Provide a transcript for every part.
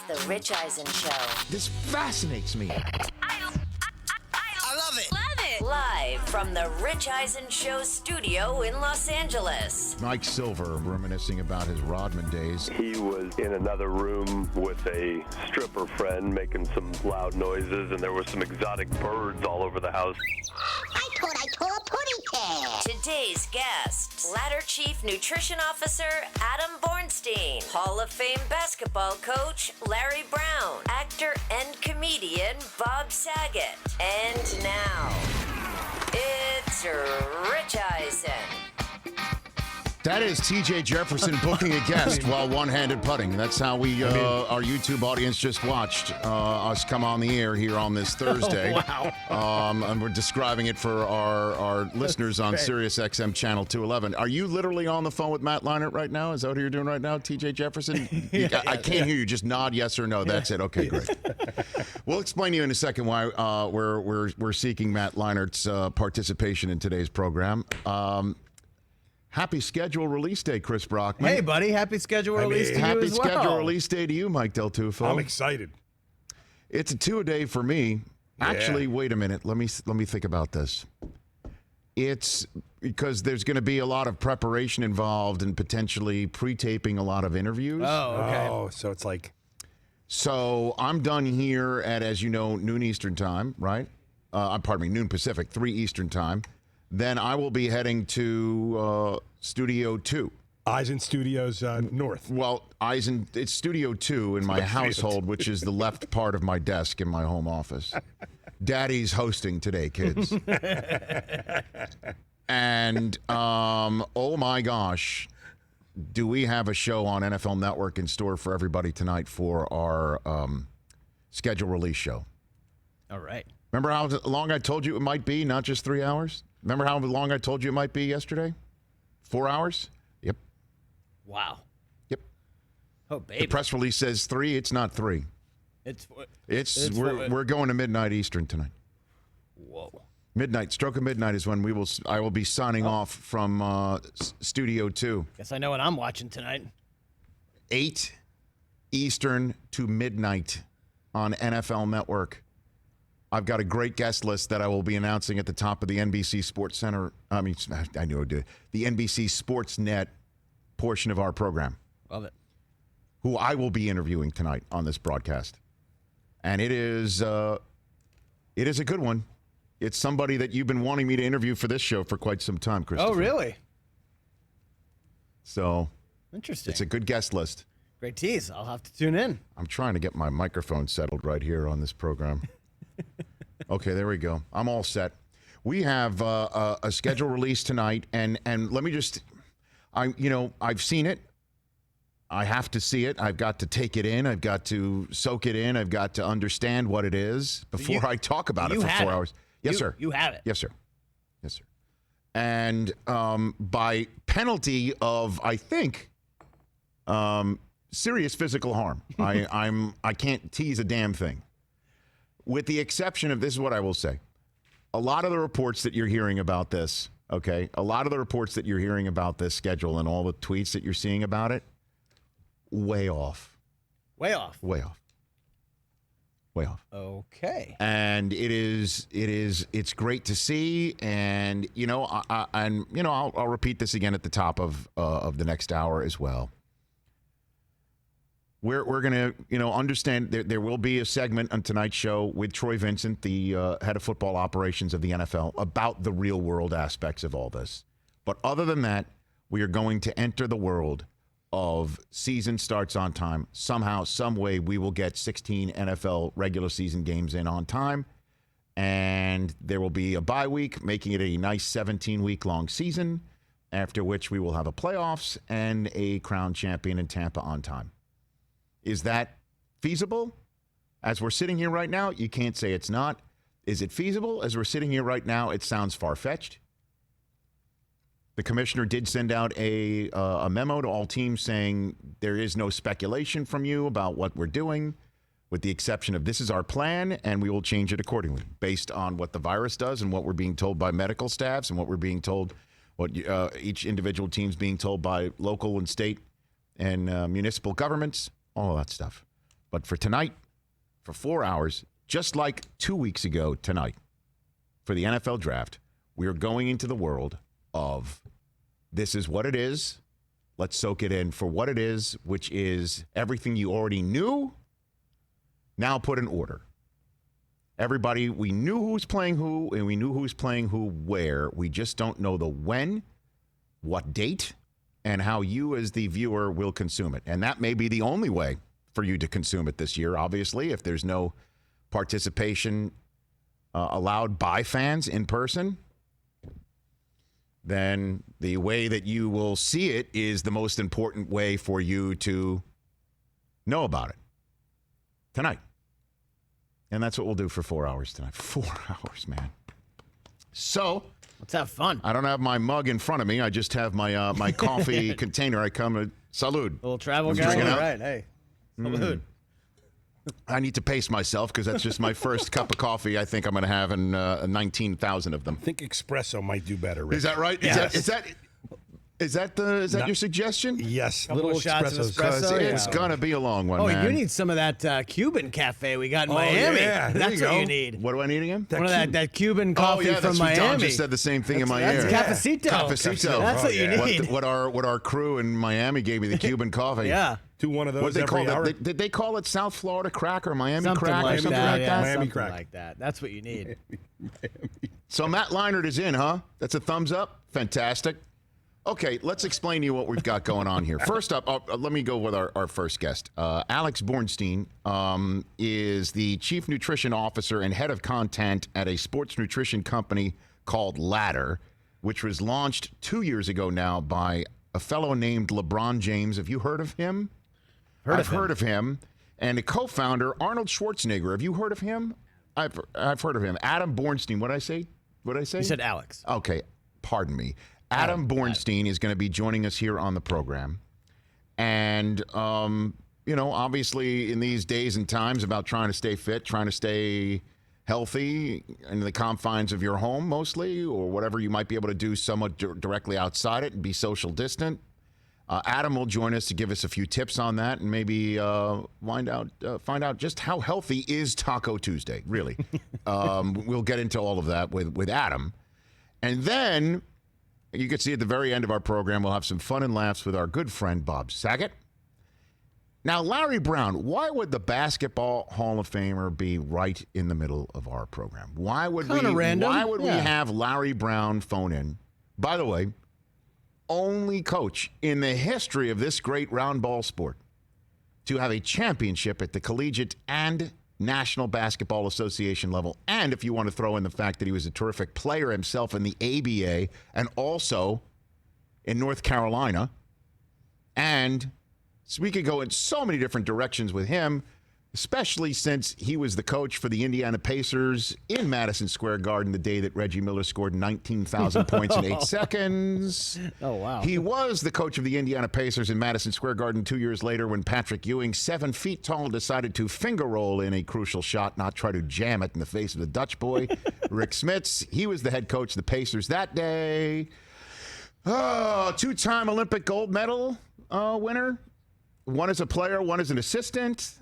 The Rich Eisen Show. This fascinates me. I love it. Love it. Live from the Rich Eisen Show studio in Los Angeles. Mike Silver reminiscing about his Rodman days. He was in another room with a stripper friend making some loud noises, and there were some exotic birds all over the house. I thought I tore a putty cat. Today's guests, Ladder Chief Nutrition Officer Adam Bornstein, Hall of Fame basketball coach Larry Brown, actor and comedian Bob Saget. And now, it's Rich Eisen. That is TJ Jefferson booking a guest while one-handed putting. That's how we, our YouTube audience just watched us come on the air here on this Thursday. Oh, wow. And we're describing it for our listeners on Sirius XM Channel 211. Are you literally on the phone with Matt Leinart right now? Is that what you're doing right now, TJ Jefferson? I can't hear you. Just nod yes or no. That's it. Okay, great. We'll explain to you in a second why we're seeking Matt Leinart's participation in today's program. Happy schedule release day, Chris Brockman. Hey, buddy. Happy schedule release to you Happy as well. schedule release day to you, Mike Del Tufo. I'm excited. It's a two-a-day for me. Yeah. Actually, wait a minute. Let me think about this. It's because there's going to be a lot of preparation involved and potentially pre-taping a lot of interviews. Oh, okay. Oh, so it's like... So I'm done here at, as you know, noon Eastern time, right? Pardon me, noon Pacific, 3 Eastern time. Then I will be heading to Studio 2. Eisen Studios North. Well, Eisen, it's Studio 2 in my household, which is the left part of my desk in my home office. Daddy's hosting today, kids. And, oh my gosh, do we have a show on NFL Network in store for everybody tonight for our schedule release show. All right. Remember how long I told you it might be, not just 3 hours? Remember how long I told you it might be yesterday? 4 hours? Yep. Wow. Yep. Oh, The baby. press release says 3. It's not 3. We're going to midnight Eastern tonight. Whoa. Midnight, stroke of midnight is when I will be signing off from Studio 2. Guess I know what I'm watching tonight. 8 Eastern to midnight on NFL Network. I've got a great guest list that I will be announcing at the top of the NBC Sports Center. I knew I'd do it. The NBC Sports Net portion of our program. Love it. Who I will be interviewing tonight on this broadcast. And it is a good one. It's somebody that you've been wanting me to interview for this show for quite some time, Christopher. Oh, really? So Interesting. it's a good guest list. Great tease. I'll have to tune in. I'm trying to get my microphone settled right here on this program. Okay, there we go. I'm all set. We have a schedule release tonight, and let me just, I've seen it. I have to see it. I've got to take it in. I've got to soak it in. I've got to understand what it is before I talk about it for 4 hours. Yes, sir. You have it. Yes, sir. Yes, sir. And by penalty of, I think, serious physical harm. I can't tease a damn thing. With the exception of, this is what I will say. A lot of the reports that you're hearing about this, okay, a lot of the reports that you're hearing about this schedule and all the tweets that you're seeing about it, way off. Way off. Way off. Way off. Okay. And it's great to see. And, I'll repeat this again at the top of the next hour as well. We're going to, understand there will be a segment on tonight's show with Troy Vincent, the head of football operations of the NFL, about the real world aspects of all this. But other than that, we are going to enter the world of season starts on time. Somehow, some way, we will get 16 NFL regular season games in on time. And there will be a bye week, making it a nice 17-week long season, after which we will have a playoffs and a crown champion in Tampa on time. Is that feasible? As we're sitting here right now, you can't say it's not. Is it feasible? As we're sitting here right now, it sounds far-fetched. The commissioner did send out a memo to all teams saying there is no speculation from you about what we're doing, with the exception of this is our plan, and we will change it accordingly based on what the virus does and what we're being told by medical staffs and what we're being told, what each individual team's being told by local and state and municipal governments. All of that stuff. But for tonight, for 4 hours, just like 2 weeks ago tonight, for the NFL draft, we are going into the world of this is what it is. Let's soak it in for what it is, which is everything you already knew, now put in order. Everybody, we knew who was playing who, and we knew who was playing who where. We just don't know the when, what date, and how you as the viewer will consume it. And that may be the only way for you to consume it this year, obviously, if there's no participation allowed by fans in person. Then the way that you will see it is the most important way for you to know about it tonight. And that's what we'll do for 4 hours tonight. 4 hours, man. So let's have fun. I don't have my mug in front of me. I just have my my coffee container. I come to salud. A little travel I'm guy. drinking All out. right. Hey. Salud. I need to pace myself because that's just my first cup of coffee. I think I'm going to have in 19,000 of them. I think espresso might do better, Rich. Is that right? Yes. Is that your suggestion? Yes. Little shots of espresso. It's going to be a long one, Oh, man. you need some of that Cuban cafe we got in Miami. yeah. There That's you what go. you need. What do I need again? One of that Cuban coffee that's from what Don Miami. just said the same thing in my ear. That's cafecito. Cafecito. That's what you need. What our crew in Miami gave me, the Cuban coffee. Yeah. Do one of those What did they every call hour. it? Did they call it South Florida crack or Miami Something crack like or something that. like Yeah, that? Miami something crack. like that. That's what you need. So Matt Leinart is in, huh? That's a thumbs up. Fantastic. Okay, let's explain to you what we've got going on here. First up, let me go with our first guest. Alex Bornstein is the Chief Nutrition Officer and Head of Content at a sports nutrition company called Ladder, which was launched 2 years ago now by a fellow named LeBron James. Have you heard of him? I've heard of him. And a co-founder, Arnold Schwarzenegger. Have you heard of him? I've heard of him. Adam Bornstein. What did I say? You said Alex. Okay, pardon me. Adam Bornstein is going to be joining us here on the program. And, obviously in these days and times about trying to stay fit, trying to stay healthy in the confines of your home mostly, or whatever you might be able to do somewhat directly outside it and be social distant. Adam will join us to give us a few tips on that and maybe find out just how healthy is Taco Tuesday, really. We'll get into all of that with Adam. And then you can see at the very end of our program, we'll have some fun and laughs with our good friend Bob Saget. Now, Larry Brown, why would the Basketball Hall of Famer be right in the middle of our program? Why would Kinda random. Why would we Yeah. have Larry Brown phone in? By the way, only coach in the history of this great round ball sport to have a championship at the collegiate and National Basketball Association level. And if you want to throw in the fact that he was a terrific player himself in the ABA and also in North Carolina. And so we could go in so many different directions with him, especially since he was the coach for the Indiana Pacers in Madison Square Garden the day that Reggie Miller scored 19,000 points in 8 seconds. Oh, wow. He was the coach of the Indiana Pacers in Madison Square Garden 2 years later when Patrick Ewing, 7 feet tall, decided to finger roll in a crucial shot, not try to jam it in the face of the Dutch boy, Rick Smits. He was the head coach of the Pacers that day. Oh, 2-time Olympic gold medal winner. One as a player, one as an assistant.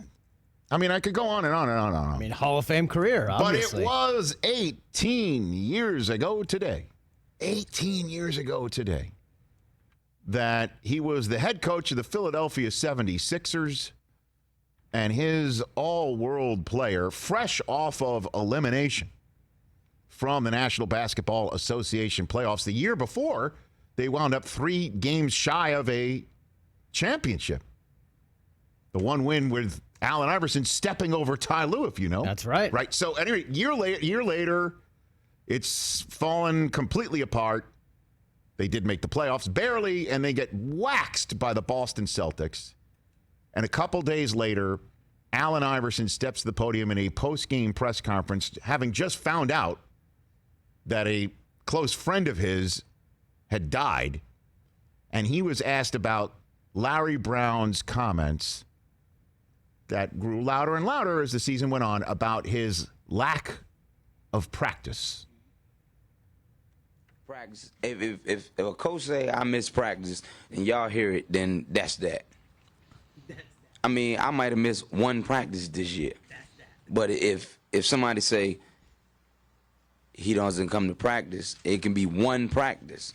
I mean, I could go on and on and on and on. I mean, Hall of Fame career, obviously. But it was 18 years ago today. 18 years ago today. That he was the head coach of the Philadelphia 76ers and his all-world player, fresh off of elimination from the National Basketball Association playoffs. The year before, they wound up 3 games shy of a championship. The one win with Allen Iverson stepping over Ty Lue, if you know. That's right. Right. So anyway, year later, it's fallen completely apart. They did make the playoffs barely, and they get waxed by the Boston Celtics. And a couple days later, Allen Iverson steps to the podium in a post-game press conference, having just found out that a close friend of his had died. And he was asked about Larry Brown's comments that grew louder and louder as the season went on about his lack of practice. Practice. If a coach say I miss practice and y'all hear it, then that's that. I mean, I might have missed one practice this year. But if somebody say he doesn't come to practice, it can be one practice.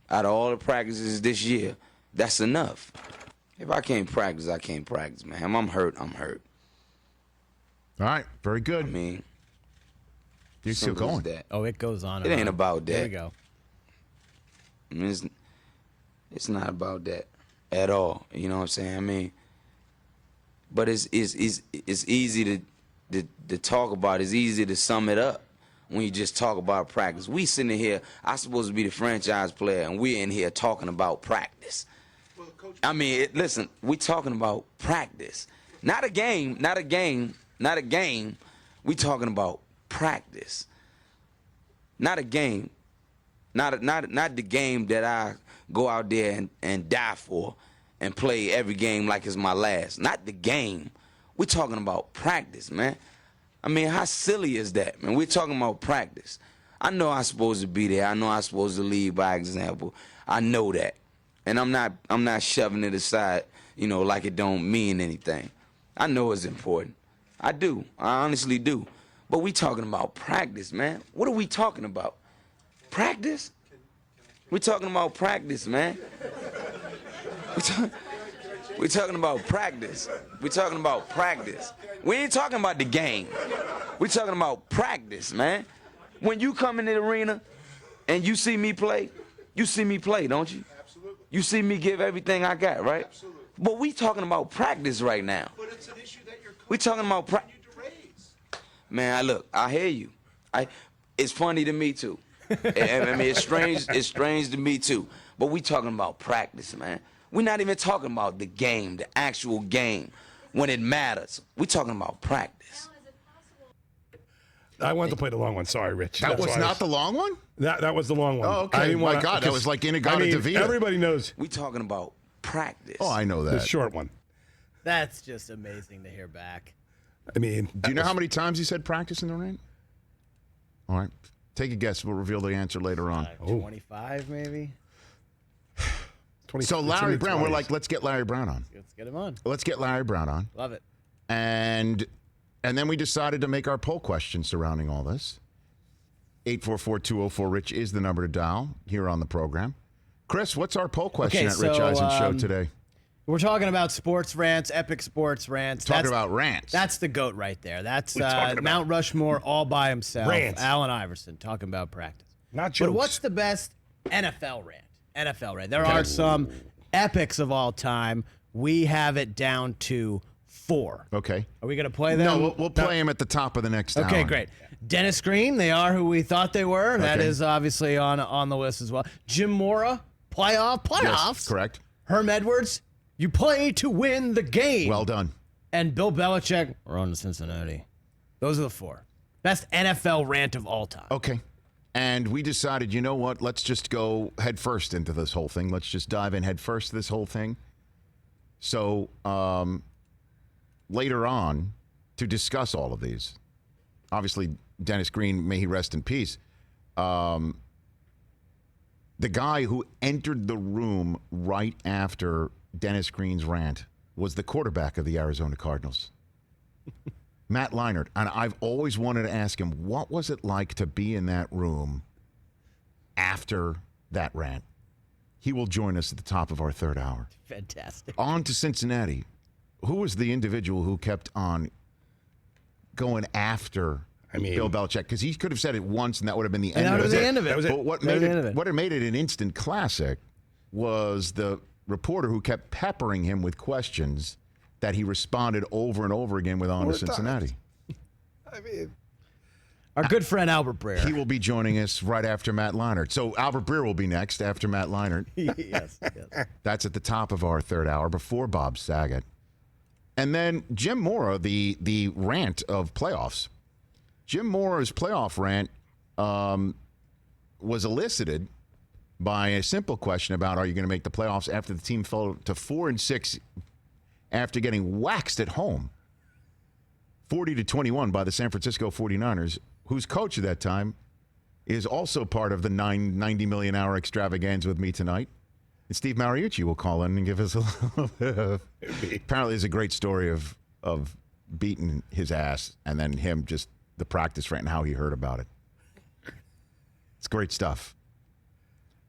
Out of all the practices this year, that's enough. If I can't practice, I can't practice, man. If I'm hurt, I'm hurt. All right, very good. I mean, you're still going. That. Oh, it goes on. It ain't about that. There we go. I mean, it's not about that at all. You know what I'm saying? I mean, but it's easy to talk about. It's easy to sum it up when you just talk about practice. We sitting here, I'm supposed to be the franchise player, and we're in here talking about practice. Well, Coach, I mean, listen, we talking about practice. Not a game. We talking about practice. Not a game. Not the game that I go out there and die for and play every game like it's my last. Not the game. We're talking about practice, man. I mean, how silly is that, man? We're talking about practice. I know I'm supposed to be there. I know I'm supposed to lead by example. I know that. And I'm not shoving it aside, like it don't mean anything. I know it's important. I do. I honestly do. But we talking about practice, man. What are we talking about? Practice? We're talking about practice, man. We're talking about practice. We're talking about practice. We ain't talking about the game. We're talking about practice, man. When you come in the arena and you see me play, don't you? Absolutely. You see me give everything I got, right? Absolutely. But we talking about practice right now. But it's an issue that you're we talking about practice. Man, look, I hear you. It's funny to me too. I mean, it's strange to me too. But we talking about practice, man. We're not even talking about the game, the actual game, when it matters. We're talking about practice. I wanted to play the long one. Sorry, Rich. That was not the long one? That was the long one. Oh, okay. My God, that was like Inagata DeVita. Everybody knows. We talking about practice. Oh, I know that. The short one. That's just amazing to hear back. I mean, do you know how many times he said practice in the rant? All right. Take a guess. We'll reveal the answer later on. 25, maybe? So Larry Brown, we're like, let's get Larry Brown on. Let's get him on. Let's get Larry Brown on. Love it. And then we decided to make our poll question surrounding all this. 844-204-RICH is the number to dial here on the program. Chris, what's our poll question at Rich Eisen Show today? We're talking about sports rants, epic sports rants. Talking about rants. That's the GOAT right there. That's Mount Rushmore all by himself. Rants. Allen Iverson talking about practice. Not jokes. But what's the best NFL rant? NFL rant. There are some epics of all time. We have it down to 4. Okay. Are we going to play them? No, we'll play them at the top of the next hour. Okay, great. Dennis Green, they are who we thought they were. Okay. That is obviously on the list as well. Jim Mora, playoffs. Yes, correct. Herm Edwards, you play to win the game. Well done. And Bill Belichick, we're on to Cincinnati. Those are the 4. Best NFL rant of all time. Okay. And we decided, you know what? Let's just go head first into this whole thing. Let's just dive in head first to this whole thing. So later on, to discuss all of these, obviously, Dennis Green, may he rest in peace, the guy who entered the room right after Dennis Green's rant was the quarterback of the Arizona Cardinals, Matt Leinart. And I've always wanted to ask him, what was it like to be in that room after that rant? He will join us at the top of our third hour. Fantastic. On to Cincinnati. Who was the individual who kept on going after Bill Belichick? Because he could have said it once, and that would have been the end of it. That was the end of it. But what made it an instant classic was the reporter who kept peppering him with questions that he responded over and over again with On to Cincinnati. I mean, our good friend Albert Breer. He will be joining us right after Matt Leinart. So Albert Breer will be next after Matt Leinart. yes. That's at the top of our third hour before Bob Saget. And then Jim Mora, the rant of playoffs. Jim Mora's playoff rant was elicited by a simple question about, are you going to make the playoffs after the team fell to 4-6 after getting waxed at home 40-21 by the San Francisco 49ers, whose coach at that time is also part of the 90 million hour extravaganza with me tonight, And Steve Mariucci will call in and give us a little bit of. Apparently, it's a great story of beating his ass and then him just the practice rant and how he heard about it. It's great stuff.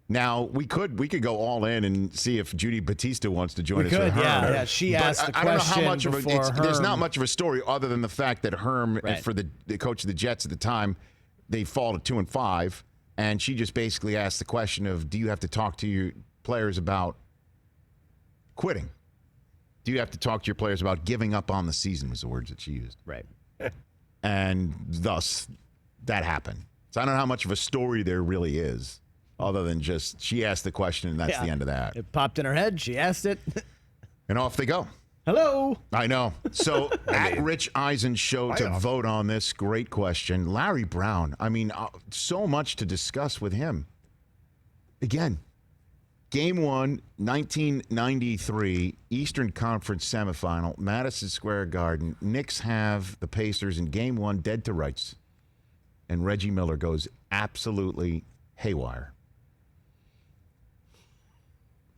Now we could go all in and see if Judy Batista wants to join us. Could, Herm. yeah. She asked the I don't know question how much of before there's not Herm. much of a story other than the fact that Herm, Right. for the coach of the Jets at the time, they fall to 2-5, and she just basically asked the question of, do you have to talk to your players about quitting? Do you have to talk to your players about giving up on the season? Was the words that she used. Right. And thus, that happened. So I don't know how much of a story there really is, other than just she asked the question and that's the end of that. It popped in her head. She asked it. And off they go. Hello. I know. So at Rich Eisen show to vote on this great question. Larry Brown. I mean, so much to discuss with him. Again, Game 1, 1993, Eastern Conference semifinal, Madison Square Garden. Knicks have the Pacers in Game 1 dead to rights. And Reggie Miller goes absolutely haywire.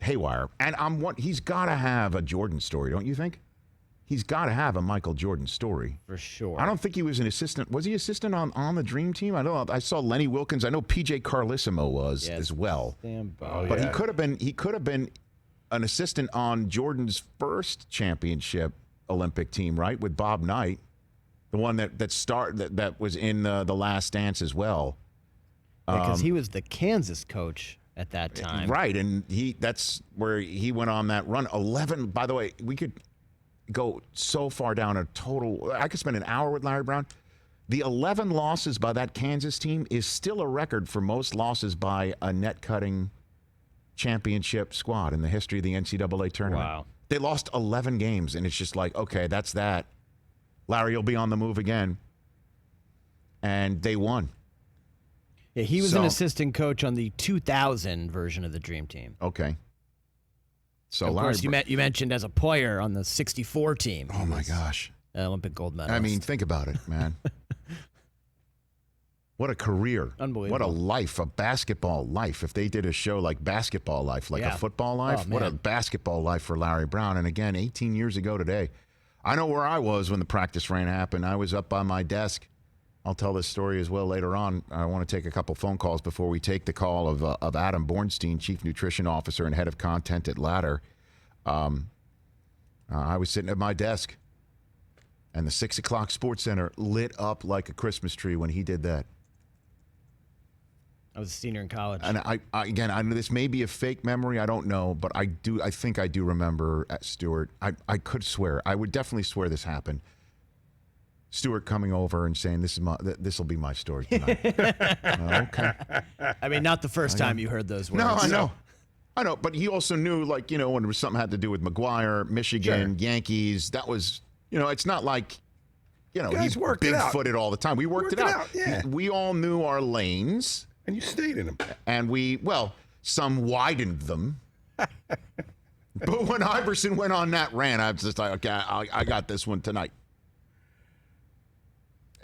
Haywire. And he's got to have a Jordan story, don't you think? He's got to have a Michael Jordan story. For sure. I don't think he was an assistant. Was he assistant on the Dream Team? I don't know. I saw Lenny Wilkins. I know PJ Carlissimo was as well. But he could have been an assistant on Jordan's first championship Olympic team, right? With Bob Knight, the one that was in the Last Dance as well. Because he was the Kansas coach at that time. Right, and that's where he went on that run. 11, by the way, we could go so far down a total. I could spend an hour with Larry Brown. The 11 losses by that Kansas team is still a record for most losses by a net-cutting championship squad in the history of the NCAA tournament. Wow. They lost 11 games, and it's just like, okay, that's that. Larry will be on the move again. And they won. Yeah, he was an assistant coach on the 2000 version of the Dream Team. Okay. So Of Larry, course, you mentioned as a player on the 64 team. oh my gosh. Olympic gold medalist. I mean, think about it, man. What a career. Unbelievable. What a life, a basketball life. If they did a show like Basketball Life, like Yeah. a football life, Oh, what a man. basketball life for Larry Brown. And again, 18 years ago today. I know where I was when the practice rant happened. I was up by my desk. I'll tell this story as well later on. I want to take a couple phone calls before we take the call of Adam Bornstein, Chief Nutrition Officer and Head of Content at Ladder. I was sitting at my desk, and the 6 o'clock Sports Center lit up like a Christmas tree when he did that. I was a senior in college. And I know this may be a fake memory. I don't know, but I think I do remember Stuart. I could swear. I would definitely swear this happened. Stuart coming over and saying, "This will be my story tonight." Okay. I mean, not the first time you heard those words. No, I know. But he also knew, like, when there was something had to do with McGuire, Michigan, Yankees. That was, it's not like, he worked it out. big-footed all the time. We worked it out. Yeah. We all knew our lanes. And you stayed in them. And some widened them. But when Iverson went on that rant, I was just like, okay, I got this one tonight.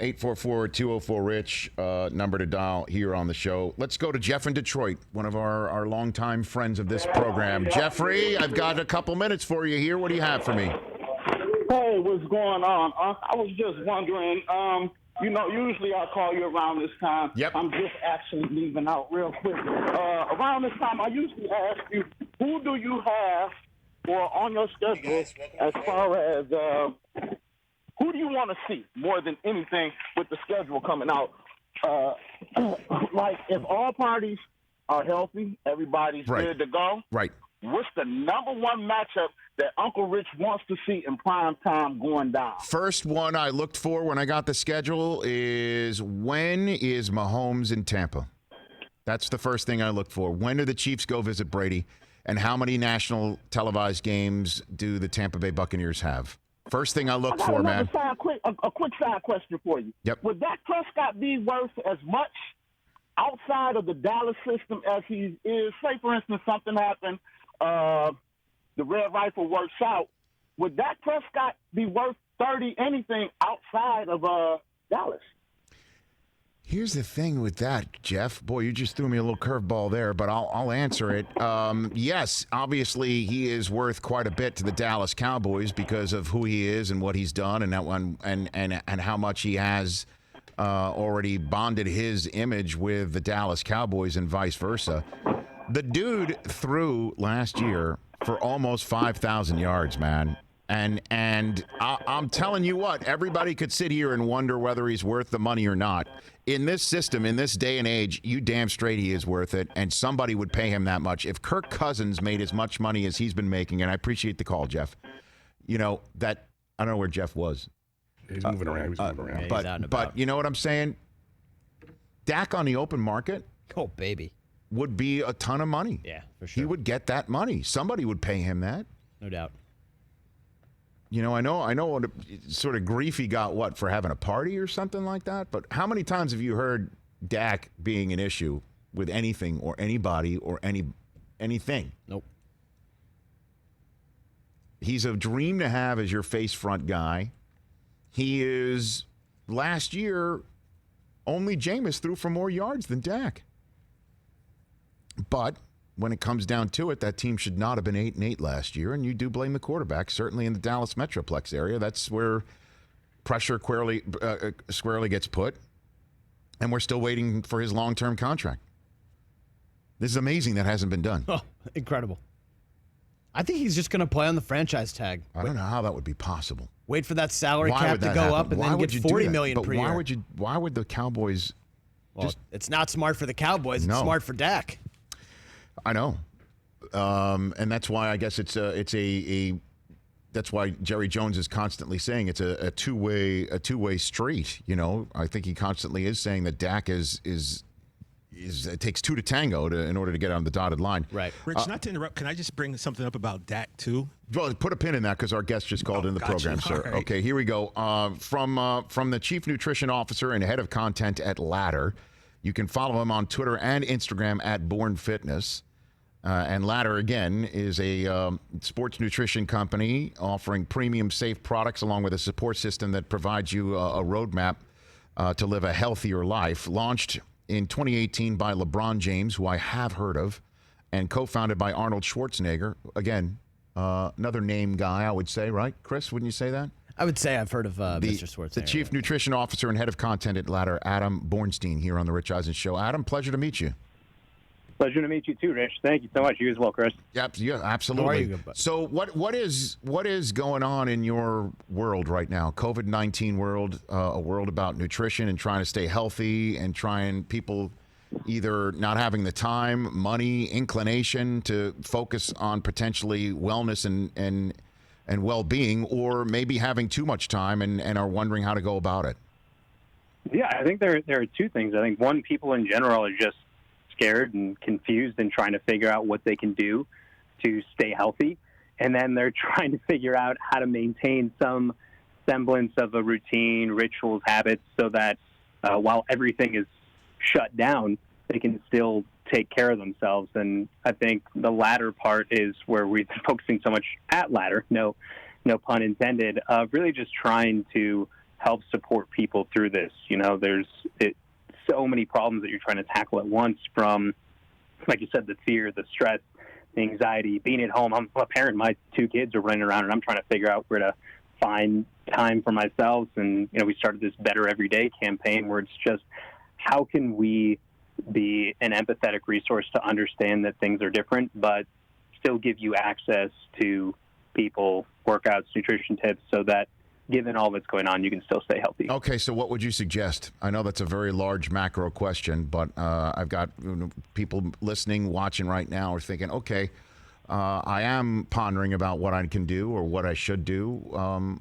844-204-RICH, number to dial here on the show. Let's go to Jeff in Detroit, one of our longtime friends of this program. Jeffrey, I've got a couple minutes for you here. What do you have for me? Hey, what's going on? I was just wondering, usually I call you around this time. Yep. I'm just actually leaving out real quick. Around this time, I usually ask you, who do you have on your schedule as far as who do you want to see more than anything with the schedule coming out? Like, if all parties are healthy, everybody's good to go. Right. What's the number one matchup that Uncle Rich wants to see in prime time going down? First one I looked for when I got the schedule is, when is Mahomes in Tampa? That's the first thing I looked for. When do the Chiefs go visit Brady? And how many national televised games do the Tampa Bay Buccaneers have? First thing I look for, man. A quick side question for you. Yep. Would Dak Prescott be worth as much outside of the Dallas system as he is? Say, for instance, something happened, the Red Rifle works out. Would Dak Prescott be worth 30 anything outside of Dallas? Here's the thing with that, Jeff. Boy, you just threw me a little curveball there, but I'll answer it. Yes, obviously he is worth quite a bit to the Dallas Cowboys because of who he is and what he's done, and that one, and how much he has already bonded his image with the Dallas Cowboys and vice versa. The dude threw last year for almost 5,000 yards, man. And I'm telling you what, everybody could sit here and wonder whether he's worth the money or not. In this system, in this day and age, you damn straight he is worth it, and somebody would pay him that much. If Kirk Cousins made as much money as he's been making, and I appreciate the call, Jeff, that I don't know where Jeff was. He's moving around. He's moving around. Yeah, But you know what I'm saying? Dak on the open market Oh, baby. would be a ton of money. Yeah, for sure. He would get that money. Somebody would pay him that. No doubt. I know what sort of grief he got, for having a party or something like that. But how many times have you heard Dak being an issue with anything or anybody or anything? Nope. He's a dream to have as your face front guy. He is, last year, only Jameis threw for more yards than Dak. But when it comes down to it, that team should not have been 8-8 last year, and you do blame the quarterback. Certainly in the Dallas Metroplex area, that's where pressure squarely gets put, and we're still waiting for his long-term contract. This is amazing that hasn't been done. Oh, incredible. I think he's just going to play on the franchise tag. I don't know how that would be possible. Wait for that salary Why cap would to that go happen? up and Why then would get you do $40 that? million But per year. Why would the Cowboys? Well, it's not smart for the Cowboys. It's No. smart for Dak. I know, and that's why I guess it's a that's why Jerry Jones is constantly saying it's a two-way street. I think he constantly is saying that Dak is it takes two to tango in order to get on the dotted line. Right. Rich, not to interrupt, can I just bring something up about Dak too? Well, put a pin in that because our guest just called in the gotcha. program, sir. All right. Okay, here we go. From the chief nutrition officer and head of content at Ladder. You can follow him on Twitter and Instagram at Born Fitness. And Ladder, again, is a sports nutrition company offering premium, safe products along with a support system that provides you a roadmap to live a healthier life. Launched in 2018 by LeBron James, who I have heard of, and co-founded by Arnold Schwarzenegger. Again, another name guy, I would say, right? Chris, wouldn't you say that? I would say I've heard of Mr. Schwarzenegger. The chief nutrition officer and head of content at Ladder, Adam Bornstein, here on The Rich Eisen Show. Adam, pleasure to meet you. Pleasure to meet you too, Rich. Thank you so much. You as well, Chris. Yeah, absolutely. How are you, good bud? So what is going on in your world right now? COVID-19 world, a world about nutrition and trying to stay healthy and trying people either not having the time, money, inclination to focus on potentially wellness and well-being, or maybe having too much time and are wondering how to go about it. Yeah, I think there are two things. I think one, people in general are just scared and confused and trying to figure out what they can do to stay healthy. And then they're trying to figure out how to maintain some semblance of a routine, rituals, habits, so that while everything is shut down, they can still take care of themselves. And I think the latter part is where we've been focusing so much at Ladder, no pun intended, of really just trying to help support people through this. There's so many problems that you're trying to tackle at once, from, like you said, the fear, the stress, the anxiety, being at home. I'm a parent. My two kids are running around, and I'm trying to figure out where to find time for myself. And, we started this Better Every Day campaign where it's just, how can we be an empathetic resource to understand that things are different, but still give you access to people, workouts, nutrition tips, so that given all that's going on, you can still stay healthy. Okay, so what would you suggest? I know that's a very large macro question, but I've got people listening, watching right now are thinking, okay, I am pondering about what I can do or what I should do.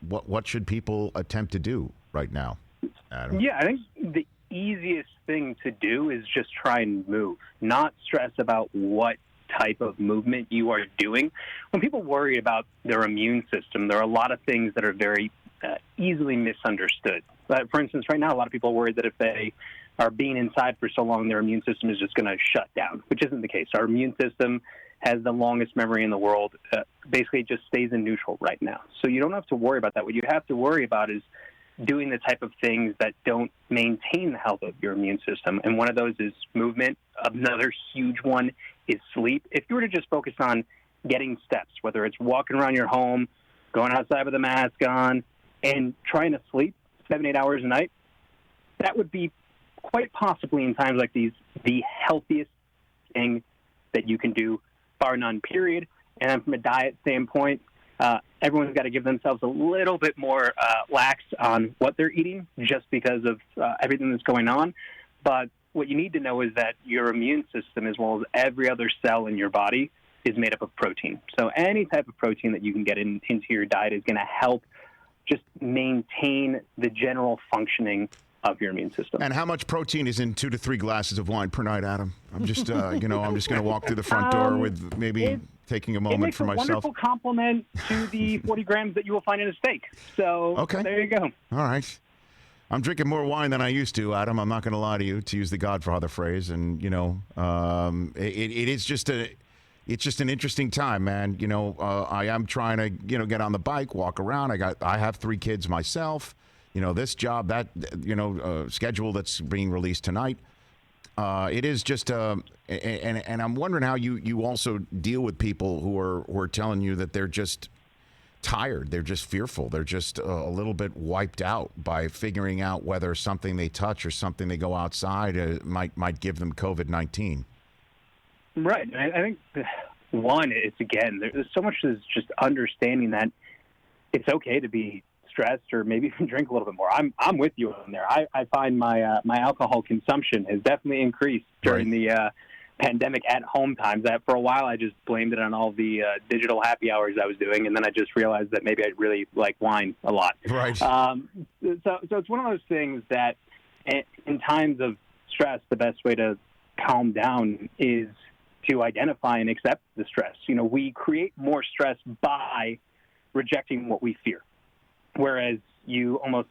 What should people attempt to do right now, Adam? Yeah, I think the easiest thing to do is just try and move, not stress about what type of movement you are doing. When people worry about their immune system, there are a lot of things that are very easily misunderstood. For instance, right now, a lot of people are worried that if they are being inside for so long, their immune system is just going to shut down, which isn't the case. Our immune system has the longest memory in the world. Basically, it just stays in neutral right now. So you don't have to worry about that. What you have to worry about is doing the type of things that don't maintain the health of your immune system. And one of those is movement. Another huge one is sleep. If you were to just focus on getting steps, whether it's walking around your home, going outside with a mask on, and trying to sleep 7-8 hours a night, that would be quite possibly in times like these the healthiest thing that you can do, bar none, period. And then from a diet standpoint, everyone's got to give themselves a little bit more lax on what they're eating just because of everything that's going on. But what you need to know is that your immune system, as well as every other cell in your body, is made up of protein. So any type of protein that you can get into your diet is going to help just maintain the general functioning of your immune system. And how much protein is in 2 to 3 glasses of wine per night, Adam? I'm just, I'm just going to walk through the front door with maybe taking a moment for myself. It makes a wonderful compliment to the 40 grams that you will find in a steak. So there you go. All right. I'm drinking more wine than I used to, Adam. I'm not going to lie to you, to use the Godfather phrase. And, it is just it's just an interesting time, man. I am trying to, get on the bike, walk around. I have 3 kids myself. This job, that, schedule that's being released tonight. It is just, and I'm wondering how you also deal with people who are telling you that they're just tired. They're just fearful. They're just a little bit wiped out by figuring out whether something they touch or something they go outside might give them COVID-19. Right. I think one is, again, there's so much as just understanding that it's okay to be stressed or maybe even drink a little bit more. I'm with you on there. I find my my alcohol consumption has definitely increased during the pandemic at home times. That for a while I just blamed it on all the digital happy hours I was doing, and then I just realized that maybe I really like wine a lot. Right. So it's one of those things that in times of stress, the best way to calm down is to identify and accept the stress. We create more stress by rejecting what we fear, whereas you almost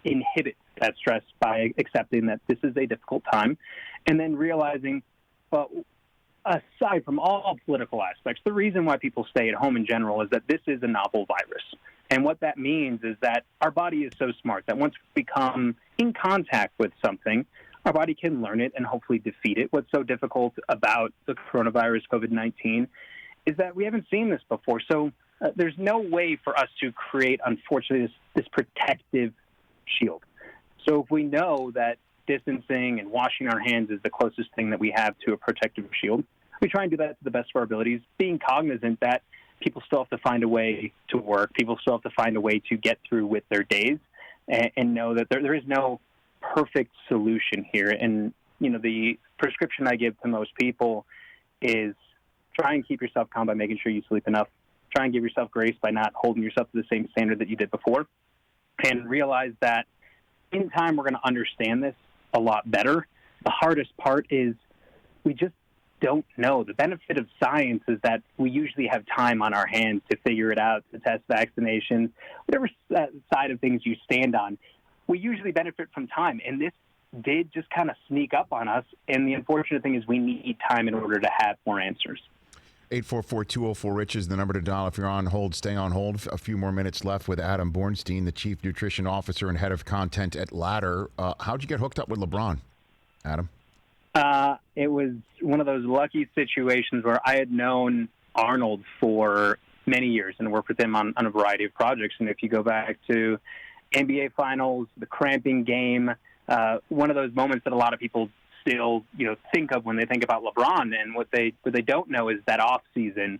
inhibit that stress by accepting that this is a difficult time, and then realizing, well, aside from all political aspects, the reason why people stay at home in general is that this is a novel virus. And what that means is that our body is so smart that once we come in contact with something, our body can learn it and hopefully defeat it. What's so difficult about the coronavirus, COVID-19, is that we haven't seen this before. So there's no way for us to create, unfortunately, this protective shield. So if we know that distancing and washing our hands is the closest thing that we have to a protective shield, we try and do that to the best of our abilities, being cognizant that people still have to find a way to work, people still have to find a way to get through with their days, and know that there is no perfect solution here. And, the prescription I give to most people is try and keep yourself calm by making sure you sleep enough. Try and give yourself grace by not holding yourself to the same standard that you did before, and realize that in time we're going to understand this a lot better. The hardest part is we just don't know. The benefit of science is that we usually have time on our hands to figure it out, to test vaccinations, whatever side of things you stand on. We usually benefit from time, and this did just kind of sneak up on us, and the unfortunate thing is we need time in order to have more answers. 844-204-RICH is the number to dial. If you're on hold, stay on hold. A few more minutes left with Adam Bornstein, the Chief Nutrition Officer and Head of Content at Ladder. How'd you get hooked up with LeBron, Adam? It was one of those lucky situations where I had known Arnold for many years and worked with him on a variety of projects. And if you go back to NBA Finals, the cramping game, one of those moments that a lot of people still, think of when they think about LeBron. And what they don't know is that off season,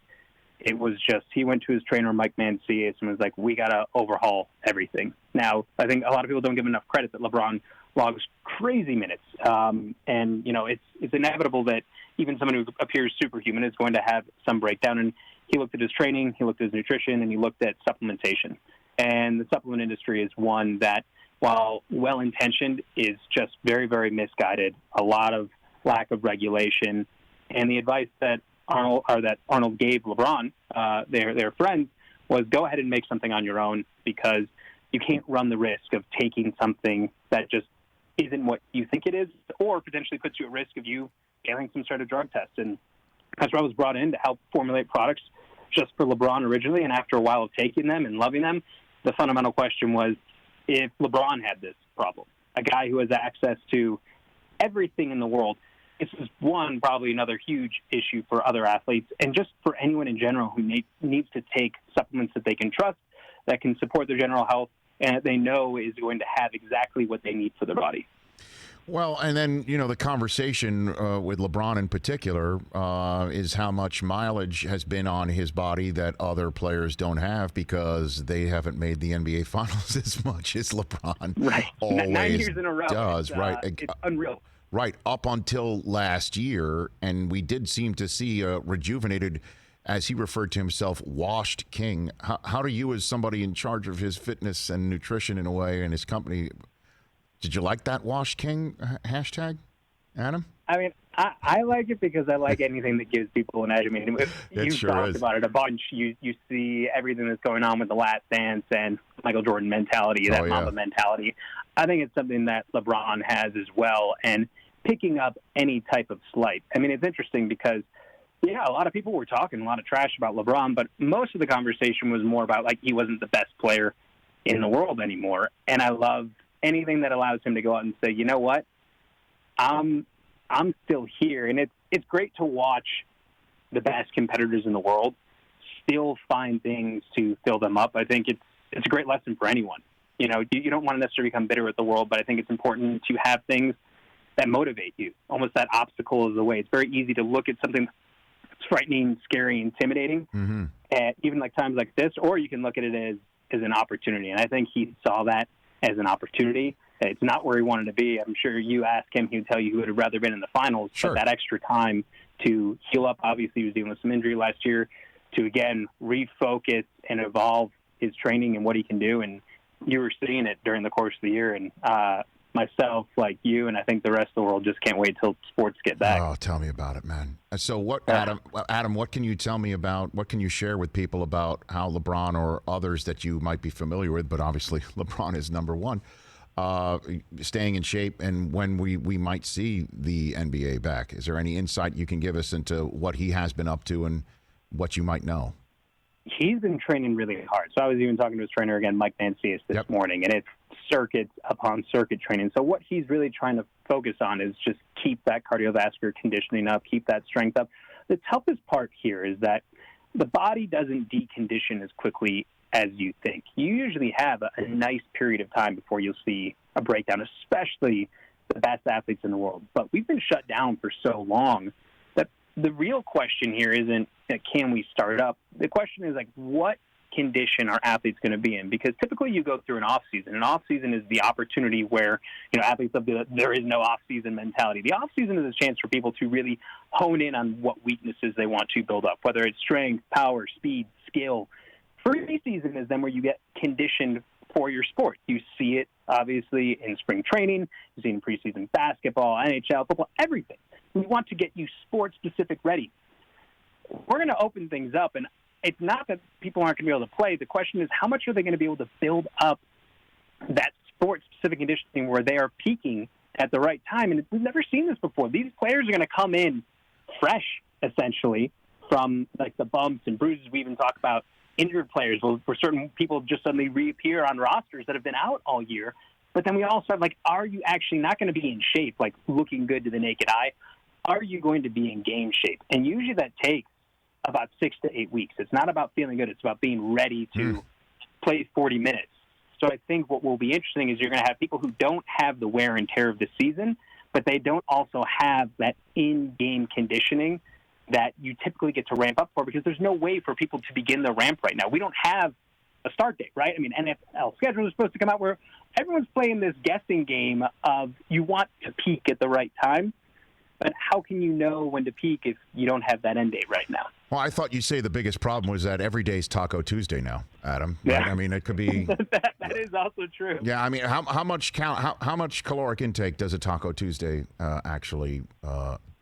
it was just he went to his trainer Mike Mancias and was like, "We got to overhaul everything." Now, I think a lot of people don't give enough credit that LeBron logs crazy minutes, and it's inevitable that even someone who appears superhuman is going to have some breakdown. And he looked at his training, he looked at his nutrition, and he looked at supplementation. And the supplement industry is one that, while well-intentioned, is just very, very misguided. A lot of lack of regulation, and the advice that Arnold gave LeBron, their friends, was go ahead and make something on your own, because you can't run the risk of taking something that just isn't what you think it is, or potentially puts you at risk of you failing some sort of drug test. And that's why I was brought in to help formulate products just for LeBron originally, and after a while of taking them and loving them, the fundamental question was, if LeBron had this problem. A guy who has access to everything in the world. This is probably another huge issue for other athletes and just for anyone in general who needs to take supplements that they can trust, that can support their general health, and that they know is going to have exactly what they need for their body. Well, and then, the conversation with LeBron in particular is how much mileage has been on his body that other players don't have because they haven't made the NBA Finals as much as LeBron right. always 9 years in a row does. Right. It's unreal. Right, up until last year, and we did seem to see a rejuvenated, as he referred to himself, washed king. How do you, as somebody in charge of his fitness and nutrition in a way and his company, did you like that washed king hashtag, Adam? I mean, I like it because I like anything that gives people an edge. I mean, you've sure talked is. about it a bunch. You see everything that's going on with the Last Dance and Michael Jordan mentality, that Mamba mentality. I think it's something that LeBron has as well, and picking up any type of slight. I mean, it's interesting because, a lot of people were talking a lot of trash about LeBron, but most of the conversation was more about, he wasn't the best player in the world anymore. And I love anything that allows him to go out and say, you know what, I'm still here. And it's great to watch the best competitors in the world still find things to fill them up. I think it's a great lesson for anyone. You don't want to necessarily become bitter with the world, but I think it's important to have things that motivate you. Almost that obstacle is the way. It's very easy to look at something that's frightening, scary, intimidating, at even times like this, or you can look at it as an opportunity. And I think he saw that as an opportunity. It's not where he wanted to be. I'm sure you ask him, he would tell you he would have rather been in the finals, but that extra time to heal up, obviously he was dealing with some injury last year, to again refocus and evolve his training and what he can do. And you were seeing it during the course of the year. And myself, like you, and I think the rest of the world just can't wait till sports get back. Oh, tell me about it, man. So what, Adam, what can you tell me about, what can you share with people about how LeBron or others that you might be familiar with, but obviously LeBron is number one, staying in shape and when we might see the NBA back? Is there any insight you can give us into what he has been up to and what you might know? He's been training really hard. So I was even talking to his trainer again, Mike Mancias, this morning, and it's circuit upon circuit training. So what he's really trying to focus on is just keep that cardiovascular conditioning up, keep that strength up. The toughest part here is that the body doesn't decondition as quickly as you think. You usually have a nice period of time before you'll see a breakdown, especially the best athletes in the world. But we've been shut down for so long that the real question here isn't, can we start up? The question is, what condition are athletes going to be in? Because typically you go through an off-season. An off-season is the opportunity where, athletes have there is no off-season mentality. The off-season is a chance for people to really hone in on what weaknesses they want to build up, whether it's strength, power, speed, skill. Pre-season is then where you get conditioned for your sport. You see it, obviously, in spring training. You see it in preseason basketball, NHL, football, everything. We want to get you sport-specific ready. We're going to open things up, and it's not that people aren't going to be able to play. The question is, how much are they going to be able to build up that sport-specific conditioning where they are peaking at the right time? And we've never seen this before. These players are going to come in fresh, essentially, from the bumps and bruises. We even talk about injured players where certain people just suddenly reappear on rosters that have been out all year. But then we also have, are you actually not going to be in shape, looking good to the naked eye? Are you going to be in game shape? And usually that takes about 6 to 8 weeks. It's not about feeling good. It's about being ready to play 40 minutes. So I think what will be interesting is you're going to have people who don't have the wear and tear of the season, but they don't also have that in-game conditioning that you typically get to ramp up for, because there's no way for people to begin the ramp right now. We don't have a start date, right? I mean, NFL schedule is supposed to come out where everyone's playing this guessing game of you want to peak at the right time, but how can you know when to peak if you don't have that end date right now? Well, I thought you'd say the biggest problem was that every day's Taco Tuesday now, Adam. Yeah. Right? I mean, it could be. that is also true. Yeah, I mean, how much caloric intake does a Taco Tuesday actually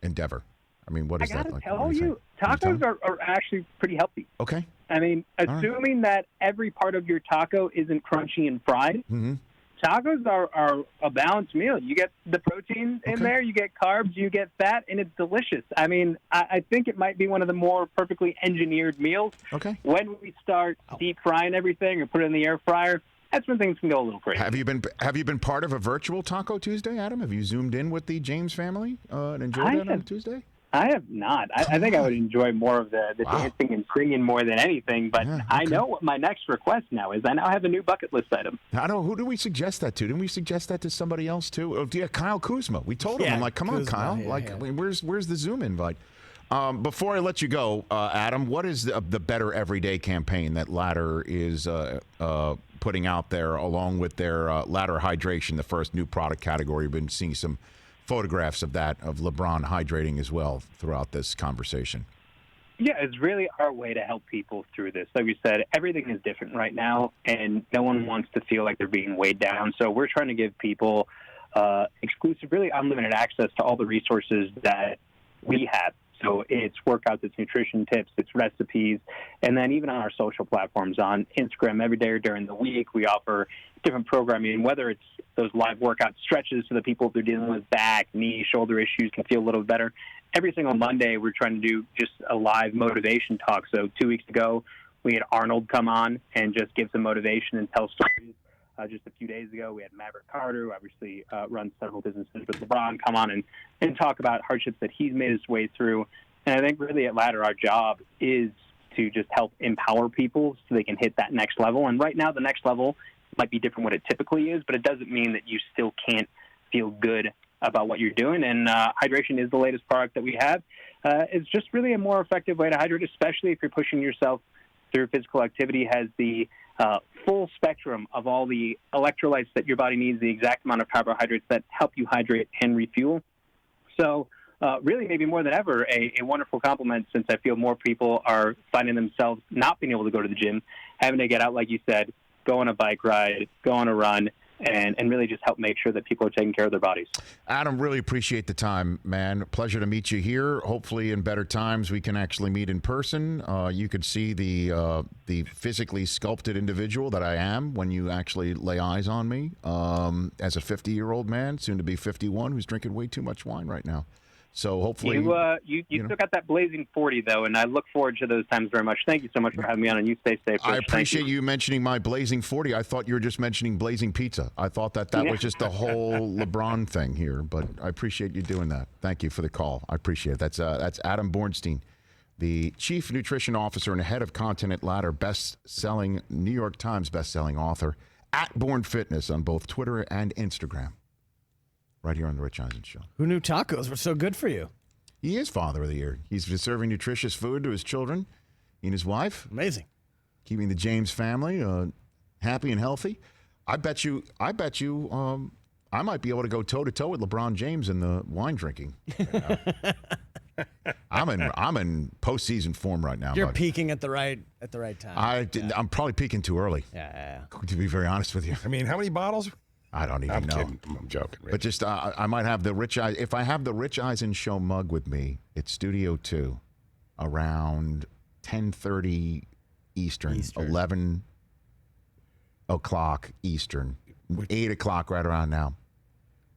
endeavor? I mean, what is that like? I gotta tell you, tacos are actually pretty healthy. Okay. I mean, assuming that every part of your taco isn't crunchy and fried, tacos are a balanced meal. You get the protein in there, you get carbs, you get fat, and it's delicious. I mean, I think it might be one of the more perfectly engineered meals. Okay. When we start deep frying everything or put it in the air fryer, that's when things can go a little crazy. Have you been part of a virtual Taco Tuesday, Adam? Have you zoomed in with the James family and enjoyed that on Tuesday? I have not. I think I would enjoy more of the dancing and singing more than anything, but I know what my next request now is. I now have a new bucket list item. I don't know. Who did we suggest that to? Didn't we suggest that to somebody else, too? Oh, yeah, Kyle Kuzma. We told him, I'm like, come on, Kyle. Where's the Zoom invite? Before I let you go, Adam, what is the Better Everyday campaign that Ladder is putting out there along with their Ladder Hydration, the first new product category? We've been seeing some photographs of that, of LeBron hydrating as well throughout this conversation. Yeah, it's really our way to help people through this. Like we said, everything is different right now, and no one wants to feel like they're being weighed down. So we're trying to give people exclusive, really unlimited access to all the resources that we have. So it's workouts, it's nutrition tips, it's recipes, and then even on our social platforms on Instagram every day or during the week, we offer different programming, whether it's those live workout stretches so that people who are dealing with back, knee, shoulder issues can feel a little better. Every single Monday, we're trying to do just a live motivation talk. So 2 weeks ago, we had Arnold come on and just give some motivation and tell stories. Just a few days ago, we had Maverick Carter, who obviously runs several businesses with LeBron, come on and talk about hardships that he's made his way through. And I think really at Ladder, our job is to just help empower people so they can hit that next level. And right now, the next level might be different what it typically is, but it doesn't mean that you still can't feel good about what you're doing. And hydration is the latest product that we have. It's just really a more effective way to hydrate, especially if you're pushing yourself through physical activity. Has the full spectrum of all the electrolytes that your body needs, the exact amount of carbohydrates that help you hydrate and refuel. So really, maybe more than ever, a wonderful compliment, since I feel more people are finding themselves not being able to go to the gym, having to get out, like you said, go on a bike ride, go on a run, and really just help make sure that people are taking care of their bodies. Adam, really appreciate the time, man. Pleasure to meet you here. Hopefully in better times we can actually meet in person. You could see the physically sculpted individual that I am when you actually lay eyes on me as a 50-year-old man, soon to be 51, who's drinking way too much wine right now. So hopefully you still got that blazing 40 though, and I look forward to those times very much. Thank you so much for having me on, and you stay safe. I appreciate you mentioning my blazing 40. I thought you were just mentioning blazing pizza. I thought that was just the whole LeBron thing here, but I appreciate you doing that. Thank you for the call. I appreciate it. That's Adam Bornstein, the Chief Nutrition Officer and Head of Content at Ladder, best-selling New York Times best-selling author, at Born Fitness on both Twitter and Instagram. Right here on the Rich Eisen Show. Who knew tacos were so good for you? He is Father of the Year. He's been serving nutritious food to his children and his wife. Amazing. Keeping the James family happy and healthy. I bet you I might be able to go toe-to-toe with LeBron James in the wine drinking. I'm in postseason form right now. You're peaking at the right time. I'm probably peaking too early. Yeah. To be very honest with you. I mean, how many bottles? I don't even know. Kidding. I'm joking. Rich. But just I might have the Rich Eisen. If I have the Rich Eisen Show mug with me, it's Studio 2, around 10:30 Eastern, 11 o'clock Eastern, 8 o'clock right around now.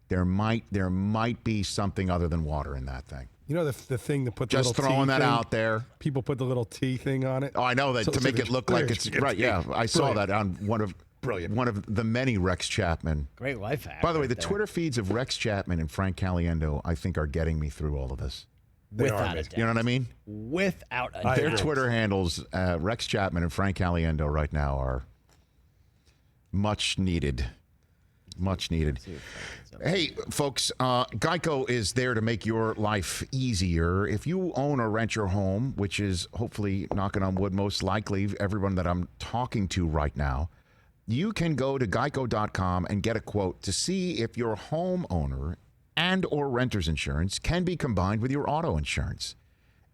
There might be something other than water in that thing. You know the thing to put the just little throwing tea that thing? out there. People put the little tea thing on it. Oh, I know that So to make it look like it's right. Yeah, I saw that on one of the many Rex Chapman. Great life hack. By the way, the Twitter feeds of Rex Chapman and Frank Caliendo, I think, are getting me through all of this. Without a doubt. You know what I mean? Without a doubt. Their Twitter handles, Rex Chapman and Frank Caliendo, right now are much needed. Much needed. Hey, folks, Geico is there to make your life easier. If you own or rent your home, which is hopefully, knocking on wood, most likely everyone that I'm talking to right now, you can go to geico.com and get a quote to see if your homeowner and or renter's insurance can be combined with your auto insurance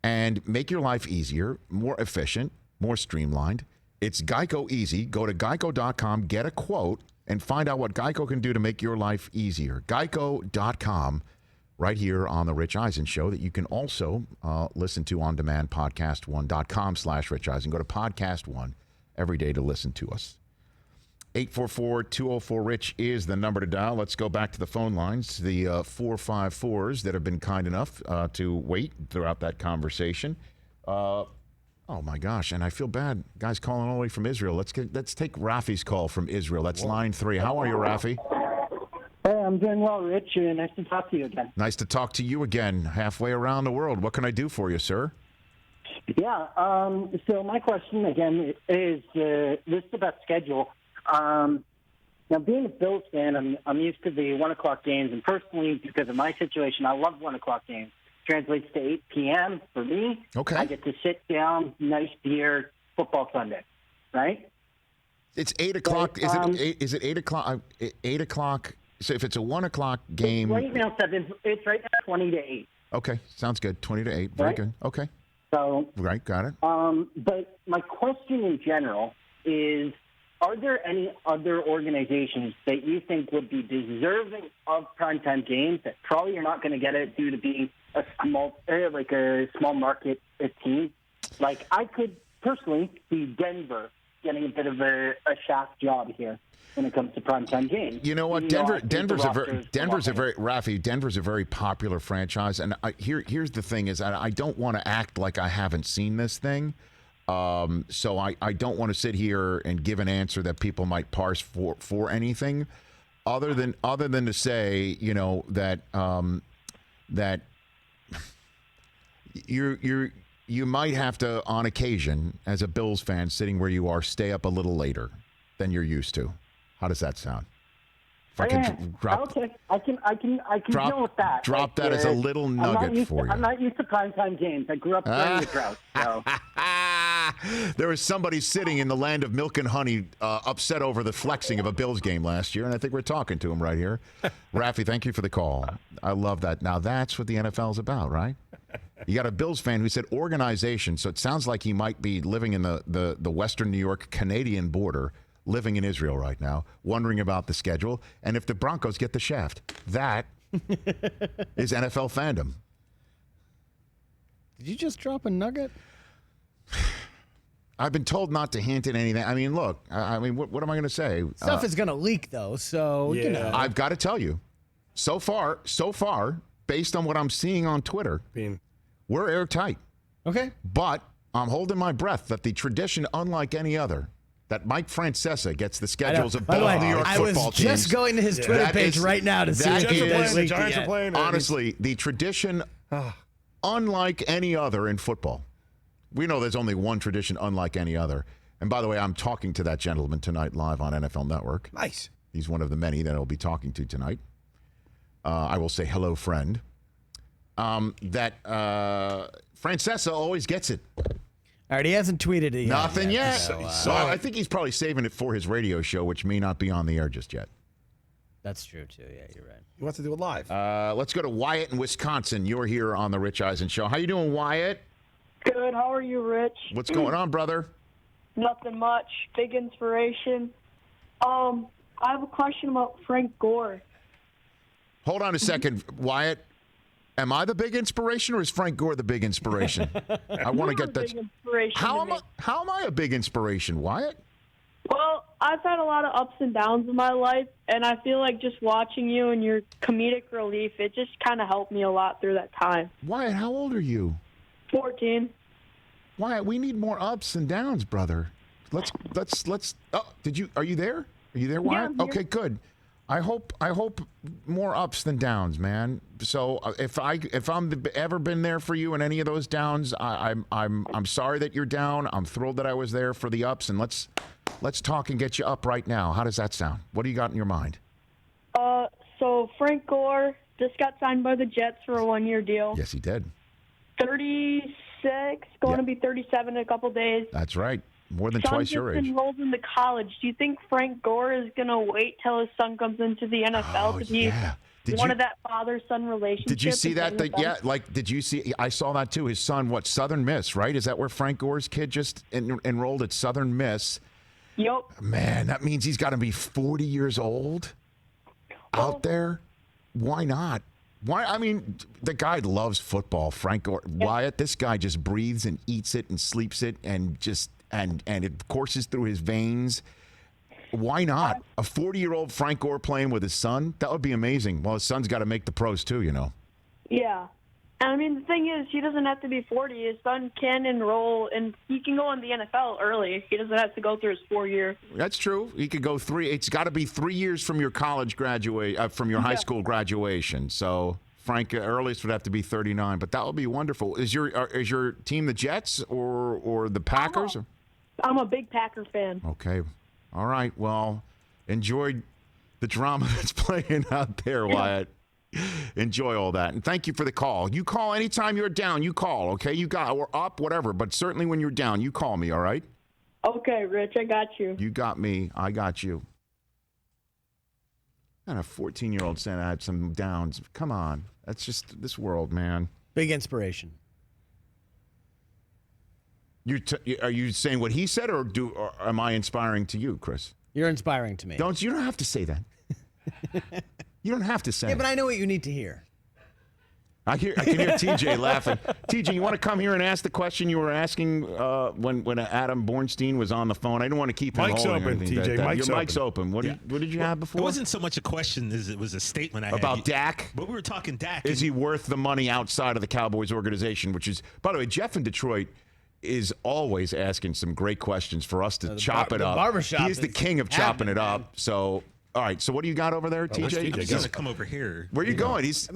and make your life easier, more efficient, more streamlined. It's Geico Easy. Go to geico.com, get a quote, and find out what Geico can do to make your life easier. Geico.com, right here on The Rich Eisen Show, that you can also listen to on demand, podcast1.com/Rich Eisen. Go to Podcast One every day to listen to us. 844-204-RICH is the number to dial. Let's go back to the phone lines, the 454s that have been kind enough to wait throughout that conversation. Oh my gosh, and I feel bad. Guys calling all the way from Israel. Let's take Rafi's call from Israel. That's line 3. How are you, Rafi? Hey, I'm doing well, Rich. Nice to talk to you again. Nice to talk to you again. Halfway around the world. What can I do for you, sir? Yeah. So my question again is this is about schedule. Now, being a Bills fan, I'm used to the 1 o'clock games, and personally, because of my situation, I love 1 o'clock games. Translates to 8 p.m. for me. Okay. I get to sit down, nice beer, football Sunday, right? It's 8 o'clock. Is it 8 o'clock? 8 o'clock. So if it's a 1 o'clock game, Right now, it's right now 20 to 8. Okay, sounds good. 20 to 8. Very good. Okay. So right, got it. But my question in general is, are there any other organizations that you think would be deserving of primetime games that probably you're not going to get it due to being a small market team? Like, I could personally see Denver getting a bit of a shaft job here when it comes to primetime games. You know what? Denver's a very popular franchise, and here's the thing: is I don't want to act like I haven't seen this thing. So I don't want to sit here and give an answer that people might parse for anything, other than to say, you know, that that you might have to, on occasion, as a Bills fan sitting where you are, stay up a little later than you're used to. How does that sound? If I can okay, I can deal with that. Drop that as a little nugget for you. I'm not used to primetime games. I grew up during the drought. So. There was somebody sitting in the land of milk and honey, upset over the flexing of a Bills game last year, and I think we're talking to him right here. Rafi, thank you for the call. I love that. Now that's what the NFL is about, right? You got a Bills fan who said organization, so it sounds like he might be living in the Western New York Canadian border, living in Israel right now, wondering about the schedule, and if the Broncos get the shaft. That is NFL fandom. Did you just drop a nugget? I've been told not to hint at anything. I mean, look, I mean, what am I going to say? Stuff is going to leak, though, so, you know. I've got to tell you, so far, based on what I'm seeing on Twitter, we're airtight. Okay. But I'm holding my breath that the tradition, unlike any other, that Mike Francesa gets the schedules of both New York football teams. I was just going to his Twitter page right now to see if the Giants are playing. Honestly, the tradition, unlike any other in football. We know there's only one tradition unlike any other. And by the way, I'm talking to that gentleman tonight live on NFL Network. Nice. He's one of the many that I'll be talking to tonight. I will say hello, friend. Francesa always gets it. All right, he hasn't tweeted it yet. Nothing yet. So, I think he's probably saving it for his radio show, which may not be on the air just yet. That's true, too. Yeah, you're right. He wants to do it live. Let's go to Wyatt in Wisconsin. You're here on the Rich Eisen Show. How you doing, Wyatt? Good. How are you, Rich? What's going on, brother? Nothing much. Big inspiration. I have a question about Frank Gore. Hold on a second, Wyatt. Am I the big inspiration, or is Frank Gore the big inspiration? I want to get that. How am I a big inspiration, Wyatt? Well, I've had a lot of ups and downs in my life, and I feel like just watching you and your comedic relief, it just kind of helped me a lot through that time. Wyatt, how old are you? 14. Wyatt, we need more ups and downs, brother. Let's. Oh, are you there? Are you there, Wyatt? Yeah, okay, good. I hope more ups than downs, man. So if I'm ever been there for you in any of those downs, I'm sorry that you're down. I'm thrilled that I was there for the ups, and let's talk and get you up right now. How does that sound? What do you got in your mind? So Frank Gore just got signed by the Jets for a 1-year deal. Yes, he did. 36, going to be 37 in a couple days. That's right. More than twice your age. Son just enrolled into college. Do you think Frank Gore is going to wait till his son comes into the NFL to be one of that father-son relationship? Did you see that? Did you see? I saw that too. His son, Southern Miss, right? Is that where Frank Gore's kid just enrolled at Southern Miss? Yep. Man, that means he's got to be 40 years old out there. Why not? Why? I mean, the guy loves football, Frank Gore. Wyatt, this guy just breathes and eats it and sleeps it and just and it courses through his veins. Why not? A 40-year-old Frank Gore playing with his son? That would be amazing. Well, his son's got to make the pros too, you know. Yeah. And I mean, the thing is, he doesn't have to be 40. His son can enroll, and he can go in the NFL early. He doesn't have to go through his 4-year. That's true. He could go 3. It's got to be 3 years from your from your high school graduation. So Frank, earliest would have to be 39. But that would be wonderful. Is your team the Jets or the Packers? I'm a big Packer fan. Okay. All right. Well, enjoy the drama that's playing out there, Wyatt. Enjoy all that. And thank you for the call. You call anytime you're down. You call, okay? Or up, whatever. But certainly when you're down, you call me, all right? Okay, Rich, I got you. You got me. I got you. And a 14-year-old saying I had some downs. Come on. That's just this world, man. Big inspiration. Are you saying what he said, or am I inspiring to you, Chris? You're inspiring to me. You don't have to say that. You don't have to say. Yeah, but I know what you need to hear. I can hear TJ laughing. TJ, you want to come here and ask the question you were asking when Adam Bornstein was on the phone? I didn't want to keep him Mike's holding open, anything. TJ. Your mic's open. What did you have before? It wasn't so much a question as it was a statement I had. About Dak? But we were talking Dak. Is he worth the money outside of the Cowboys organization? Which is, by the way, Jeff in Detroit is always asking some great questions for us to chop it up. Barbershop. He's the king of chopping it up. So. All right, so what do you got over there, TJ? I'm just going to come over here. Where are you going? He's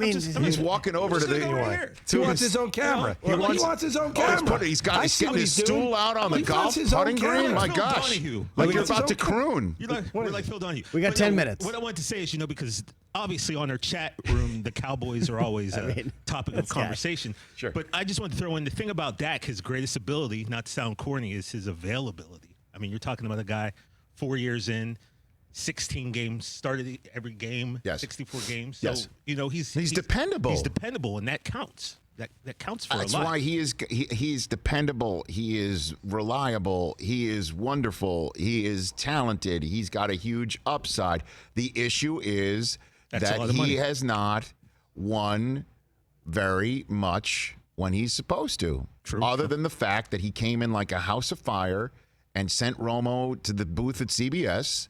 walking over to the. He wants his own camera. He wants his own camera. He's getting his stool out on the golf putting green. My gosh, like you're about to croon. You're like Phil Donahue. We got 10 minutes. What I wanted to say is, because obviously on our chat room, the Cowboys are always a topic of conversation. Sure. But I just want to throw in the thing about Dak. His greatest ability, not to sound corny, is his availability. I mean, you're talking about a guy 4 years in. 16 games, started every game, 64 games. So, he's dependable. He's dependable, and that counts. That counts for a lot. That's why he's dependable. He is reliable. He is wonderful. He is talented. He's got a huge upside. The issue is that he has not won very much when he's supposed to. True. Other than the fact that he came in like a house of fire and sent Romo to the booth at CBS.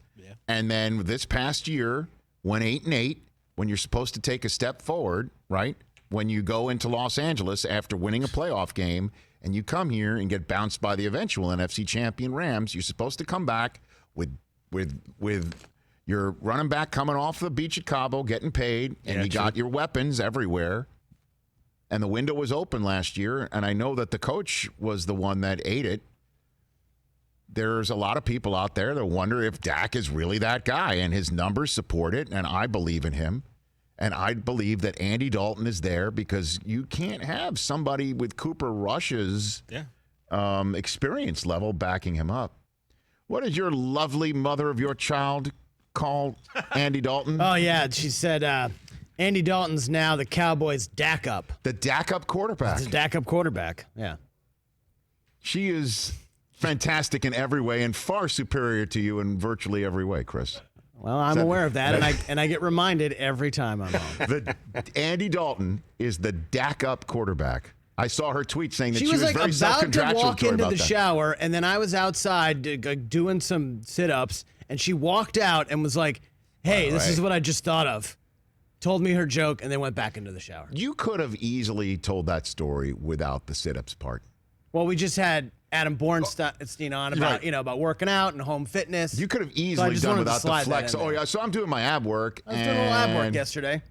And then this past year, went 8-8, when you're supposed to take a step forward, right? When you go into Los Angeles after winning a playoff game, and you come here and get bounced by the eventual NFC champion Rams, you're supposed to come back with your running back coming off the beach at Cabo, getting paid, and you got your weapons everywhere. And the window was open last year, and I know that the coach was the one that ate it. There's a lot of people out there that wonder if Dak is really that guy, and his numbers support it, and I believe in him. And I believe that Andy Dalton is there because you can't have somebody with Cooper Rush's experience level backing him up. What did your lovely mother of your child call Andy Dalton? Oh, yeah. She said Andy Dalton's now the Cowboys' Dak-up. The Dak-up quarterback. It's a Dak-up quarterback, yeah. She is fantastic in every way and far superior to you in virtually every way, Chris. Well, I'm aware of that, and I get reminded every time I'm on. Andy Dalton is the Dak-up quarterback. I saw her tweet saying that she was like very about to walk into the that. shower, and then I was outside doing some sit-ups, and she walked out and was like, hey, this is what I just thought of. Told me her joke, and then went back into the shower. You could have easily told that story without the sit-ups part. Well, we just had Adam Bornstein on about about working out and home fitness. You could have easily done without the flex. Oh yeah, so I'm doing my ab work. I was doing a little ab work yesterday.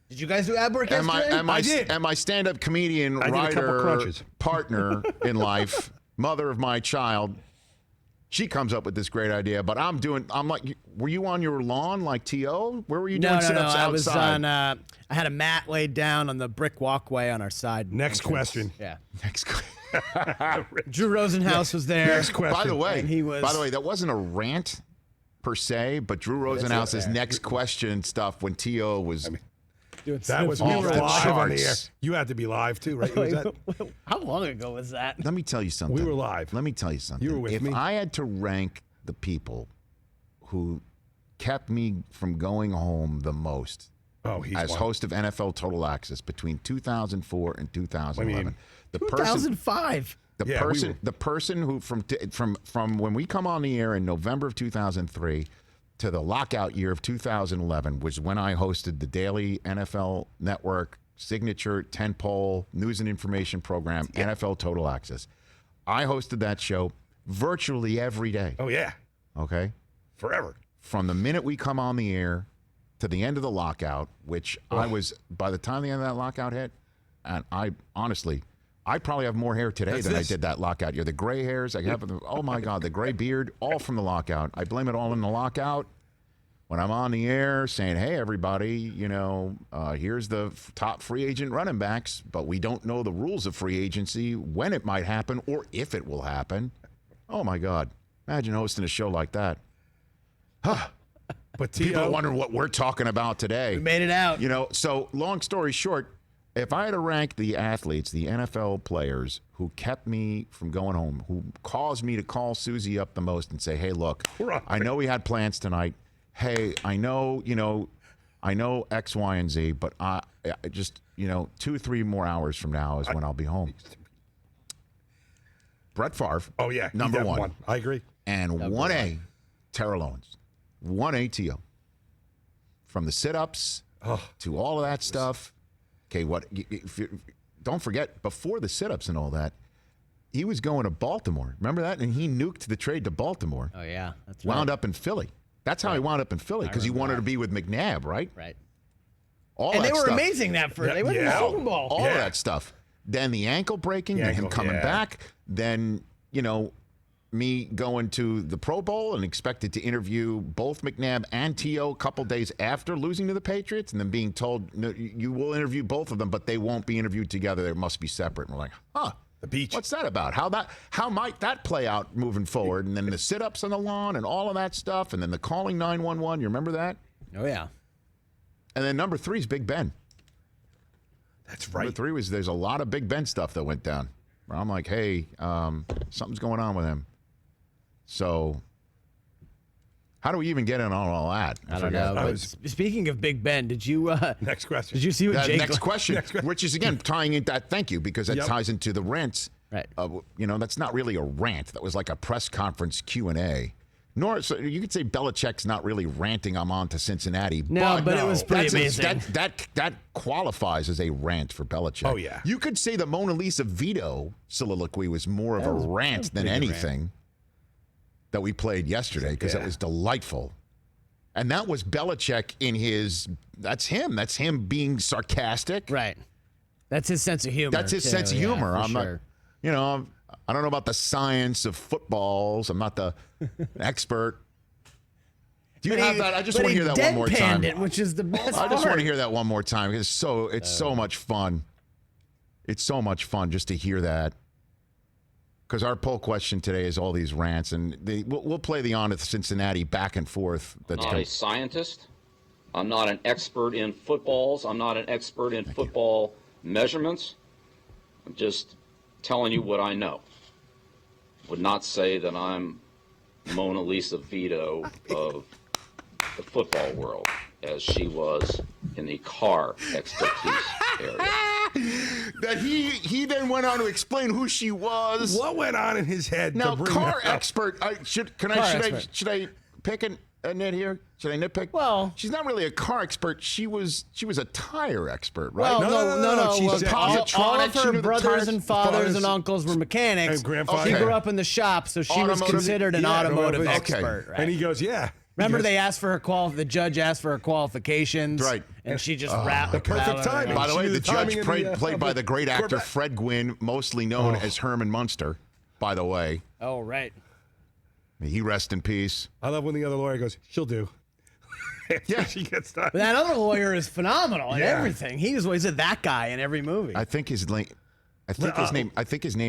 Did you guys do ab work yesterday? I did. And my stand-up comedian, writer, partner in life, mother of my child, she comes up with this great idea. But I'm like, were you on your lawn like T.O.? Where were you doing sit-ups outside? I was on. I had a mat laid down on the brick walkway on our side. Next question. Yeah. Next question. Drew Rosenhaus was there. Next question. By the way, by the way, that wasn't a rant per se, but Drew Rosenhaus's next question stuff when T.O. was that was off the live on the air. charts. You had to be live too, right? Was that? How long ago was that? Let me tell you something. We were live. Let me tell you something. You were with me. If I had to rank the people who kept me from going home the most as host of NFL Total Access between 2004 and 2011, the 2005. The person who from when we come on the air in November of 2003 to the lockout year of 2011 was when I hosted the daily NFL Network signature tentpole news and information program, NFL Total Access. I hosted that show virtually every day. Oh, yeah. Okay? Forever. From the minute we come on the air to the end of the lockout, which I was, by the time the end of that lockout hit, and I honestly, I probably have more hair today than I did that lockout year. The gray hairs, I have, oh my God, the gray beard, all from the lockout. I blame it all in the lockout. When I'm on the air saying, hey, everybody, here's the top free agent running backs, but we don't know the rules of free agency, when it might happen, or if it will happen. Oh, my God. Imagine hosting a show like that. Huh. But people are wondering what we're talking about today. We made it out. So long story short, if I had to rank the athletes, the NFL players who kept me from going home, who caused me to call Susie up the most and say, hey, look, I know we had plans tonight. Hey, I know X, Y, and Z, but I just, 2-3 more hours from now is when I'll be home. Brett Favre. Oh, yeah. Number one. I agree. And 1A, Terrell Owens. 1A T.O. From the sit-ups to all of that stuff. Okay, don't forget, before the sit-ups and all that, he was going to Baltimore. Remember that? And he nuked the trade to Baltimore. Oh, yeah. That's wound up in Philly. That's how he wound up in Philly, because he wanted to be with McNabb, right? Right. And they were stuff. amazing that first. They went to the Super Bowl. All of that stuff. Then the ankle breaking, then him coming back, then, me going to the Pro Bowl and expected to interview both McNabb and T.O. a couple days after losing to the Patriots, and then being told, no, you will interview both of them, but they won't be interviewed together. They must be separate. And we're like, huh. The beach. What's that about? How might that play out moving forward? And then the sit-ups on the lawn and all of that stuff, and then the calling 911. You remember that? Oh, yeah. And then number 3 is Big Ben. That's right. Number 3 was there's a lot of Big Ben stuff that went down. Where I'm like, hey, something's going on with him. So how do we even get in on all that? I don't know. But speaking of Big Ben, did you next question? Did you see what Jake? Next question, which is again tying into that. Thank you, because that ties into the rants. Right. That's not really a rant. That was like a press conference Q&A. Nor so you could say Belichick's not really ranting. I'm on to Cincinnati. No, but it was pretty amazing. That qualifies as a rant for Belichick. Oh yeah. You could say the Mona Lisa veto soliloquy was more of a rant than anything that we played yesterday, because it was delightful. And that was Belichick in his, that's him being sarcastic. Right. That's his sense of humor. That's his sense of humor. Yeah, I'm not, I don't know about the science of footballs. I'm not the expert. Do you have that? I just want to hear that one more time. It, which is the best I just want to hear that one more time. It's so much fun. It's so much fun just to hear that. Because our poll question today is all these rants, and we'll play the on to Cincinnati back and forth. I'm not a scientist. I'm not an expert in footballs. I'm not an expert in football measurements. I'm just telling you what I know. Would not say that I'm Mona Lisa Vito of the football world, as she was in the car expertise area. That he then went on to explain who she was. What went on in his head? Now, to bring car that up? expert. Should I pick a nit here? Should I nitpick? Well, she's not really a car expert. She was a tire expert, right? Well, no. She's all of her brothers and fathers and uncles were mechanics. And grandfather. She grew up in the shop, so she was considered an automotive expert. Right? And he goes, yeah. Remember, they asked for her the judge asked for her qualifications, right? And she just rapped. The perfect timing. By the way, the judge played by the great actor Fred Gwynne, mostly known as Herman Munster. By the way. Oh, right. May he rest in peace. I love when the other lawyer goes, "She'll do." Yeah, she gets done. But that other lawyer is phenomenal in everything. He's that guy in every movie. I think his name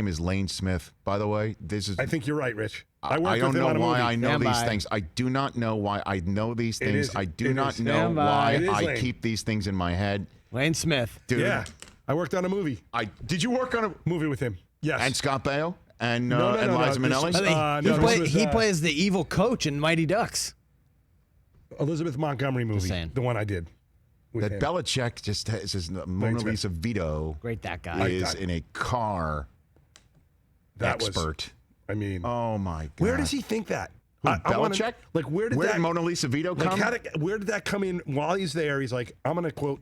is Lane Smith. By the way, I think you're right, Rich. I don't know why I know these things. I do not know why I know these things. I do not know why I keep these things in my head. Lane Smith, dude. Yeah, I worked on a movie. Did you work on a movie with him? Yes. And Scott Baio and Liza Minnelli. He plays the evil coach in Mighty Ducks. Elizabeth Montgomery movie, the one I did. That him. Belichick just has his Mona Lisa Vito. Great, that guy is in a car. Expert. I mean, oh my God! Where does he think that? Belichick? Where did Mona Lisa Vito come? Where did that come in while he's there? He's like, I'm going to quote.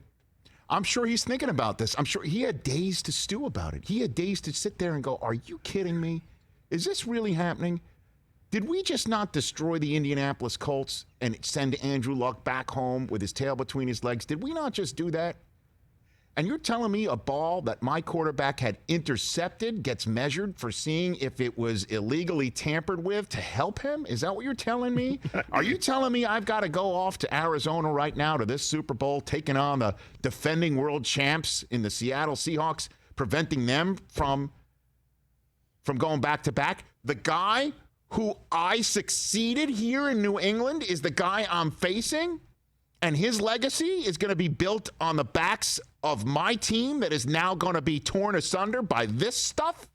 I'm sure he's thinking about this. I'm sure he had days to stew about it. He had days to sit there and go, are you kidding me? Is this really happening? Did we just not destroy the Indianapolis Colts and send Andrew Luck back home with his tail between his legs? Did we not just do that? And you're telling me a ball that my quarterback had intercepted gets measured for seeing if it was illegally tampered with to help him? Is that what you're telling me? Are you telling me I've got to go off to Arizona right now to this Super Bowl, taking on the defending world champs in the Seattle Seahawks, preventing them from going back-to-back? The guy who I succeeded here in New England is the guy I'm facing? And his legacy is going to be built on the backs of my team that is now going to be torn asunder by this stuff?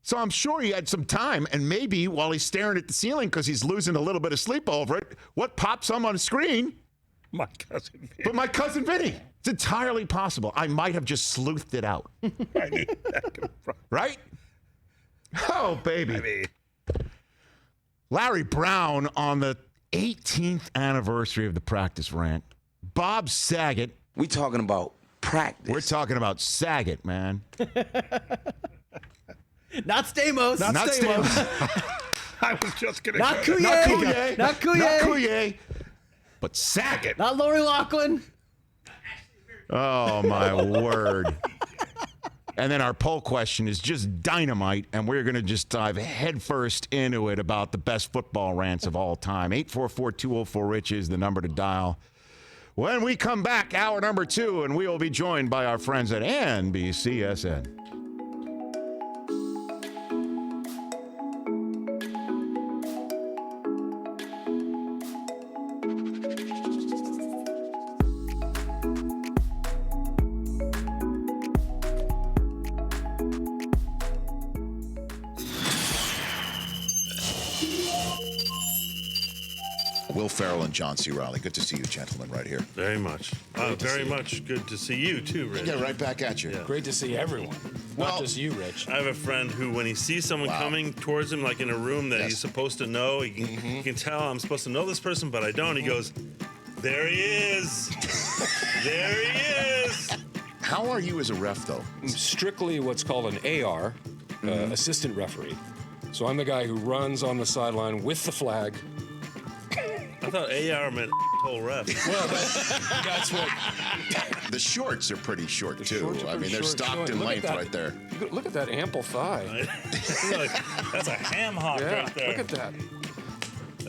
So I'm sure he had some time, and maybe while he's staring at the ceiling because he's losing a little bit of sleep over it, what pops on the screen? My cousin Vinny. But my cousin Vinny. It's entirely possible. I might have just sleuthed it out. I knew that. Right? Oh, baby. Larry Brown on the 18th anniversary of the practice rant. Bob Saget. We talking about practice. We're talking about Saget, man. Not Stamos. Not Stamos. I was just going to Not go. Coulier. Not Coulier. Not Coulier. But Saget. Not Lori Loughlin. Oh, my word. And then our poll question is just dynamite, and we're going to just dive headfirst into it about the best football rants of all time. 844-204-RICH is the number to dial. When we come back, hour number 2, and we will be joined by our friends at NBCSN. Will Ferrell and John C. Reilly. Good to see you, gentlemen, right here. Very much. Very much good to see you, too, Rich. Yeah, right back at you. Yeah. Great to see everyone, not just you, Rich. I have a friend who, when he sees someone coming towards him, like in a room that he's supposed to know, he can tell I'm supposed to know this person, but I don't. He goes, there he is. There he is. How are you as a ref, though? I'm strictly what's called an AR, assistant referee. So I'm the guy who runs on the sideline with the flag. I thought AR meant whole ref. Well, that's what. The shorts are pretty short, too. I mean, they're stocked in length right there. Look at that ample thigh. That's a ham hock right there. Look at that.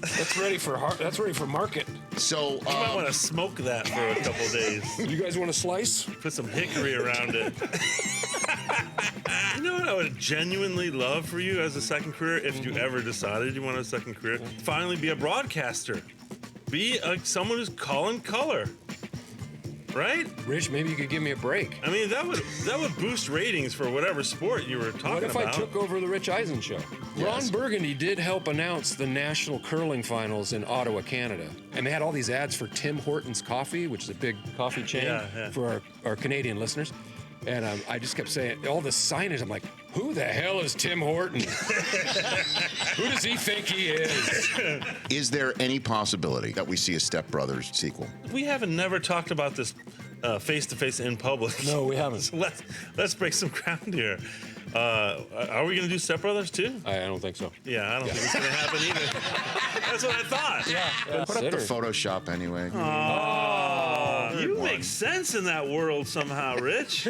That's ready for market. So you might want to smoke that for a couple days. You guys want to slice? Put some hickory around it. You know what I would genuinely love for you as a second career, if you ever decided you wanted a second career? Finally be a broadcaster. Be someone who's calling color. Right? Rich, maybe you could give me a break. I mean, that would boost ratings for whatever sport you were talking about. What if I took over the Rich Eisen show? Ron Burgundy did help announce the National Curling Finals in Ottawa, Canada. And they had all these ads for Tim Hortons Coffee, which is a big coffee chain for our Canadian listeners. And I just kept saying, all this signage, I'm like, who the hell is Tim Horton? Who does he think he is? Is there any possibility that we see a Step Brothers sequel? We haven't never talked about this face-to-face in public. No, we haven't. So let's break some ground here. Are we going to do Step Brothers too? I don't think so. Yeah, I don't think it's going to happen either. That's what I thought. Yeah. Put up the Photoshop anyway. Oh, you make sense in that world somehow, Rich.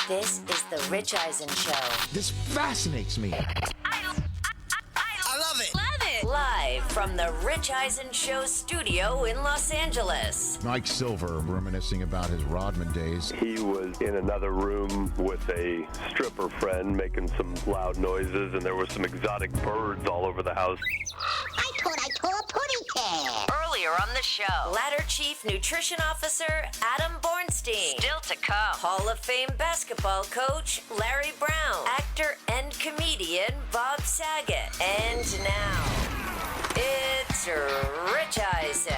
This is the Rich Eisen Show. This fascinates me. I love it. Love it. Live from the Rich Eisen Show studio in Los Angeles. Mike Silver reminiscing about his Rodman days. He was in another room with a stripper friend making some loud noises, and there were some exotic birds all over the house. I thought I tore a pudding cat. Earlier on the show, Ladder Chief Nutrition Officer Adam Bornstein. Still to come, Hall of Fame basketball coach Larry Brown. Actor and comedian Bob Saget. And now, it's Rich Eisen.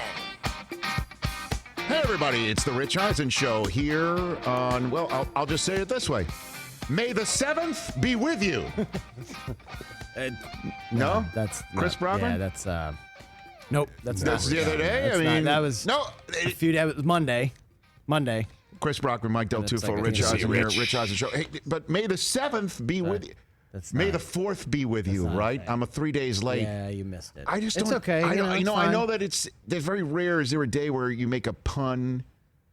Hey, everybody, it's the Rich Eisen Show here on, well, I'll just say it this way. May the 7th be with you. No? That's Chris Brockman? Yeah, that's nope. That's That's not the other day? That's I mean, that was no. a few days. It was Monday. Chris Brockman, Mike Del Tufo, like Rich a- Eisen here, Rich Eisen Show. Hey, but May the 7th be with you. May the 4th be with you, right? I'm 3 days late. Yeah, you missed it. I just It's don't. okay. I you know, know, it's I know fine. that there's very rare. Is there a day where you make a pun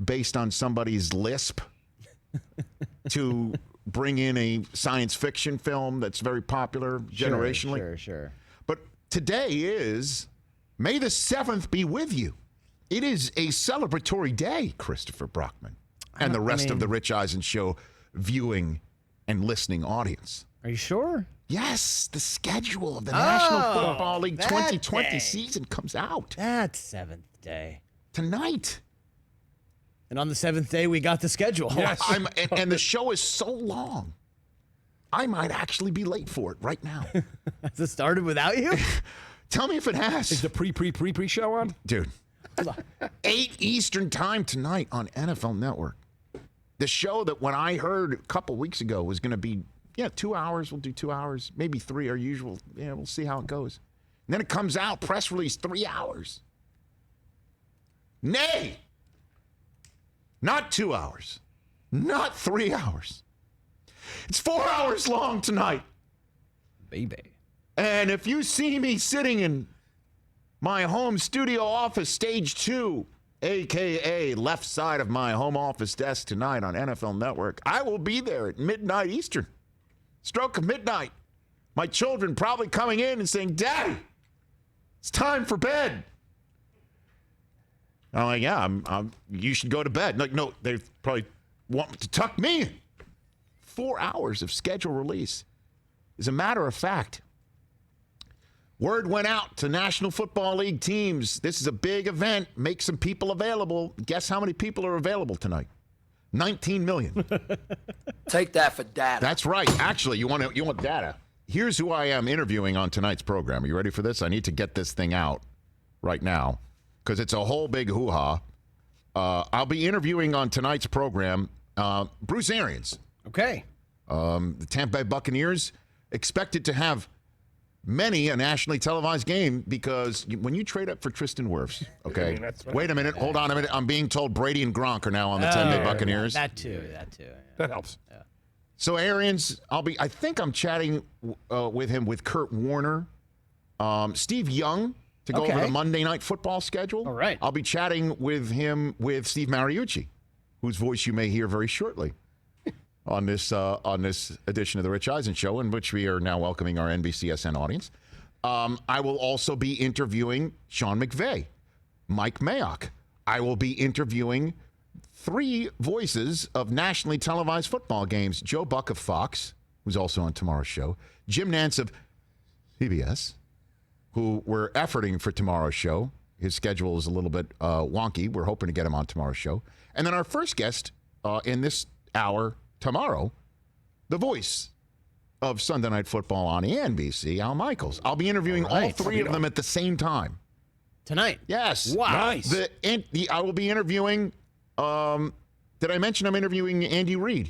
based on somebody's lisp to bring in a science fiction film that's very popular generationally? Sure. But today is May the 7th be with you. It is a celebratory day, Christopher Brockman, and the rest of the Rich Eisen Show viewing and listening audience. Are you sure? Yes, the schedule of the National Football League that 2020 day. season comes out That 7th day. tonight. And on the 7th day, we got the schedule. Yes. And the show is so long, I might actually be late for it right now. Has it started without you? Tell me if it has. Is the pre show on? Dude, 8 Eastern time tonight on NFL Network. The show that when I heard a couple weeks ago was going to be, 2 hours. We'll do 2 hours, maybe 3 our usual. Yeah, we'll see how it goes. And then it comes out, press release, 3 hours. Nay, not 2 hours, not 3 hours. It's 4 hours long tonight. Baby. And if you see me sitting in my home studio office, stage 2, a.k.a. left side of my home office desk tonight on NFL Network, I will be there at midnight Eastern. Stroke of midnight. My children probably coming in and saying, Daddy, it's time for bed. I'm like, yeah, you should go to bed. Like, no, they probably want to tuck me in. 4 hours of schedule release. As a matter of fact, word went out to National Football League teams. This is a big event. Make some people available. Guess how many people are available tonight? 19 million. Take that for data. That's right. Actually, you want data. Here's who I am interviewing on tonight's program. Are you ready for this? I need to get this thing out right now because it's a whole big hoo-ha. I'll be interviewing on tonight's program Bruce Arians. Okay. The Tampa Bay Buccaneers expected to have many a nationally televised game because when you trade up for Tristan Wirfs, okay? I mean, that's right. Wait a minute. Hold on a minute. I'm being told Brady and Gronk are now on the Tampa Bay Buccaneers. That too. That helps. Yeah. So Arians, I think I'm chatting with him with Kurt Warner, Steve Young to go over the Monday Night Football schedule. All right. I'll be chatting with him with Steve Mariucci, whose voice you may hear very shortly on this edition of the Rich Eisen Show, in which we are now welcoming our NBCSN audience. I will also be interviewing Sean McVay, Mike Mayock. I will be interviewing 3 voices of nationally televised football games. Joe Buck of Fox, who's also on tomorrow's show. Jim Nantz of CBS, who we're efforting for tomorrow's show. His schedule is a little bit wonky. We're hoping to get him on tomorrow's show. And then our first guest in this hour tomorrow, the voice of Sunday Night Football on NBC, Al Michaels. I'll be interviewing all 3 of them at the same time. Tonight? Yes. Wow. Nice. I will be interviewing, did I mention I'm interviewing Andy Reid,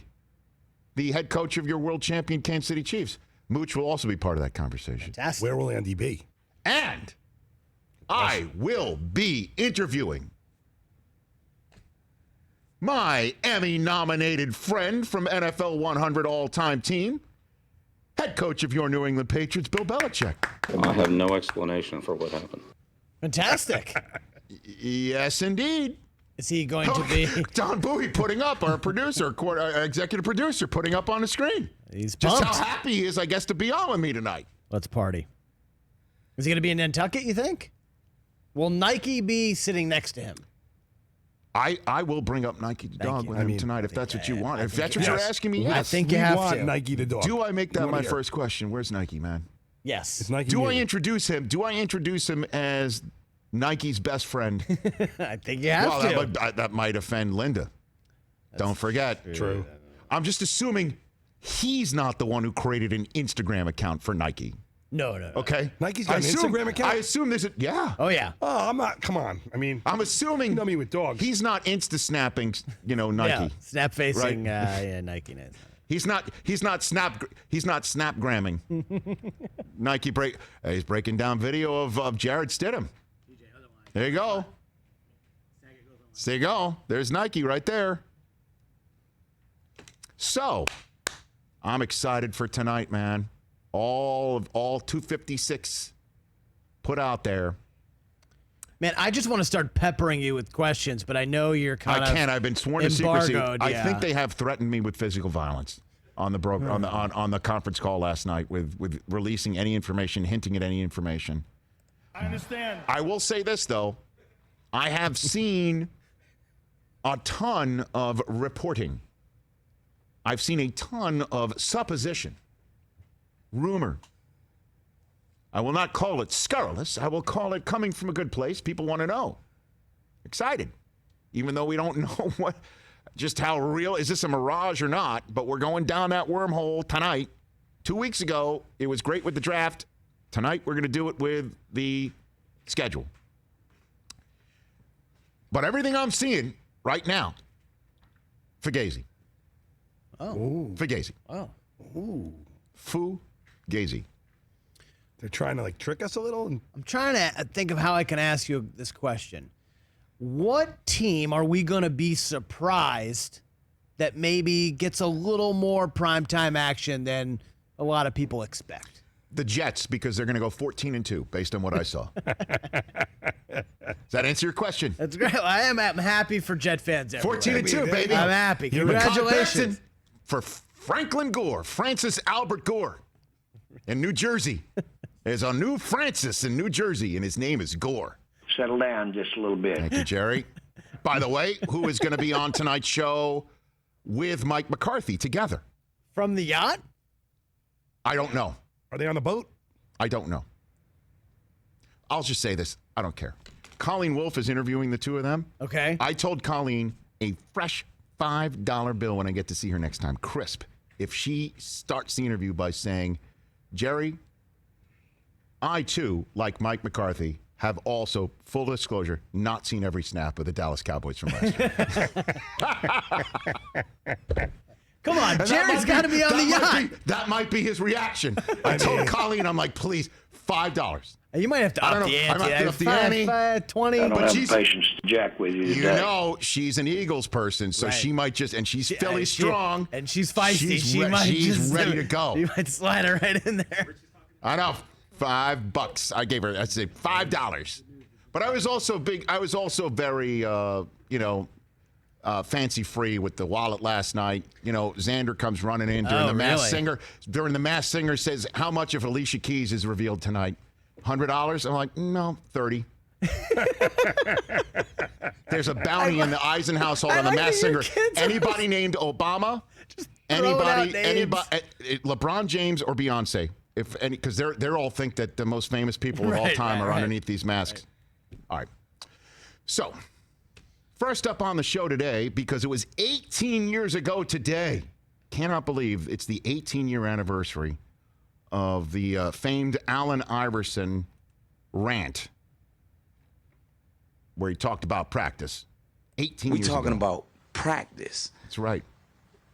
the head coach of your world champion Kansas City Chiefs? Mooch will also be part of that conversation. Fantastic. Where will Andy be? And I will be interviewing my Emmy-nominated friend from NFL 100 all-time team, head coach of your New England Patriots, Bill Belichick. I have no explanation for what happened. Fantastic. Yes, indeed. Is he going to be? Don Bowie putting up, our producer, our executive producer, putting up on the screen. He's just pumped. how happy he is, I guess, to be on with me tonight. Let's party. Is he going to be in Nantucket, you think? Will Nike be sitting next to him? I will bring up Nike the dog with him tonight if that's what you want. If that's what you're asking me, yes. I think you have to. Nike the dog. Do I make that my first question? Where's Nike, man? Yes. It's Nike. Do I introduce him? Do I introduce him as Nike's best friend? I think you have to. That might offend Linda. Don't forget. True. I'm just assuming he's not the one who created an Instagram account for Nike. No. Okay. Nike's got an Instagram account? I assume there's yeah. Oh, yeah. Oh, I'm not. Come on. I mean, I'm assuming. You know me with dogs. He's not Insta-snapping, Nike. Yeah, snap facing, right? Nike. He's not snapgramming. Nike he's breaking down video of Jared Stidham. There you go. There you go. There's Nike right there. So, I'm excited for tonight, man. All 256 put out there. Man, I just want to start peppering you with questions, but I know you're kind of I can't. I've been sworn to secrecy. embargoed, I yeah. think they have threatened me with physical violence on the on the conference call last night with releasing any information, hinting at any information. I understand. I will say this though, I have seen a ton of reporting. I've seen a ton of supposition, rumor. I will not call it scurrilous. I will call it coming from a good place. People want to know. Excited. Even though we don't know just how real, is this a mirage or not? But we're going down that wormhole tonight. 2 weeks ago, it was great with the draft. Tonight, we're going to do it with the schedule. But everything I'm seeing right now, Fugazi. Oh. Fugazi. Oh. Ooh. Fugazi. They're trying to trick us a little. I'm trying to think of how I can ask you this question. What team are we going to be surprised that maybe gets a little more primetime action than a lot of people expect? The Jets, because they're going to go 14-2 based on what I saw. Does that answer your question? That's great. I'm happy for Jet fans everywhere. 14-2, baby. I'm happy. Congratulations. For Franklin Gore, Francis Albert Gore in New Jersey. There's a new Francis in New Jersey, and his name is Gore. Settle down just a little bit. Thank you, Jerry. By the way, who is going to be on tonight's show with Mike McCarthy together? From the yacht? I don't know. Are they on the boat? I don't know. I'll just say this. I don't care. Colleen Wolfe is interviewing the two of them. Okay. I told Colleen a fresh $5 bill when I get to see her next time, crisp, if she starts the interview by saying, Jerry, I too, like Mike McCarthy, have also, full disclosure, not seen every snap of the Dallas Cowboys from last year. Come on, Jerry's got to be on the yacht. That might be his reaction. I told Colleen, I'm like, please, $5. You might have to up the ante. I might have to up the ante. 20. I don't have patience to jack with you today. You know, she's an Eagles person, so she might just, and she's Philly strong. And she's feisty. She's ready to go. You might slide her right in there. I know. $5. I gave her, I'd say $5. But I was also very, fancy free with the wallet last night. You know, Xander comes running in during the Masked Singer. During the Masked Singer says, how much of Alicia Keys is revealed tonight? $100? I'm like, no, 30. There's a bounty in the Eisen household on the Masked Singer. Anybody named Obama? Anybody, LeBron James or Beyonce? If any, because they're all think that the most famous people of all time are underneath these masks. All right. So, first up on the show today, because it was 18 years ago today. Cannot believe it's the 18-year anniversary of the famed Allen Iverson rant, where he talked about practice. 18 years ago. We're talking about practice. That's right.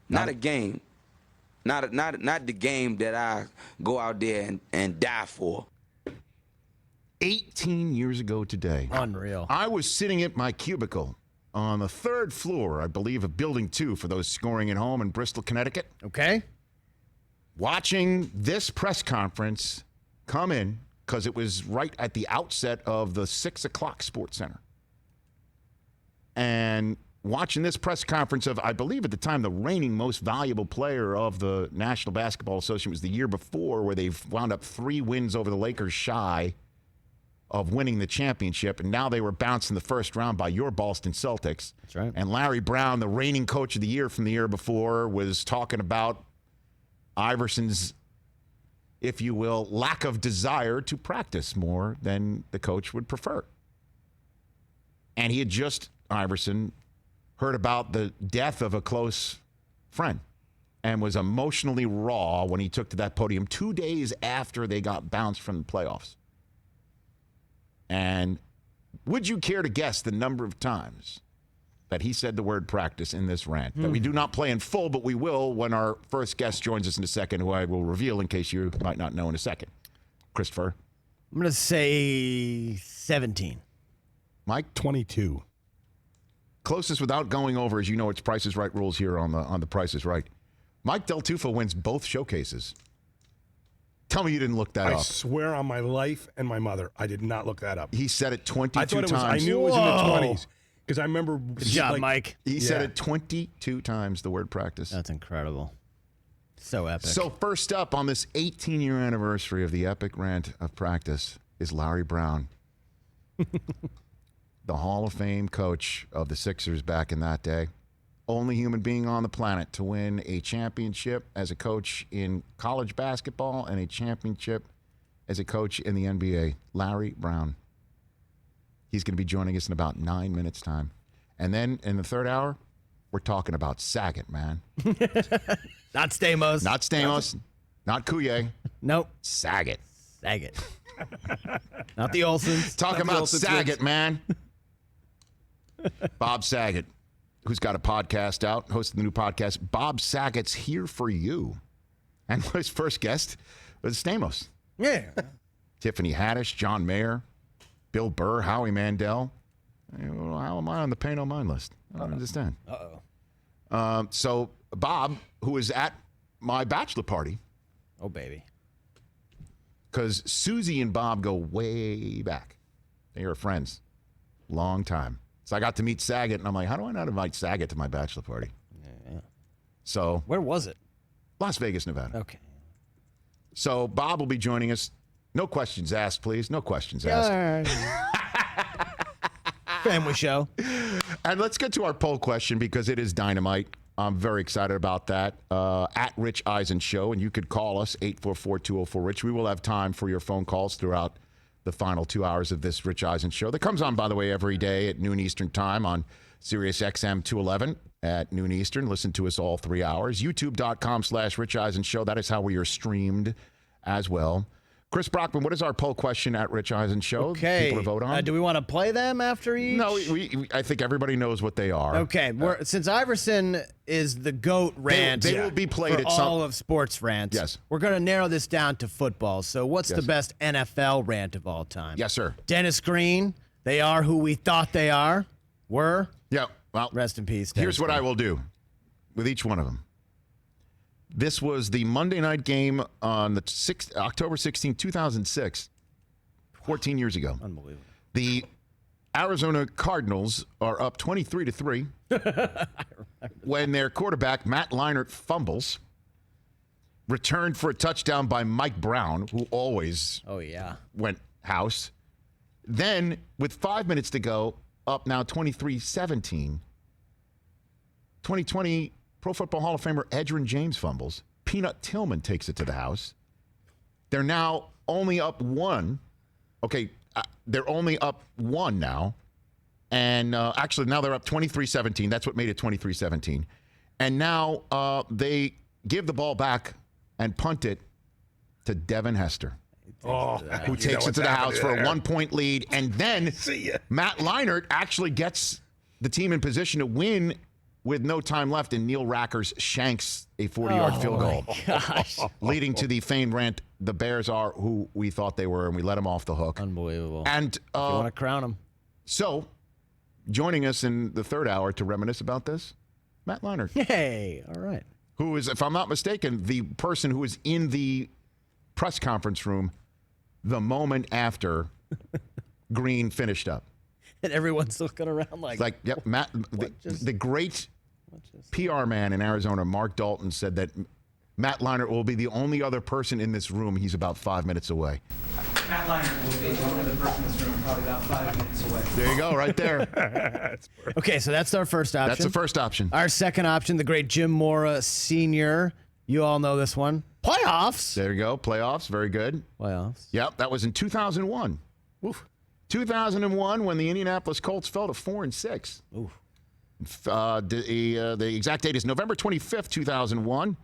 Not a game. Not the game that I go out there and die for. 18 years ago today. Unreal. I was sitting at my cubicle on the third floor, I believe, of Building 2 for those scoring at home in Bristol, Connecticut. Okay. Watching this press conference come in, because it was right at the outset of the 6 o'clock Sports Center. And watching this press conference of, I believe at the time, the reigning most valuable player of the National Basketball Association was the year before, where they've wound up 3 wins over the Lakers shy of winning the championship, and now they were bounced in the first round by your Boston Celtics. That's right. And Larry Brown, the reigning coach of the year from the year before, was talking about Iverson's, if you will, lack of desire to practice more than the coach would prefer. And he had just, Iverson, heard about the death of a close friend and was emotionally raw when he took to that podium 2 days after they got bounced from the playoffs. And would you care to guess the number of times that he said the word practice in this rant? That we do not play in full, but we will when our first guest joins us in a second, who I will reveal in case you might not know in a second. Christopher? I'm going to say 17. Mike? 22. Closest without going over, as you know, it's Price is Right rules here on the Price is Right. Mike Del Tufo wins both showcases. Tell me you didn't look that up. I swear on my life and my mother, I did not look that up. He said it 22 I thought it was, times. I knew it was in the 20s because I remember. Good job, Mike. He said it 22 times, the word practice. That's incredible. So epic. So first up on this 18-year anniversary of the epic rant of practice is Larry Brown, the Hall of Fame coach of the Sixers back in that day. Only human being on the planet to win a championship as a coach in college basketball and a championship as a coach in the NBA. Larry Brown. He's going to be joining us in about 9 minutes' time. And then in the third hour, we're talking about Saget, man. Not Stamos. Not Stamos. Not Coulier. Nope. Saget. Saget. Not the Olsons. Talking about Saget, man. Bob Saget, who's got a podcast out, hosting the new podcast, Bob Saget's Here for You. And his first guest was Stamos. Yeah. Tiffany Haddish, John Mayer, Bill Burr, Howie Mandel. How am I on the pay no mind list? I don't understand. So Bob, who was at my bachelor party. Oh, baby. Because Susie and Bob go way back. They are friends. Long time. So I got to meet Saget, and I'm like, how do I not invite Saget to my bachelor party? Yeah. So where was it? Las Vegas, Nevada. Okay. So Bob will be joining us. No questions asked, please. No questions asked. Family show. And let's get to our poll question because it is dynamite. I'm very excited about that. At Rich Eisen Show, and you could call us, 844-204-RICH. We will have time for your phone calls throughout the final 2 hours of this Rich Eisen Show that comes on, by the way, every day at noon Eastern time on Sirius XM 211 at noon Eastern. Listen to us all 3 hours. YouTube.com/Rich Eisen Show. That is how we are streamed as well. Chris Brockman, what is our poll question at Rich Eisen Show? Okay. People to vote on? Do we want to play them after each? No, I think everybody knows what they are. Okay. Since Iverson is the GOAT rant, they will be played for at some... all of sports rants. Yes. We're going to narrow this down to football. So what's the best NFL rant of all time? Yes, sir. Dennis Green, they are who we thought they were. Yeah. Well, rest in peace. Here's what I will do with each one of them. This was the Monday night game on the October 16, 2006, 14 years ago. Unbelievable. The Arizona Cardinals are up 23-3 when their quarterback, Matt Leinart, fumbles, returned for a touchdown by Mike Brown, who always went house. Then, with 5 minutes to go, up now 23-17, 2020 Pro Football Hall of Famer Edgerrin James fumbles. Peanut Tillman takes it to the house. They're now only up one. Okay, they're only up one now. And actually, now they're up 23-17. That's what made it 23-17. And now they give the ball back and punt it to Devin Hester, who takes it to the house for a 1-point lead. And then Matt Leinart actually gets the team in position to win with no time left, and Neil Rackers shanks a 40-yard field goal, leading to the famed rant, the Bears are who we thought they were, and we let them off the hook. Unbelievable. And you want to crown them. So, joining us in the third hour to reminisce about this, Matt Leinart. Hey, all right. Who is, if I'm not mistaken, the person who was in the press conference room the moment after Green finished up. And everyone's looking around like, yep, Matt, the great PR man in Arizona, Mark Dalton, said that Matt Leinart will be the only other person in this room. He's about 5 minutes away. Matt Leinart will be the only other person in this room, probably about 5 minutes away. There you go, right there. Okay, so that's our first option. That's the first option. Our second option, the great Jim Mora Sr. You all know this one. Playoffs. There you go. Playoffs. Very good. Playoffs. Yep, that was in 2001. Oof. 2001 when the Indianapolis Colts fell to 4-6. Oof. The exact date is November 25th, 2001.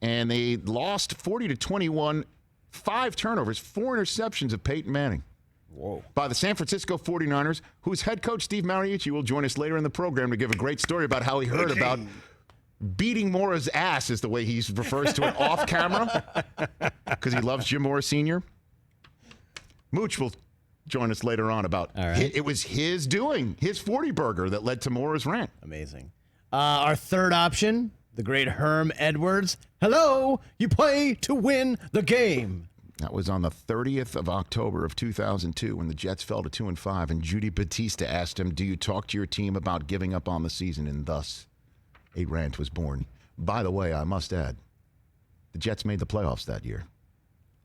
And they lost 40-21, 5 turnovers, 4 interceptions of Peyton Manning. Whoa. By the San Francisco 49ers, whose head coach Steve Mariucci will join us later in the program to give a great story about how he heard about beating Mora's ass, is the way he refers to it off camera, because he loves Jim Mora Sr. Mooch will join us later on about it was his doing, his 40 burger that led to Mora's rant. Amazing. Our third option, the great Herm Edwards. Hello, you play to win the game. That was on the 30th of October of 2002 when the Jets fell to 2-5, and Judy Batista asked him, "Do you talk to your team about giving up on the season?" And thus, a rant was born. By the way, I must add, the Jets made the playoffs that year,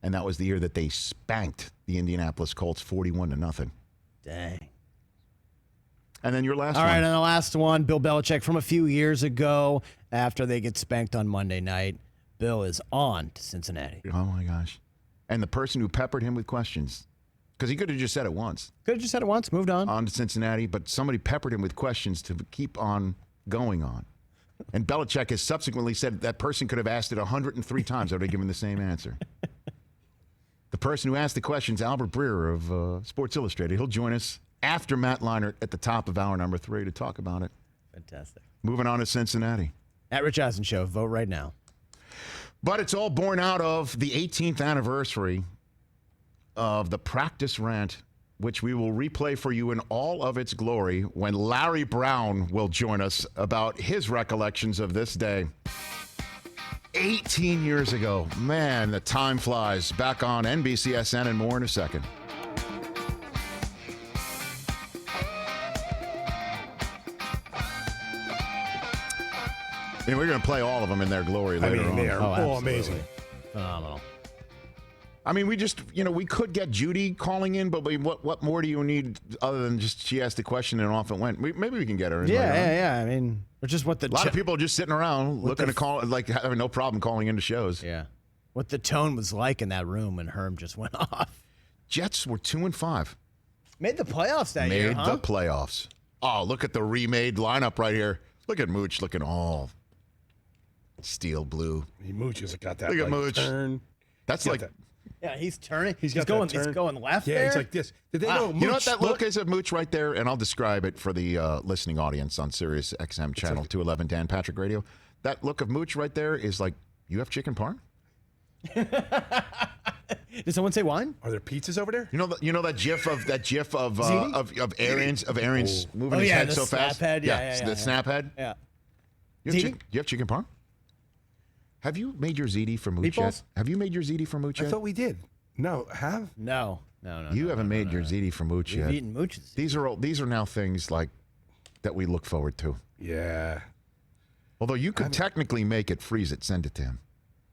and that was the year that they spanked the Indianapolis Colts 41-0. Dang. And then your last one. All right, and the last one, Bill Belichick from a few years ago after they get spanked on Monday night. Bill is on to Cincinnati. Oh, my gosh. And the person who peppered him with questions, because he could have just said it once. Could have just said it once, moved on. On to Cincinnati, but somebody peppered him with questions to keep on going on. And Belichick has subsequently said that person could have asked it 103 times. I would have given the same answer. The person who asked the questions, Albert Breer of Sports Illustrated. He'll join us after Matt Leinart at the top of hour number 3 to talk about it. Fantastic. Moving on to Cincinnati. At Rich Eisen Show, vote right now. But it's all born out of the 18th anniversary of the practice rant, which we will replay for you in all of its glory when Larry Brown will join us about his recollections of this day. 18 years ago. Man, the time flies. Back on NBCSN and more in a second. I mean, we're going to play all of them in their glory later on. They are all amazing. Phenomenal. I mean, we just, we could get Judy calling in, but what more do you need other than just she asked the question and off it went? Maybe we can get her in later on. Yeah. I mean, or just what the... A lot of people are just sitting around looking to call, like having no problem calling into shows. Yeah. What the tone was like in that room when Herm just went off. Jets were 2-5. Made the playoffs that year, huh? Made the playoffs. Oh, look at the remade lineup right here. Look at Mooch looking all steel blue. Mooch has got that. Look at like, Mooch. Turn. That's like... That. Yeah, he's turning. He's got going. that turn. He's going left. Yeah, there? he's like this. Did they go? You know what that look is of Mooch right there? And I'll describe it for the listening audience on Sirius XM channel 211 Dan Patrick Radio. That look of Mooch right there is like, you have chicken parm? Did someone say wine? Are there pizzas over there? You know that gif of Arians moving his head so fast. Head. Yeah, the snap head. Yeah. You have chicken parm? Have you made your ziti for Mooch yet? Have you made your ziti for Mooch yet? I thought we did. No, have? No. You haven't made your ziti for Mooch yet. We've eaten Mooch's. These are now things like that we look forward to. Yeah. Although you could technically make it, freeze it, send it to him.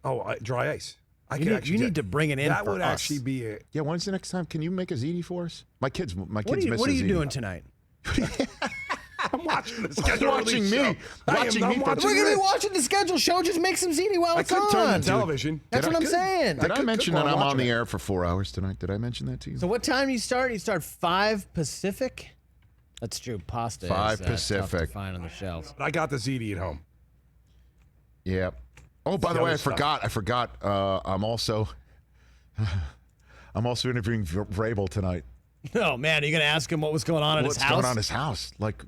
Oh, dry ice. You need to bring it in. That for would us. actually be it. Yeah. When's the next time? Can you make a ziti for us? My kids miss a ziti. What are you doing tonight? I'm watching the schedule. Watching me. We're going to be watching the schedule show. Just make some ziti while it's on. I could turn the television. That's what I'm saying. Did I mention that I'm on the air for 4 hours tonight? Did I mention that to you? So what time do you start? You start 5 Pacific? That's true. Pasta 5 is Pacific. tough to find on the shelves. I got the ziti at home. Yeah. Oh, by the way, I forgot. I'm also interviewing Vrabel tonight. Oh man, are you going to ask him what was going on at his house? What's going on at his house? Like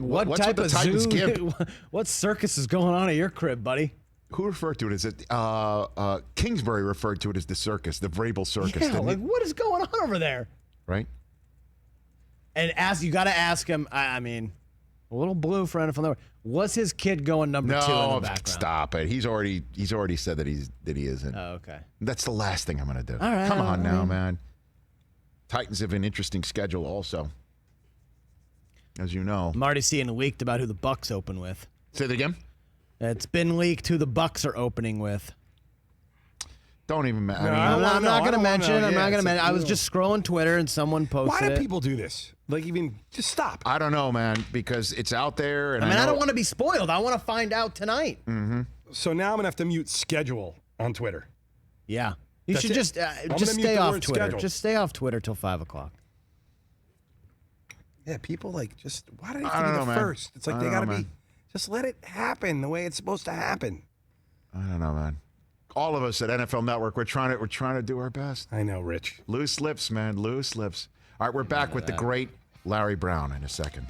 what type of Titans zoo? What circus is going on at your crib, buddy? Who referred to it as it? Kingsbury referred to it as the circus, the Vrabel circus. Yeah, like what is going on over there? Right. And you got to ask him. I mean, a little blue friend from there. Was his kid going number 2 in the background? Stop it. He's already said that he isn't. Oh, okay. That's the last thing I'm going to do. All right. Come on now, man. Titans have an interesting schedule also. as you know. I'm already seeing leaked about who the Bucks open with. Say that again? It's been leaked who the Bucks are opening with. Don't even mention. I'm not going to mention. I'm not going to mention. I was just scrolling Twitter and someone posted Why it. do people do this? Like, even just stop. I don't know, man, because it's out there. And I don't want to be spoiled. I want to find out tonight. Mm-hmm. So now I'm going to have to mute schedule on Twitter. Yeah. You That's should it. just I'm gonna just mute stay the off word Twitter. schedule. Just stay off Twitter till 5 o'clock. Yeah, people why do they I have to don't be know, the man. first? It's like I they don't got to know, be, man. just let it happen the way it's supposed to happen. I don't know, man. All of us at NFL Network, we're trying to do our best. I know, Rich. Loose lips, man. Loose lips. All right, we're back with the great Larry Brown in a second.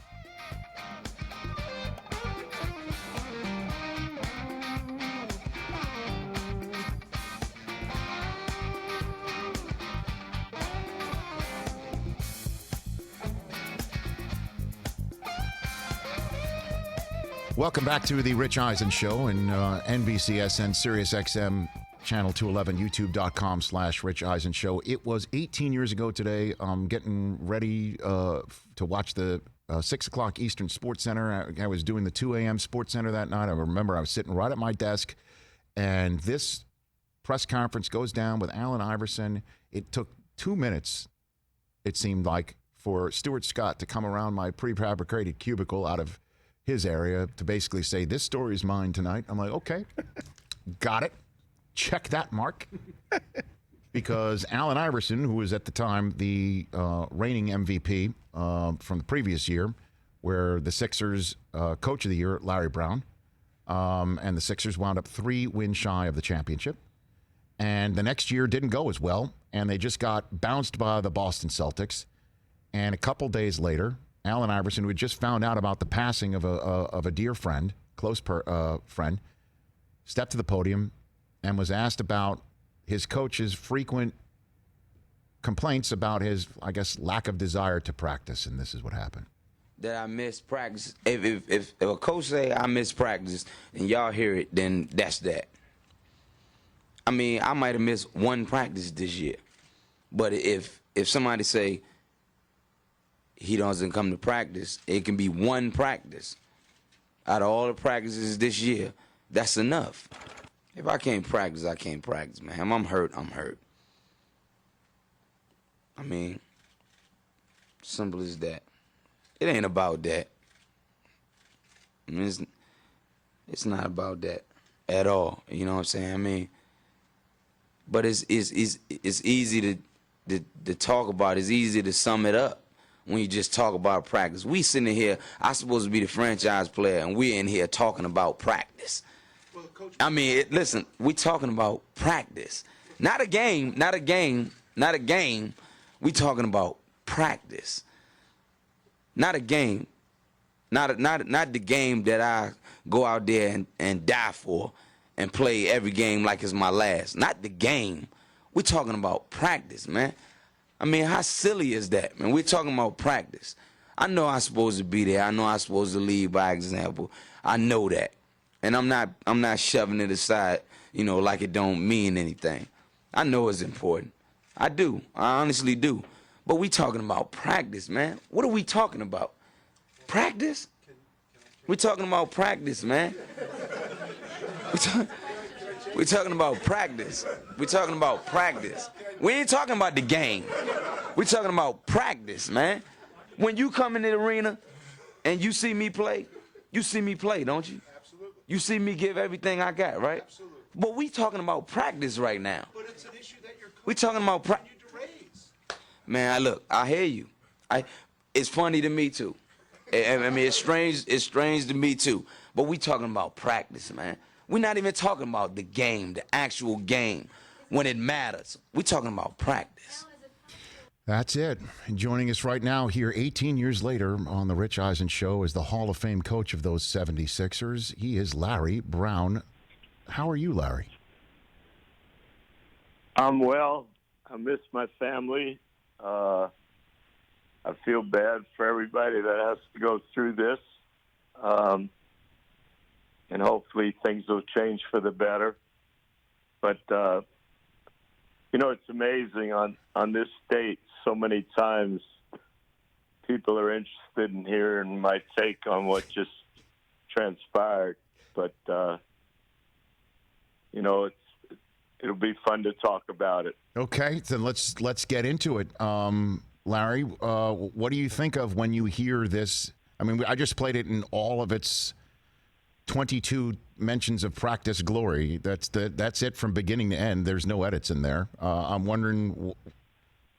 Welcome back to the Rich Eisen Show and NBCSN Sirius XM Channel 211, youtube.com/Rich Eisen Show. It was 18 years ago today. I'm getting ready to watch the 6 o'clock Eastern Sports Center. I was doing the 2 a.m. Sports Center that night. I remember I was sitting right at my desk, and this press conference goes down with Allen Iverson. It took 2 minutes, it seemed like, for Stuart Scott to come around my prefabricated cubicle out of his area to basically say, this story is mine tonight. I'm like, okay, got it. Check that mark. Because Allen Iverson, who was at the time the reigning MVP from the previous year, where the Sixers coach of the year, Larry Brown, and the Sixers wound up 3 wins shy of the championship. And the next year didn't go as well, and they just got bounced by the Boston Celtics. And a couple days later, Allen Iverson, who had just found out about the passing of a dear friend, close friend, stepped to the podium and was asked about his coach's frequent complaints about his, I guess, lack of desire to practice. And this is what happened. That I miss practice. If a coach say I miss practice and y'all hear it, then that's that. I mean, I might have missed 1 practice this year. But if somebody say he doesn't come to practice, it can be 1 practice. Out of all the practices this year, that's enough. If I can't practice, I can't practice, man. If I'm hurt, I'm hurt. I mean, simple as that. It ain't about that. I mean, it's not about that at all. You know what I'm saying? I mean, but it's easy to talk about. It's easy to sum it up when you just talk about practice. We sitting here, I'm supposed to be the franchise player, and we're in here talking about practice. Well, Coach, I mean, listen, we talking about practice. Not a game. We talking about practice. Not a game. Not the game that I go out there and die for and play every game like it's my last. Not the game. We talking about practice, man. I mean, how silly is that, man? We're talking about practice. I know I'm supposed to be there. I know I'm supposed to lead by example. I know that. And I'm not shoving it aside, you know, like it don't mean anything. I know it's important. I do. I honestly do. But we talking about practice, man. What are we talking about? Practice? We talking about practice, man. We talking about practice. We talking about practice. We ain't talking about the game. We talking about practice, man. When you come in the arena and you see me play, don't you? absolutely. You see me give everything I got, right? Absolutely. But we talking about practice right now. But it's an issue that you're We talking about practice. to raise. Man, look, I hear you. It's funny to me too. I mean, it's strange to me too. But we talking about practice, man. We're not even talking about the game, the actual game, when it matters. We talking about practice. That's it. And joining us right now here 18 years later on the Rich Eisen Show is the Hall of Fame coach of those 76ers. He is Larry Brown. How are you, Larry? I'm well. I miss my family. I feel bad for everybody that has to go through this. And hopefully things will change for the better. But, you know, it's amazing on this date, so many times people are interested in hearing my take on what just transpired. But, it'll be fun to talk about it. Okay, then let's get into it. Larry, what do you think of when you hear this? I mean, I just played it in all of its 22 mentions of practice glory. That's it from beginning to end. There's no edits in there. I'm wondering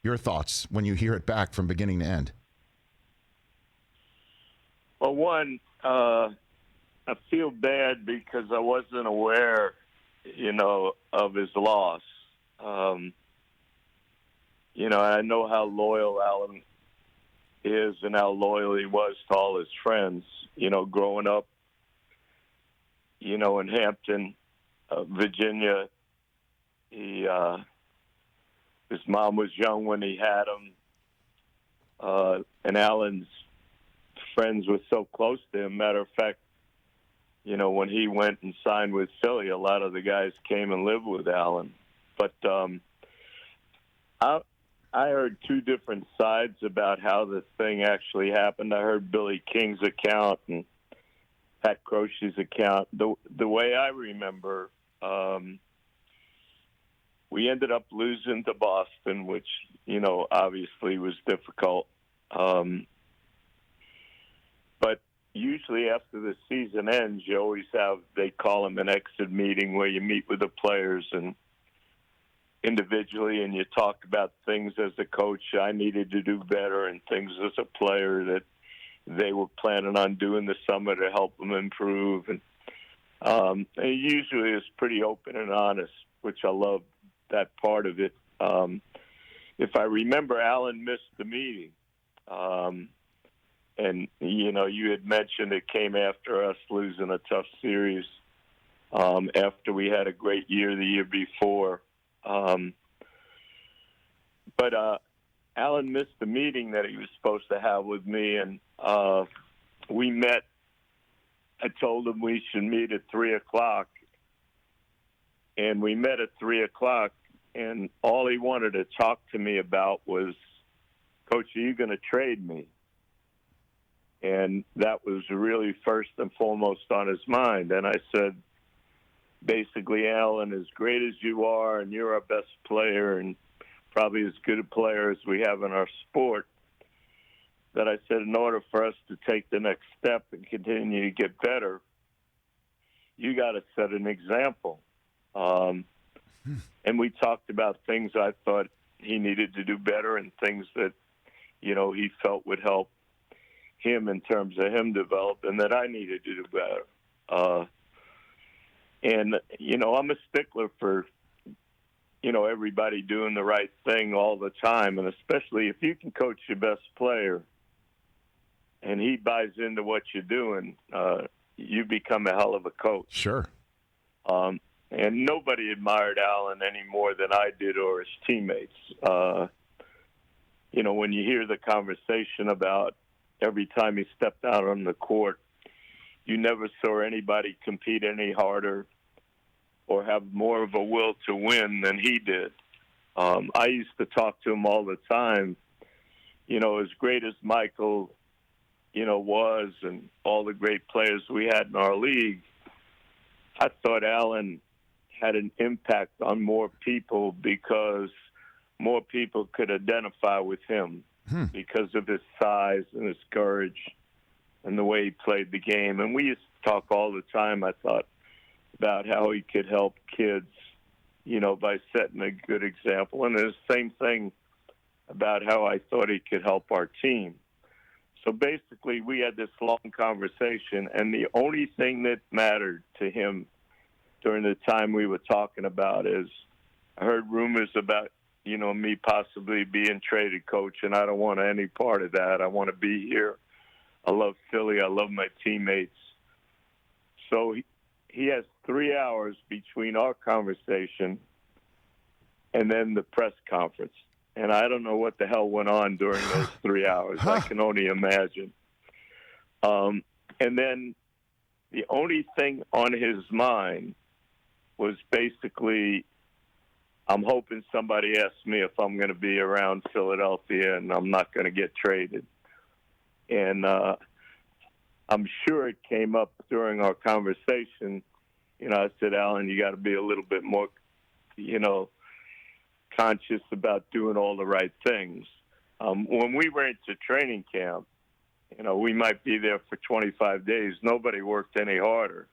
your thoughts when you hear it back from beginning to end. Well, one, I feel bad because I wasn't aware, of his loss. I know how loyal Allen is and how loyal he was to all his friends, growing up, in Hampton, Virginia. His mom was young when he had him. And Allen's friends were so close to him. Matter of fact, when he went and signed with Philly, a lot of the guys came and lived with Allen. But I heard two different sides about how the thing actually happened. I heard Billy King's account and Pat Croce's account. The way I remember, we ended up losing to Boston, which, obviously was difficult. But usually after the season ends, you always have, they call them an exit meeting, where you meet with the players and individually, and you talk about things as a coach I needed to do better and things as a player that they were planning on doing this summer to help them improve. And usually it's pretty open and honest, which I love that part of it. If I remember, Allen missed the meeting. And, you had mentioned it came after us losing a tough series after we had a great year the year before. But Allen missed the meeting that he was supposed to have with me, and we met. I told him we should meet at 3:00, and we met at 3:00, and all he wanted to talk to me about was, Coach, are you going to trade me? And that was really first and foremost on his mind. And I said, basically, Allen, as great as you are, and you're our best player and probably as good a player as we have in our sport, that I said, in order for us to take the next step and continue to get better, you got to set an example. And we talked about things I thought he needed to do better and things that, he felt would help him in terms of him develop, and that I needed to do better. And, I'm a stickler for, everybody doing the right thing all the time. And especially if you can coach your best player and he buys into what you're doing, you become a hell of a coach. Sure. And nobody admired Allen any more than I did or his teammates. When you hear the conversation about every time he stepped out on the court, you never saw anybody compete any harder or have more of a will to win than he did. I used to talk to him all the time. As great as Michael, was, and all the great players we had in our league, I thought Allen had an impact on more people because more people could identify with him because of his size and his courage and the way he played the game. And we used to talk all the time, I thought, about how he could help kids, by setting a good example. And the same thing about how I thought he could help our team. So basically, we had this long conversation, and the only thing that mattered to him during the time we were talking about is, I heard rumors about, me possibly being traded, Coach, and I don't want any part of that. I want to be here. I love Philly. I love my teammates. So he has 3 hours between our conversation and then the press conference. And I don't know what the hell went on during those 3 hours. I can only imagine. And then the only thing on his mind was basically, I'm hoping somebody asks me if I'm going to be around Philadelphia and I'm not going to get traded. And I'm sure it came up during our conversation. I said, Allen, you got to be a little bit more, conscious about doing all the right things. When we went to training camp, we might be there for 25 days. Nobody worked any harder.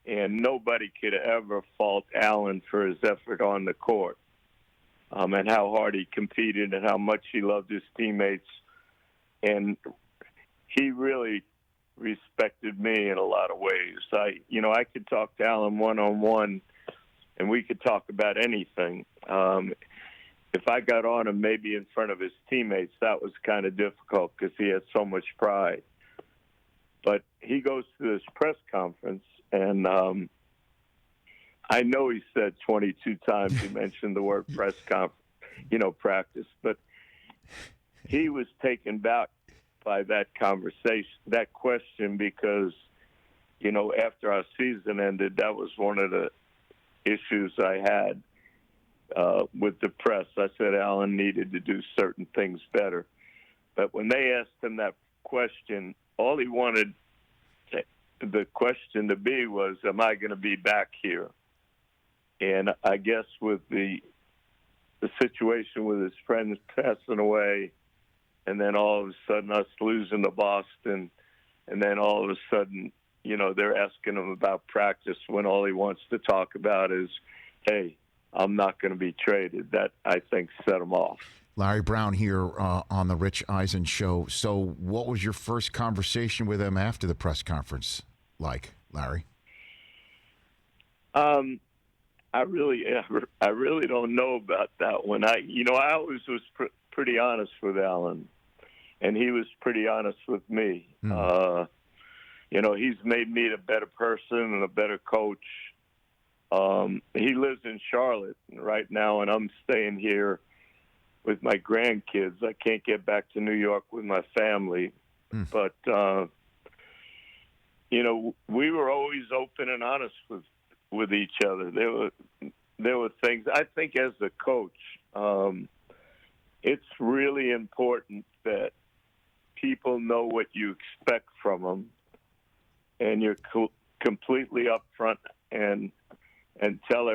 And nobody could ever fault Allen for his effort on the court, and how hard he competed and how much he loved his teammates. And he really respected me in a lot of ways. I could talk to Allen one-on-one, and we could talk about anything. If I got on him maybe in front of his teammates, that was kind of difficult because he had so much pride. But he goes to this press conference, and I know he said 22 times he mentioned the word press conference, practice, but he was taken back by that conversation, that question, because, after our season ended, that was one of the issues I had with the press. I said Allen needed to do certain things better. But when they asked him that question, all he wanted the question to be was, am I going to be back here? And I guess with the situation with his friends passing away, and then all of a sudden us losing to Boston, and then all of a sudden, they're asking him about practice when all he wants to talk about is, hey, I'm not going to be traded. That, I think, set him off. Larry Brown here on the Rich Eisen Show. So what was your first conversation with him after the press conference like, Larry? I really don't know about that one. I always was pretty honest with Allen, and he was pretty honest with me. He's made me a better person and a better coach. He lives in Charlotte right now, and I'm staying here with my grandkids. I can't get back to New York with my family. But, we were always open and honest with each other. There were things, I think, as a coach, it's really important that people know what you expect from them, and you're completely upfront and tell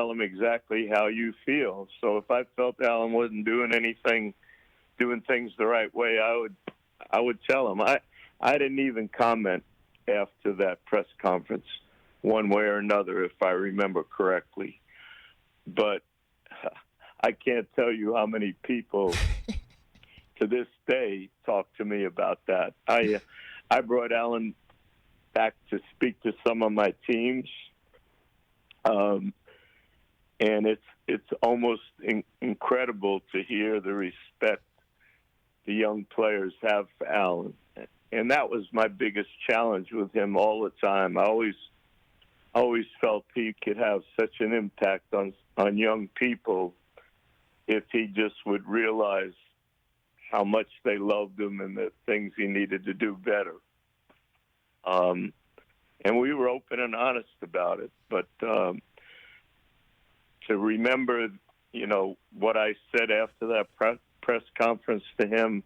them exactly how you feel. So if I felt Allen wasn't doing things the right way, I would tell him. I didn't even comment after that press conference one way or another, if I remember correctly. But I can't tell you how many people to this day talk to me about that. I brought Allen back to speak to some of my teams, and it's almost incredible to hear the respect the young players have for Allen. And that was my biggest challenge with him all the time. I always felt he could have such an impact on young people if he just would realize how much they loved him and the things he needed to do better. And we were open and honest about it. But to remember, what I said after that press conference to him,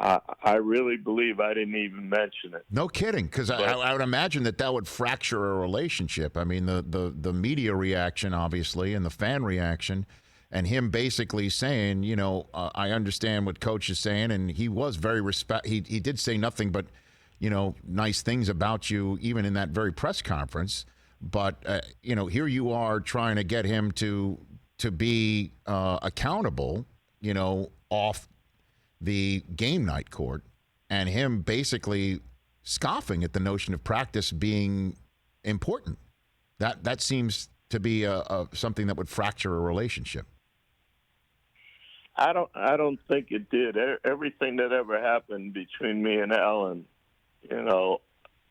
I really believe I didn't even mention it. No kidding, because I would imagine that would fracture a relationship. I mean, the media reaction, obviously, and the fan reaction, and him basically saying, I understand what Coach is saying, and he was very he did say nothing but, nice things about you, even in that very press conference. But, here you are trying to get him to be accountable, off the game night court, and him basically scoffing at the notion of practice being important. That seems to be something that would fracture a relationship. I don't think it did. Everything that ever happened between me and Allen,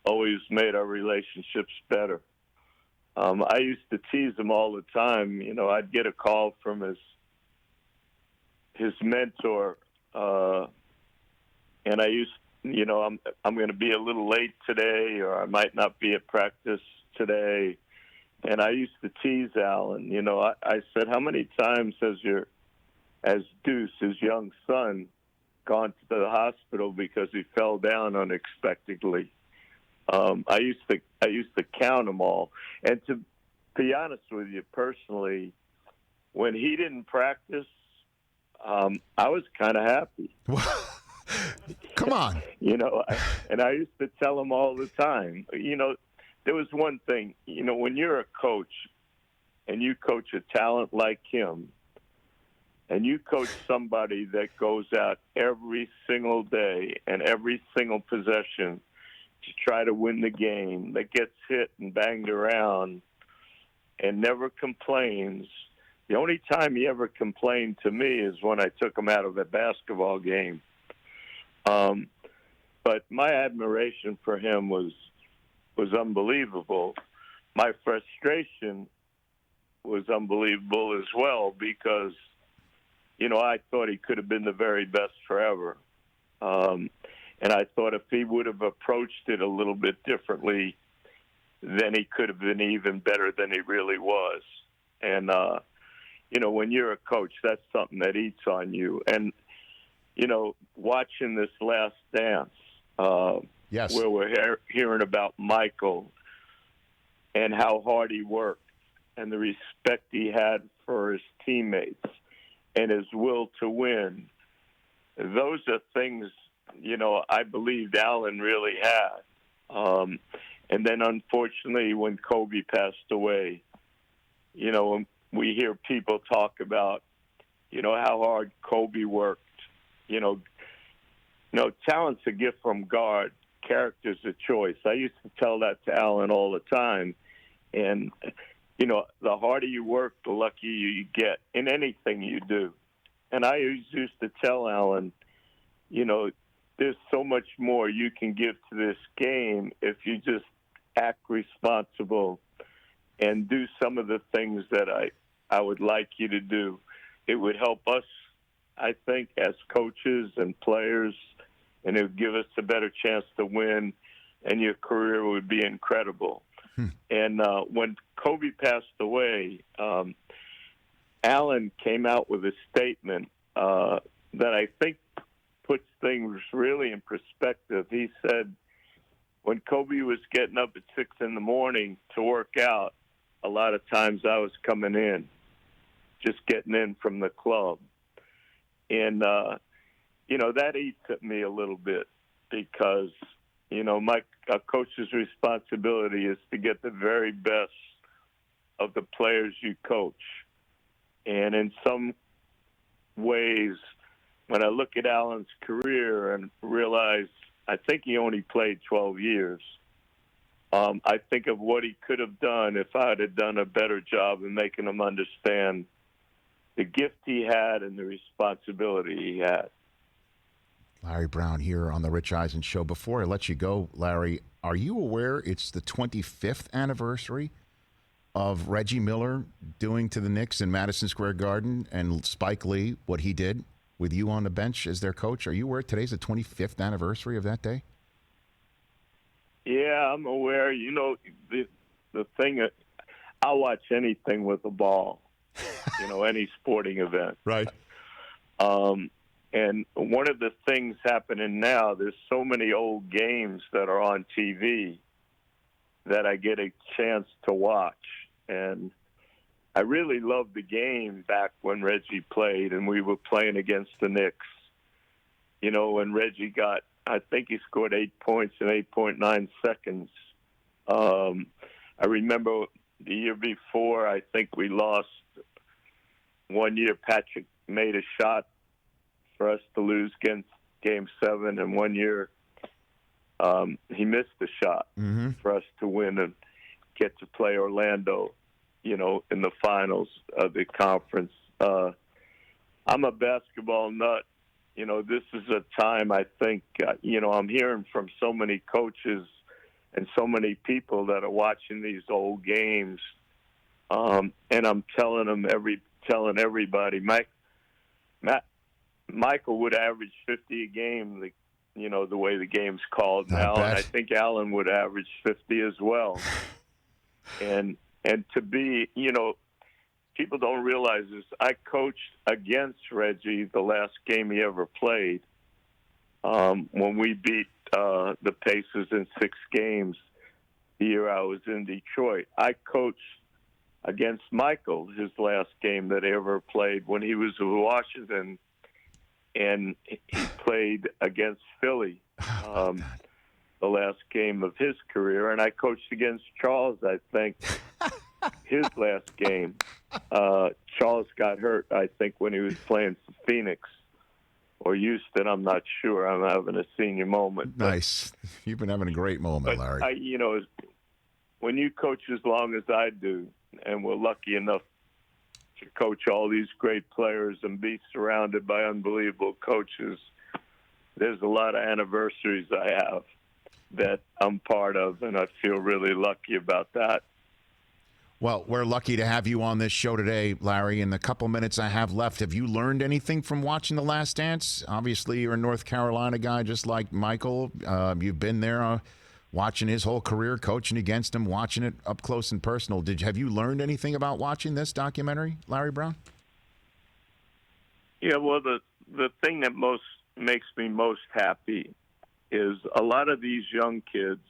always made our relationships better. I used to tease him all the time. I'd get a call from his mentor, and I used, I'm going to be a little late today, or I might not be at practice today. And I used to tease Allen. I said, how many times has Deuce, his young son, gone to the hospital because he fell down unexpectedly. I used to count them all, and to be honest with you, personally, when he didn't practice, I was kind of happy. Come on. And I used to tell him all the time, there was one thing, when you're a coach and you coach a talent like him and you coach somebody that goes out every single day and every single possession to try to win the game, that gets hit and banged around and never complains. The only time he ever complained to me is when I took him out of a basketball game. But my admiration for him was unbelievable. My frustration was unbelievable as well because, I thought he could have been the very best forever. And I thought if he would have approached it a little bit differently, then he could have been even better than he really was. And, when you're a coach, that's something that eats on you. And, watching this Last Dance, yes, where we're hearing about Michael and how hard he worked and the respect he had for his teammates and his will to win, those are things, I believed Allen really had. And then, unfortunately, when Kobe passed away, we hear people talk about, how hard Kobe worked. Talent's a gift from God. Character's a choice. I used to tell that to Allen all the time. And, the harder you work, the luckier you get in anything you do. And I used to tell Allen, there's so much more you can give to this game if you just act responsible and do some of the things that I would like you to do. It would help us, I think, as coaches and players, and it would give us a better chance to win, and your career would be incredible. And when Kobe passed away, Allen came out with a statement that I think puts things really in perspective. He said, when Kobe was getting up at 6 a.m. to work out, a lot of times I was coming in, just getting in from the club. And, that eats at me a little bit because, a coach's responsibility is to get the very best of the players you coach. And in some ways, when I look at Allen's career and realize I think he only played 12 years, I think of what he could have done if I had done a better job in making him understand the gift he had and the responsibility he had. Larry Brown here on the Rich Eisen Show. Before I let you go, Larry, are you aware it's the 25th anniversary of Reggie Miller doing to the Knicks in Madison Square Garden and Spike Lee, what he did with you on the bench as their coach? Are you aware today's the 25th anniversary of that day? Yeah, I'm aware. The thing, I'll watch anything with a ball, any sporting event. Right. And one of the things happening now, there's so many old games that are on TV that I get a chance to watch. And I really loved the game back when Reggie played and we were playing against the Knicks. When Reggie got, I think he scored 8 points in 8.9 seconds. I remember the year before, I think we lost. One year, Patrick made a shot for us to lose against Game 7, and one year he missed a shot for us to win and get to play Orlando, in the finals of the conference. I'm a basketball nut. This is a time I think, I'm hearing from so many coaches and so many people that are watching these old games, and I'm telling everybody, Michael would average 50 a game, the way the game's called now, and I think Allen would average 50 as well. And to be, people don't realize this. I coached against Reggie the last game he ever played, when we beat the Pacers in 6 games the year I was in Detroit. I coached against Michael his last game that he ever played when he was in Washington, and he played against Philly the last game of his career, and I coached against Charles, I think, his last game. Charles got hurt, I think, when he was playing for Phoenix or Houston. I'm not sure. I'm having a senior moment. Nice. You've been having a great moment, Larry. When you coach as long as I do, and we're lucky enough to coach all these great players and be surrounded by unbelievable coaches, there's a lot of anniversaries I have that I'm part of, and I feel really lucky about that. Well, we're lucky to have you on this show today, Larry. In the couple minutes I have left, have you learned anything from watching The Last Dance? Obviously, you're a North Carolina guy just like Michael. You've been there watching his whole career, coaching against him, watching it up close and personal. Have you learned anything about watching this documentary, Larry Brown? Yeah, well, the thing that makes me most happy is a lot of these young kids,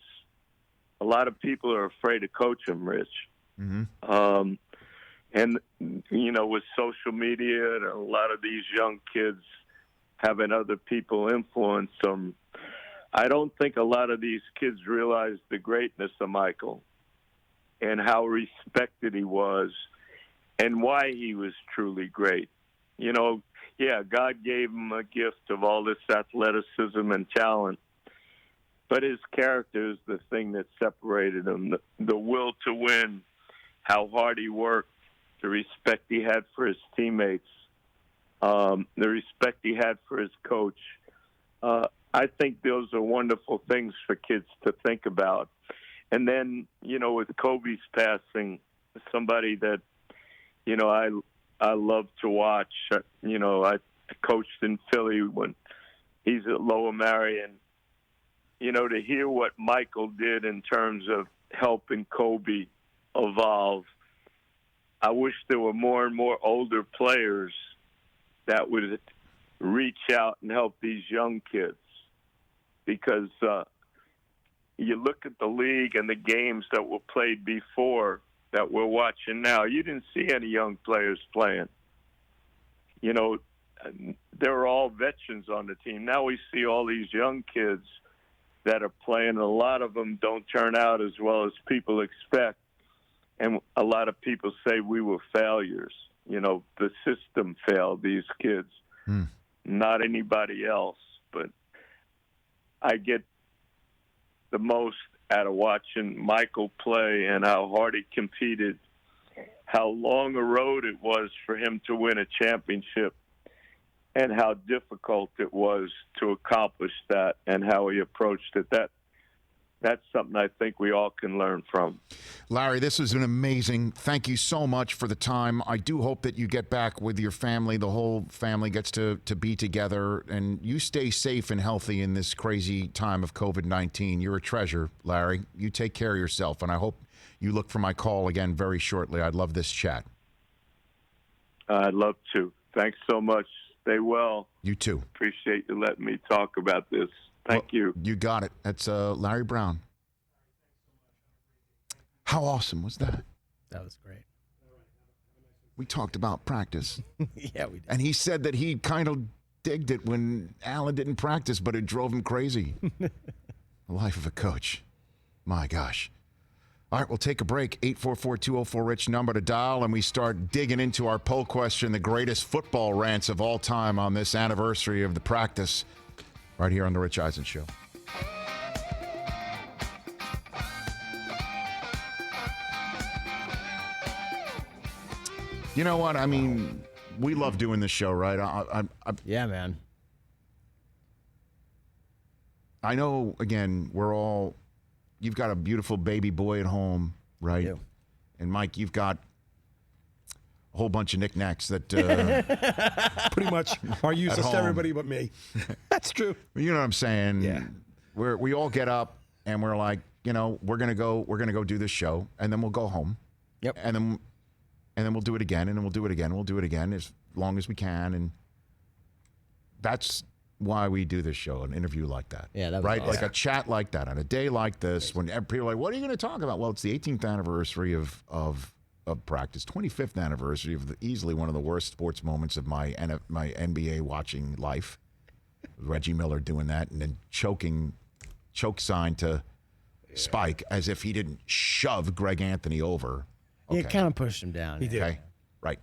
a lot of people are afraid to coach them, Rich. Mm-hmm. And, with social media and a lot of these young kids having other people influence them, I don't think a lot of these kids realize the greatness of Michael and how respected he was and why he was truly great. God gave him a gift of all this athleticism and talent, but his character is the thing that separated him, the will to win, how hard he worked, the respect he had for his teammates, the respect he had for his coach. I think those are wonderful things for kids to think about. And then, with Kobe's passing, somebody that, I love to watch. I coached in Philly when he's at Lower Marion. To hear what Michael did in terms of helping Kobe evolve, I wish there were more and more older players that would reach out and help these young kids. Because you look at the league and the games that were played before that we're watching now, you didn't see any young players playing. They were all veterans on the team. Now we see all these young kids that are playing, and a lot of them don't turn out as well as people expect. And a lot of people say we were failures. The system failed these kids, not anybody else. But I get the most out of watching Michael play and how hard he competed, how long a road it was for him to win a championship, and how difficult it was to accomplish that and how he approached it. That's something I think we all can learn from. Larry, this was an amazing. Thank you so much for the time. I do hope that you get back with your family. The whole family gets to be together, and you stay safe and healthy in this crazy time of COVID-19. You're a treasure, Larry. You take care of yourself, and I hope you look for my call again very shortly. I'd love this chat. I'd love to. Thanks so much. Stay well. You too. Appreciate you letting me talk about this. Thank you. You got it. That's Larry Brown. How awesome was that? That was great. We talked about practice. Yeah, we did. And he said that he kind of digged it when Allen didn't practice, but it drove him crazy. The life of a coach. My gosh. All right, we'll take a break. 844-204-RICH number to dial, and we start digging into our poll question, the greatest football rants of all time on this anniversary of the practice, right here on The Rich Eisen Show. You know what? I mean, we love doing this show, right? Yeah, man. I know, again, you've got a beautiful baby boy at home, right? I do. And Mike, you've got a whole bunch of knickknacks that pretty much are useless to everybody but me. That's true. You know what I'm saying? Yeah. We all get up and we're like, we're gonna go do this show, and then we'll go home. Yep. And then we'll do it again, and then we'll do it again. We'll do it again as long as we can, and that's why we do this show, an interview like that. Yeah, that was right? awesome. Like a chat like that on a day like this, when people are like, "What are you going to talk about?" Well, it's the 18th anniversary of practice, 25th anniversary of easily one of the worst sports moments of my NBA watching life. Reggie Miller doing that and then choke sign to Spike as if he didn't shove Greg Anthony over. Okay. Yeah, kind of pushed him down. He did. Okay, right.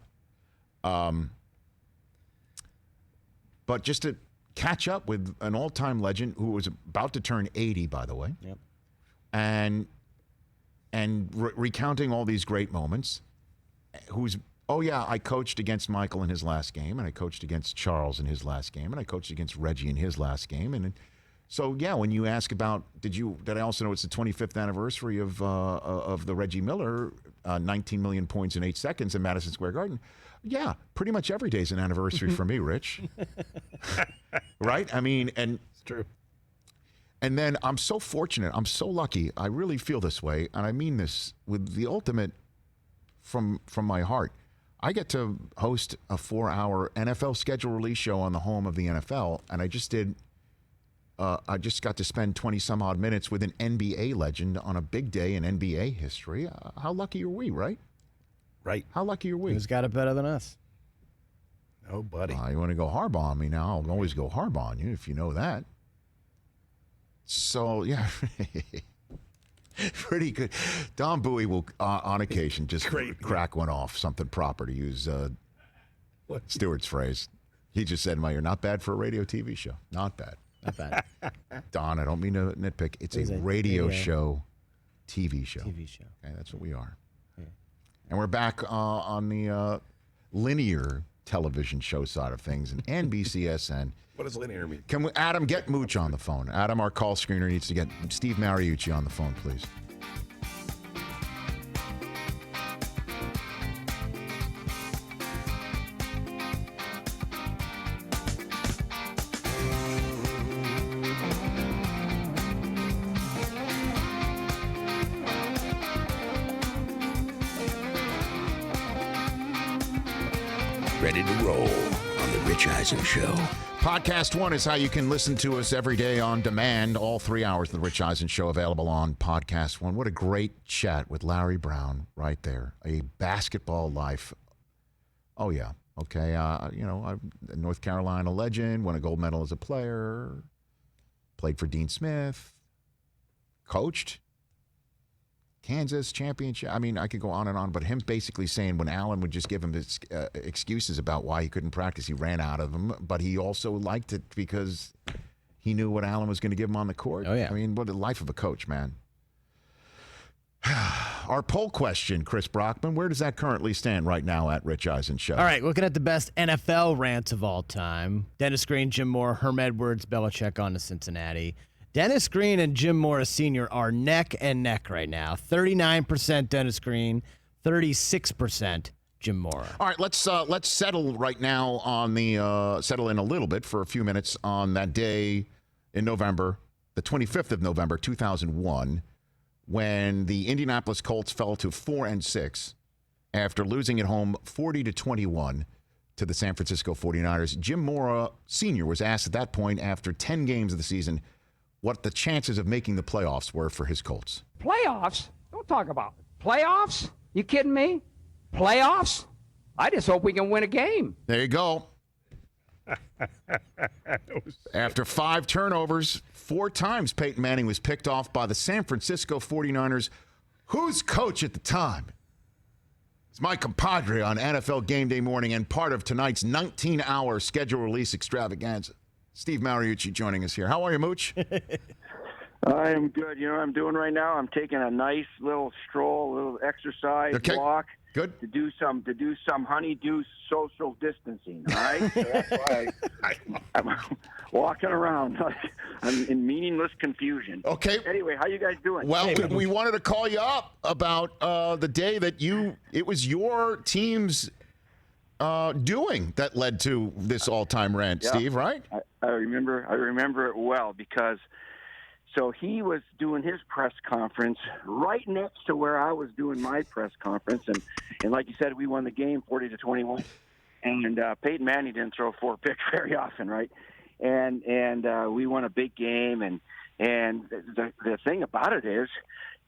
But just to catch up with an all-time legend who was about to turn 80, by the way. Yep. And recounting all these great moments, I coached against Michael in his last game, and I coached against Charles in his last game, and I coached against Reggie in his last game. And so, yeah, when you ask about, did I also know it's the 25th anniversary of the Reggie Miller 19 million points in 8 seconds in Madison Square Garden? Yeah, pretty much every day is an anniversary for me, Rich. Right? I mean, and it's true. And then I'm so fortunate. I'm so lucky. I really feel this way, and I mean this with the ultimate from my heart. I get to host a 4-hour NFL schedule release show on the home of the NFL, and I just got to spend 20 some odd minutes with an NBA legend on a big day in NBA history. How lucky are we, right? Right. How lucky are we? Who's got it better than us? Oh, buddy. You want to go Harbaugh on me now? I'll always go Harbaugh on you if you know that. So, yeah. Pretty good. Don Bowie will, on occasion, just crack one off, something proper, to use Stewart's phrase. He just said, "You're not bad for a radio TV show. Not bad." Not bad. Don, I don't mean to nitpick. It's a radio show, TV show. TV show. Okay, that's what we are. Yeah. And we're back on the linear television show side of things, and NBCSN. What does linear mean? Can we, Adam, get Mooch on the phone? Adam, our call screener, needs to get Steve Mariucci on the phone, please. Ready to roll on the Rich Eisen Show. Podcast One is how you can listen to us every day on demand. All 3 hours of the Rich Eisen Show available on Podcast One. What a great chat with Larry Brown right there. A basketball life. Oh, yeah. Okay. I'm a North Carolina legend, won a gold medal as a player, played for Dean Smith, coached. Kansas championship. I mean, I could go on and on, but him basically saying when Allen would just give him his excuses about why he couldn't practice, he ran out of them, but he also liked it because he knew what Allen was going to give him on the court. Oh, yeah. I mean, what a life of a coach, man. Our poll question, Chris Brockman, where does that currently stand right now at Rich Eisen Show? All right, looking at the best NFL rants of all time. Dennis Green, Jim Moore, Herm Edwards, Belichick on to Cincinnati. Dennis Green and Jim Morris Sr. are neck and neck right now. 39% Dennis Green, 36% Jim Mora. All right, let's settle right now on the settle in a little bit for a few minutes on that day in November, the 25th of November, 2001, when the Indianapolis Colts fell to 4-6 after losing at home 40-21 to the San Francisco 49ers. Jim Mora Sr. was asked at that point after 10 games of the season what the chances of making the playoffs were for his Colts. Playoffs? Don't talk about it. Playoffs? You kidding me? Playoffs? I just hope we can win a game. There you go. After 5 turnovers, 4 times Peyton Manning was picked off by the San Francisco 49ers. Who's coach at the time? It's my compadre on NFL Game Day morning and part of tonight's 19-hour schedule release extravaganza. Steve Mariucci joining us here. How are you, Mooch? I am good. You know what I'm doing right now? I'm taking a nice little stroll, a little exercise walk. Good. To do some honeydew social distancing. All right. So that's why I'm walking around. I'm in meaningless confusion. Okay. Anyway, how you guys doing? Well, we wanted to call you up about the day that it was your team's doing that led to this all-time rant, yeah. Steve, right? I remember it well because so he was doing his press conference right next to where I was doing my press conference, and like you said, we won the game 40-21, and Peyton Manning didn't throw 4 picks very often, right? and we won a big game, and the thing about it is,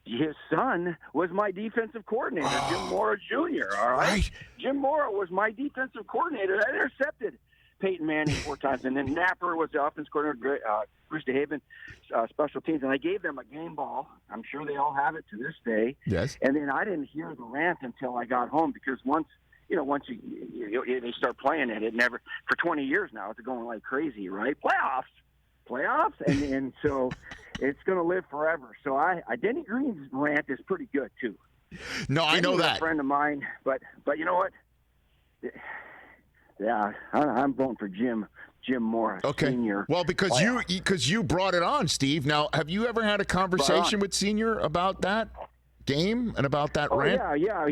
his son was my defensive coordinator, Jim Mora Jr., all right? Jim Mora was my defensive coordinator. I intercepted Peyton Manning 4 times, and then Napper was the offense coordinator, Bruce DeHaven, special teams, and I gave them a game ball. I'm sure they all have it to this day. Yes. And then I didn't hear the rant until I got home, because once they start playing it, it never, for 20 years now, it's going like crazy, right? Playoffs, and so it's going to live forever. So Denny Green's rant is pretty good too. No, I know that. A friend of mine, but you know what? Yeah, I'm voting for Jim Morris Sr. Well, because you brought it on, Steve. Now, have you ever had a conversation with Senior about that game and about that rant? Yeah.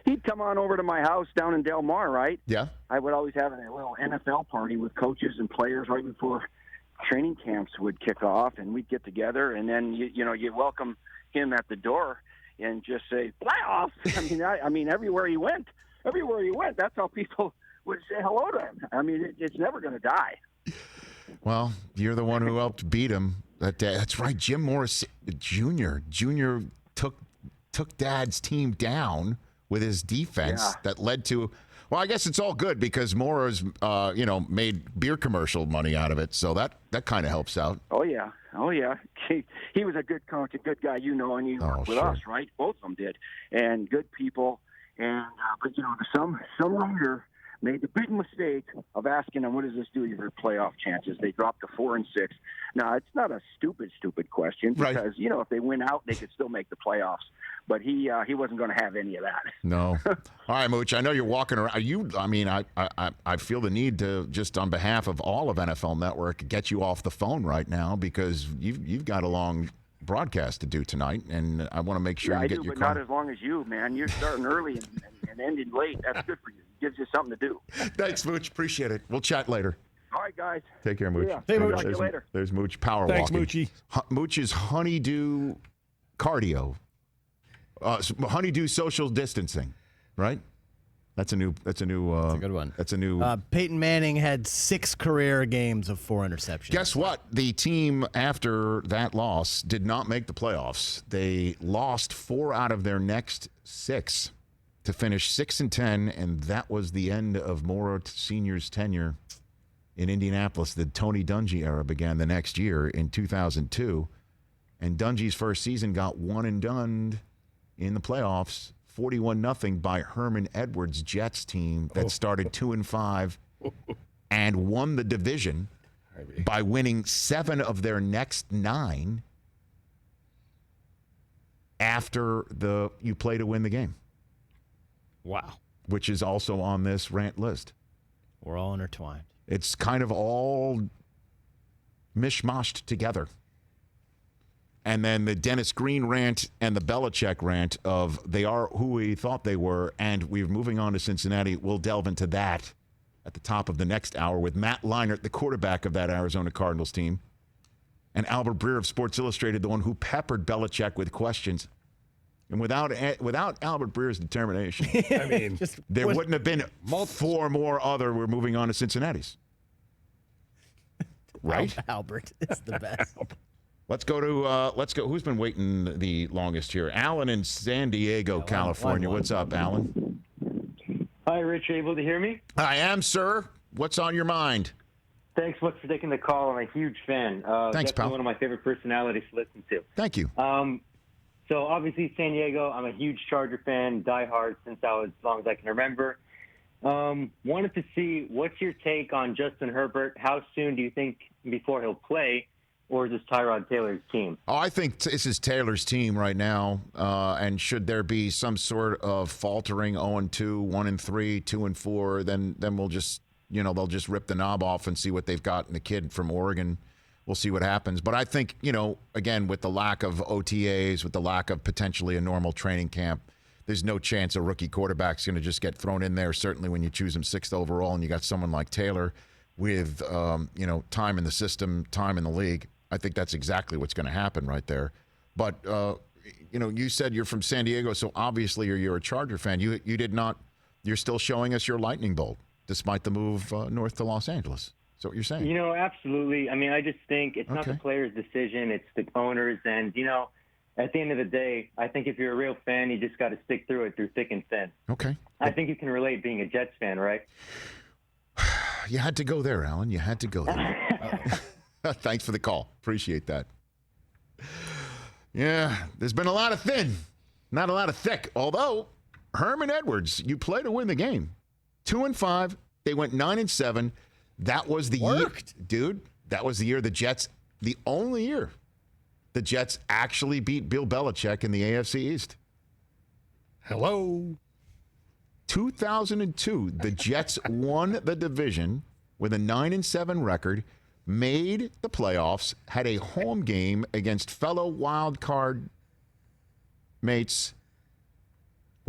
He'd come on over to my house down in Del Mar, right? Yeah. I would always have a little NFL party with coaches and players right before training camps would kick off, and we'd get together, and then you welcome him at the door and just say playoffs. I mean, everywhere he went, that's how people would say hello to him. I mean, it's never going to die. Well, you're the one who helped beat him that day. That's right, Jim Morris Jr. took Dad's team down with his defense that led to. Well, I guess it's all good because Morris, made beer commercial money out of it, so that kind of helps out. Oh yeah. He was a good coach, a good guy, and he worked with us, right? Both of them did, and good people. And but some leader made the big mistake of asking them, "What does this do to your playoff chances?" They dropped to 4 and 6. Now, it's not a stupid question because if they win out, they could still make the playoffs. But he wasn't going to have any of that. No. All right, Mooch. I know you're walking around. I feel the need to just on behalf of all of NFL Network get you off the phone right now because you've got a long broadcast to do tonight, and I want to make sure you get your but not as long as you, man. You're starting early and ending late. That's good for you. It gives you something to do. Thanks, Mooch. Appreciate it. We'll chat later. All right, Take Take care, Mooch. Yeah. Hey, Mooch. See you later. There's Mooch power Thanks, walking. Moochie. Mooch's honeydew cardio. Honeydew social distancing, right? That's a good one. That's a new. Peyton Manning had 6 career games of 4 interceptions. Guess what? The team after that loss did not make the playoffs. They lost 4 out of their next 6 to finish 6-10, and that was the end of Mora Sr.'s tenure in Indianapolis. The Tony Dungy era began the next year in 2002, and Dungy's first season got one and done in the playoffs, 41-0 by Herman Edwards' Jets team that started 2-5 and won the division by winning 7 of their next 9 after you play to win the game. Wow. Which is also on this rant list. We're all intertwined. It's kind of all mishmashed together. And then the Dennis Green rant and the Belichick rant of they are who we thought they were, and we're moving on to Cincinnati. We'll delve into that at the top of the next hour with Matt Leinart, the quarterback of that Arizona Cardinals team, and Albert Breer of Sports Illustrated, the one who peppered Belichick with questions. And without Albert Breer's determination, there wouldn't have been 4 more other we're moving on to Cincinnati's. Right? Albert is the best. Let's go. Who's been waiting the longest here? Alan in San Diego, California. What's up, Alan? Hi, Rich. Able to hear me? I am, sir. What's on your mind? Thanks much for taking the call. I'm a huge fan. Thanks, pal. One of my favorite personalities to listen to. Thank you. So obviously San Diego, I'm a huge Charger fan, diehard since I was as long as I can remember. Wanted to see what's your take on Justin Herbert. How soon do you think before he'll play? Or is this Tyrod Taylor's team? Oh, I think this is Taylor's team right now. And should there be some sort of faltering 0-2, 1-3, 2-4, then we'll just, they'll just rip the knob off and see what they've got in the kid from Oregon. We'll see what happens. But I think, again, with the lack of OTAs, with the lack of potentially a normal training camp, there's no chance a rookie quarterback's going to just get thrown in there, certainly when you choose him 6th overall and you got someone like Taylor with, time in the system, time in the league. I think that's exactly what's going to happen right there. But, you said you're from San Diego, so obviously you're a Charger fan. You're still showing us your lightning bolt, despite the move north to Los Angeles. Is that what you're saying? You know, absolutely. I mean, I just think it's not the player's decision. It's the owners. And, you know, at the end of the day, I think if you're a real fan, you just got to stick through it through thick and thin. Okay. I think you can relate being a Jets fan, right? You had to go there, Alan. You had to go there. Thanks for the call. Appreciate that. Yeah, there's been a lot of thin, not a lot of thick. Although, Herman Edwards, you play to win the game. 2-5. They went 9-7. That was the year, dude. That was the year the Jets, the only year the Jets actually beat Bill Belichick in the AFC East. Hello. 2002, the Jets won the division with a 9-7 record, made the playoffs, had a home game against fellow wild card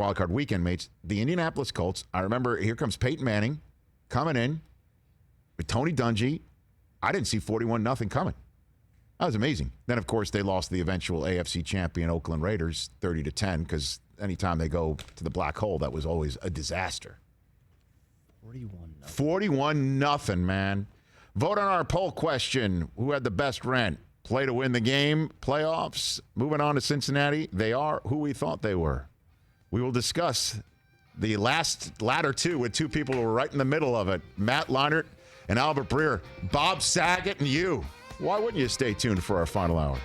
weekend mates, the Indianapolis Colts. I remember, here comes Peyton Manning coming in with Tony Dungy. I didn't see 41-0 coming. That was amazing. Then, of course, they lost the eventual AFC champion Oakland Raiders 30-10 because anytime they go to the black hole, that was always a disaster. 41-0, man. Vote on our poll question. Who had the best rant? Play to win the game, playoffs. Moving on to Cincinnati. They are who we thought they were. We will discuss the latter two with two people who were right in the middle of it. Matt Leinart and Albert Breer. Bob Saget and you. Why wouldn't you stay tuned for our final hour?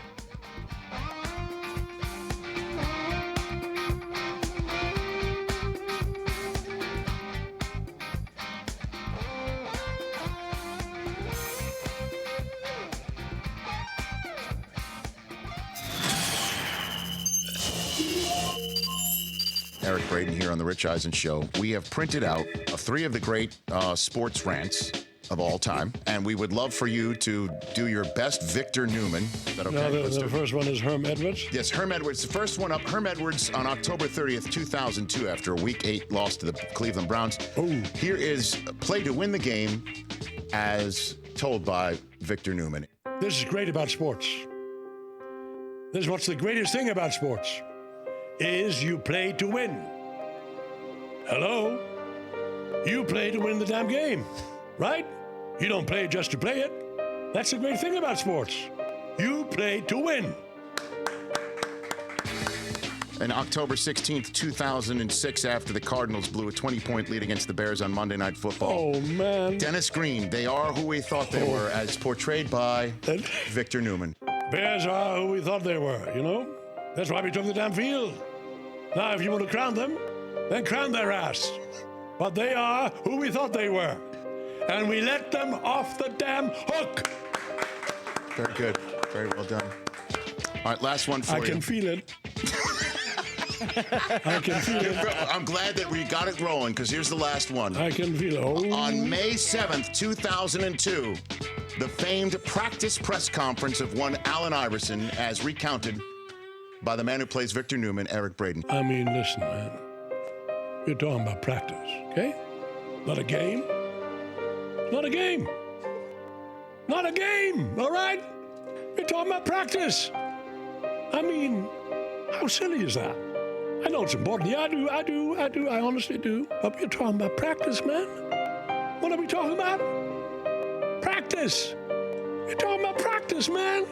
Eric Braeden here on the Rich Eisen Show. We have printed out 3 of the great sports rants of all time, and we would love for you to do your best Victor Newman. Is that okay? No, the first one is Herm Edwards? Yes, Herm Edwards. The first one up, Herm Edwards on October 30th, 2002, after a Week 8 loss to the Cleveland Browns. Oh. Here is play to win the game as told by Victor Newman. This is great about sports. This is what's the greatest thing about sports, is you play to win. Hello? You play to win the damn game, right? You don't play just to play it. That's the great thing about sports. You play to win. And October 16th, 2006, after the Cardinals blew a 20-point lead against the Bears on Monday Night Football. Oh, man. Dennis Green, they are who we thought they were, as portrayed by Victor Newman. Bears are who we thought they were, you know? That's why we took the damn field. Now, if you want to crown them, then crown their ass. But they are who we thought they were. And we let them off the damn hook. Very good. Very well done. All right, last one for you. I can feel it. I can feel it. I'm glad that we got it rolling, because here's the last one. I can feel it. Oh. On May 7th, 2002, the famed practice press conference of one Allen Iverson, as recounted by the man who plays Victor Newman, Eric Braeden. I mean, listen, man. You're talking about practice, okay? Not a game. Not a game. Not a game, all right? You're talking about practice. I mean, how silly is that? I know it's important. Yeah, I do. I honestly do. But you're talking about practice, man. What are we talking about? Practice. You're talking about practice, man.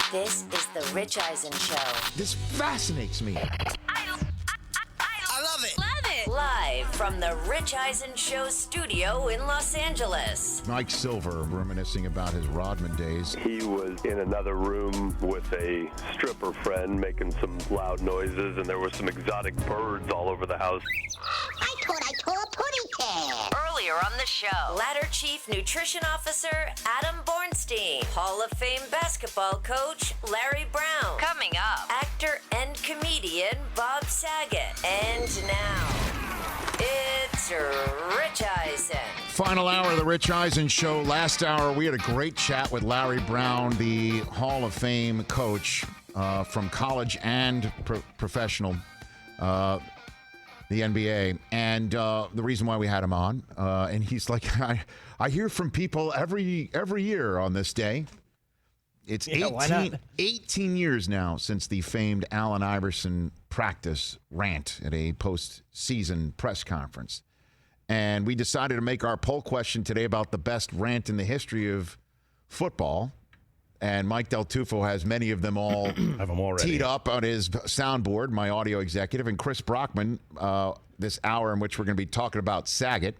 This is the Rich Eisen Show. This fascinates me. I love it. Love it. Live from the Rich Eisen Show studio in Los Angeles. Mike Silver reminiscing about his Rodman days. He was in another room with a stripper friend making some loud noises, and there were some exotic birds all over the house. I thought I tore a putty cat. Earlier on the show, Ladder Chief Nutrition Officer Adam Bornstein, Hall of Fame basketball coach Larry Brown. Coming up, actor and comedian Bob Saget. And now, it's Rich Eisen. Final hour of the Rich Eisen Show. Last hour, we had a great chat with Larry Brown, the Hall of Fame coach from college and professional, the NBA. And the reason why we had him on, and he's like, I hear from people every year on this day. It's 18 years now since the famed Allen Iverson practice rant at a postseason press conference. And we decided to make our poll question today about the best rant in the history of football. And Mike Del Tufo has many of them all teed up on his soundboard, my audio executive. And Chris Brockman, this hour in which we're going to be talking about Saget,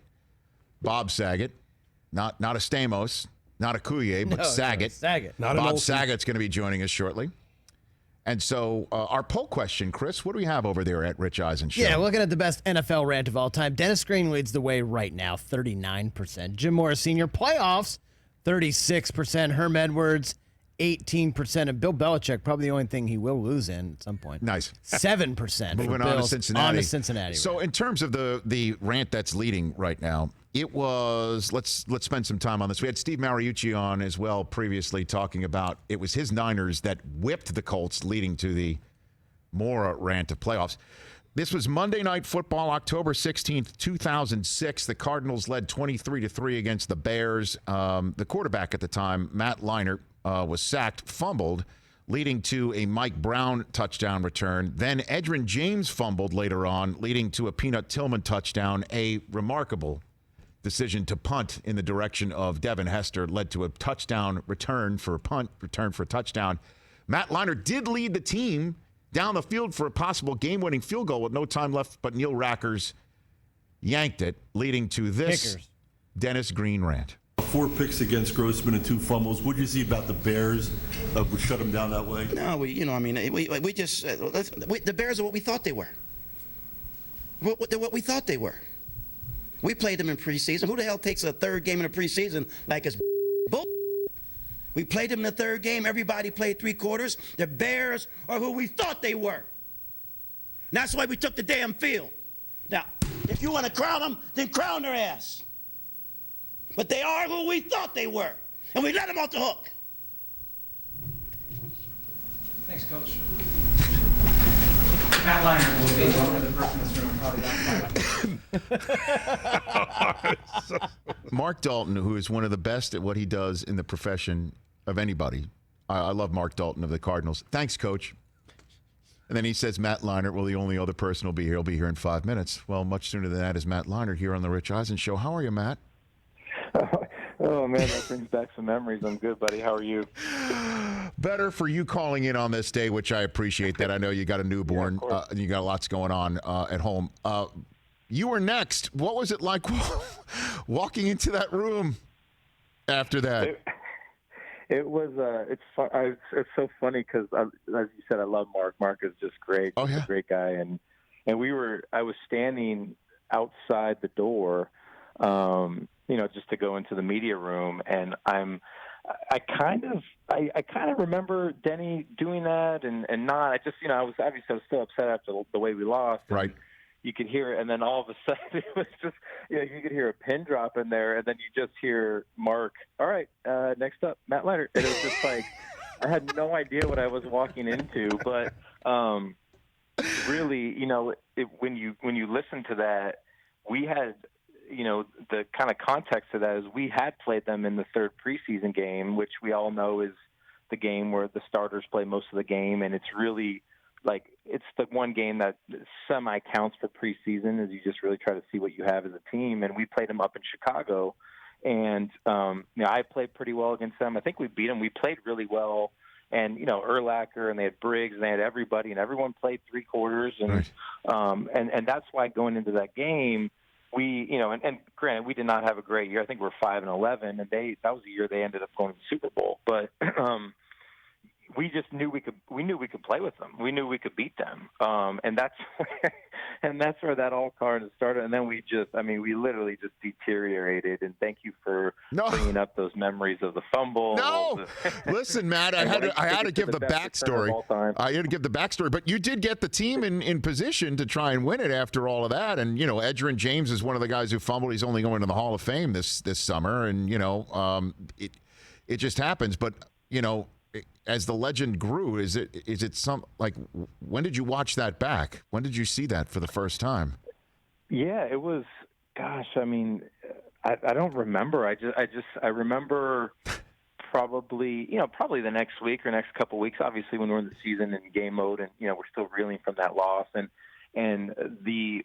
Bob Saget, not a Stamos, not a Coulier, but Saget. Saget. Bob Saget's going to be joining us shortly. And so our poll question, Chris, what do we have over there at Rich Eisen Show? Yeah, looking at the best NFL rant of all time. Dennis Green leads the way right now, 39%. Jim Morris Sr., playoffs, 36%. Herm Edwards, 18%. And Bill Belichick, probably the only thing he will lose in at some point. Nice. 7%. Moving on to Cincinnati. On to Cincinnati. So in terms of the rant that's leading right now, it was, let's spend some time on this. We had Steve Mariucci on as well previously talking about it was his Niners that whipped the Colts, leading to the more rant of playoffs. This was Monday Night Football, October 16th, 2006. The Cardinals led 23-3 against the Bears. The quarterback at the time, Matt Leinart, was sacked, fumbled, leading to a Mike Brown touchdown return. Then Edgerrin James fumbled later on, leading to a Peanut Tillman touchdown. A remarkable decision to punt in the direction of Devin Hester led to a touchdown return for a punt, return for a touchdown. Matt Leinart did lead the team down the field for a possible game-winning field goal with no time left, but Neil Rackers yanked it, leading to this Dennis Green rant. 4 picks against Grossman and 2 fumbles. What did you see about the Bears that would shut them down that way? No, we just the Bears are what we thought they were. They're what we thought they were. We played them in preseason. Who the hell takes a third game in a preseason like it's bull? We played them in the third game. Everybody played 3 quarters. The Bears are who we thought they were. And that's why we took the damn field. Now, if you want to crown them, then crown their ass. But they are who we thought they were. And we let them off the hook. Thanks, Coach. Matt Leinart will be the only person in this room probably got Mark Dalton, who is one of the best at what he does in the profession of anybody. I love Mark Dalton of the Cardinals. Thanks, Coach. And then he says Matt Leinart, well, the only other person will be here. He'll be here in 5 minutes. Well, much sooner than that is Matt Leinart here on the Rich Eisen Show. How are you, Matt? Oh, man, that brings back some memories. I'm good, buddy. How are you? Better for you calling in on this day, which I appreciate that. I know you got a newborn and you got lots going on at home. You were next. What was it like walking into that room after that? It was. It's fun. It's so funny because, as you said, I love Mark. Mark is just great. Oh, yeah. He's a great guy, and I was standing outside the door, just to go into the media room, and I kind of remember Denny doing that and not. I just, I was still upset after the way we lost. Right. You could hear it, and then all of a sudden it was just, you could hear a pin drop in there, and then you just hear Mark, all right, next up, Matt Leinart. And it was just like, I had no idea what I was walking into, but really, when you listen to that, we had, the kind of context of that is we had played them in the third preseason game, which we all know is the game where the starters play most of the game, and it's really it's the one game that semi counts for preseason, as you just really try to see what you have as a team. And we played them up in Chicago, and I played pretty well against them. I think we beat them. We played really well and Urlacher, and they had Briggs, and they had everybody, and everyone played three quarters, and and that's why going into that game, we and granted we did not have a great year. I think we're 5-11, and that was the year they ended up going to the Super Bowl, but. We just knew we could play with them. We knew we could beat them, and that's where that all kind of started. And then we literally just deteriorated. And thank you for bringing up those memories of the fumble. No, listen, Matt, I had to give the backstory. I had to give the backstory, but you did get the team in position to try and win it after all of that. And Edgerrin James is one of the guys who fumbled. He's only going to the Hall of Fame this summer, and it just happens. But as the legend grew, is it some like when did you watch that back? When did you see that for the first time? Yeah, it was. Gosh, I mean, I don't remember. I remember probably the next week or next couple of weeks. Obviously, when we're in the season and game mode, and we're still reeling from that loss, and the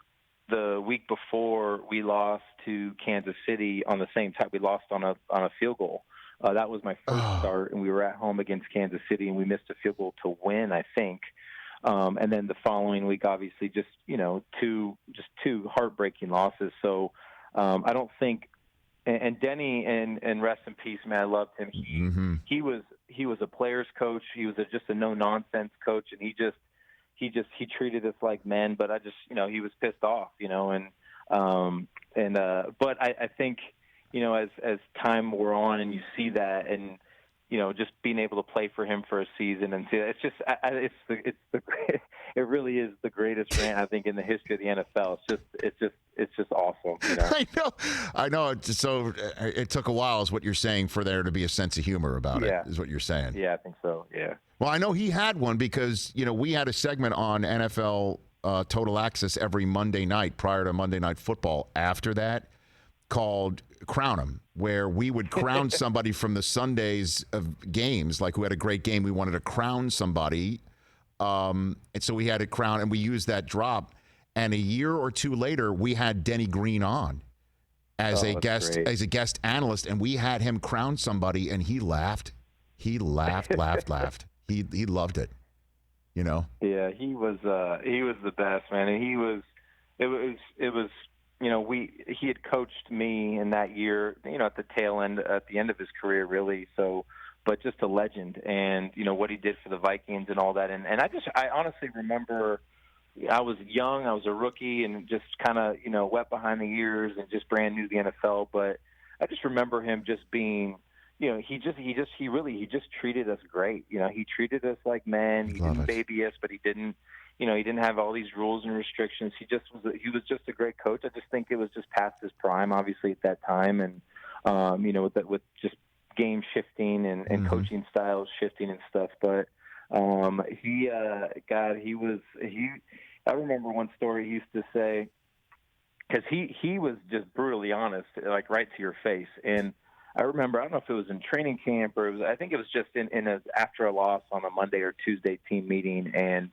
week before we lost to Kansas City on the same time, we lost on a field goal. That was my first start, and we were at home against Kansas City, and we missed a field goal to win, I think. And then the following week, obviously, just two heartbreaking losses. So I don't think. And Denny, and rest in peace, man. I loved him. He was a player's coach. He was just a no nonsense coach, and he treated us like men. But he was pissed off, but I think. As time wore on and you see that, and just being able to play for him for a season and see that, it really is the greatest rant I think in the history of the NFL. It's just awesome. I know. So it took a while, is what you're saying, for there to be a sense of humor about it. Is what you're saying. Yeah, I think so. Yeah. Well, I know he had one because we had a segment on NFL Total Access every Monday night prior to Monday Night Football. After that, called Crown 'em, where we would crown somebody from the Sundays of games, like who had a great game. We wanted to crown somebody, and so we had to crown, and we used that drop. And a year or two later, we had Denny Green on as a guest analyst, and we had him crown somebody, and he laughed. He laughed. He loved it. Yeah, he was the best, man, and it was. He had coached me in that year, at the end of his career, really. So, but just a legend, and what he did for the Vikings and all that. And I honestly remember, I was young, I was a rookie, and just kind of wet behind the ears and just brand new to the NFL. But I just remember him just being, he just treated us great. He treated us like men. He didn't baby us, but he didn't. He didn't have all these rules and restrictions. He was just a great coach. I just think it was just past his prime, obviously, at that time, and with just game shifting and coaching styles shifting and stuff. But I remember one story he used to say, because he was just brutally honest, like right to your face. And I remember, I don't know if it was in training camp or I think it was just after a loss on a Monday or Tuesday team meeting, and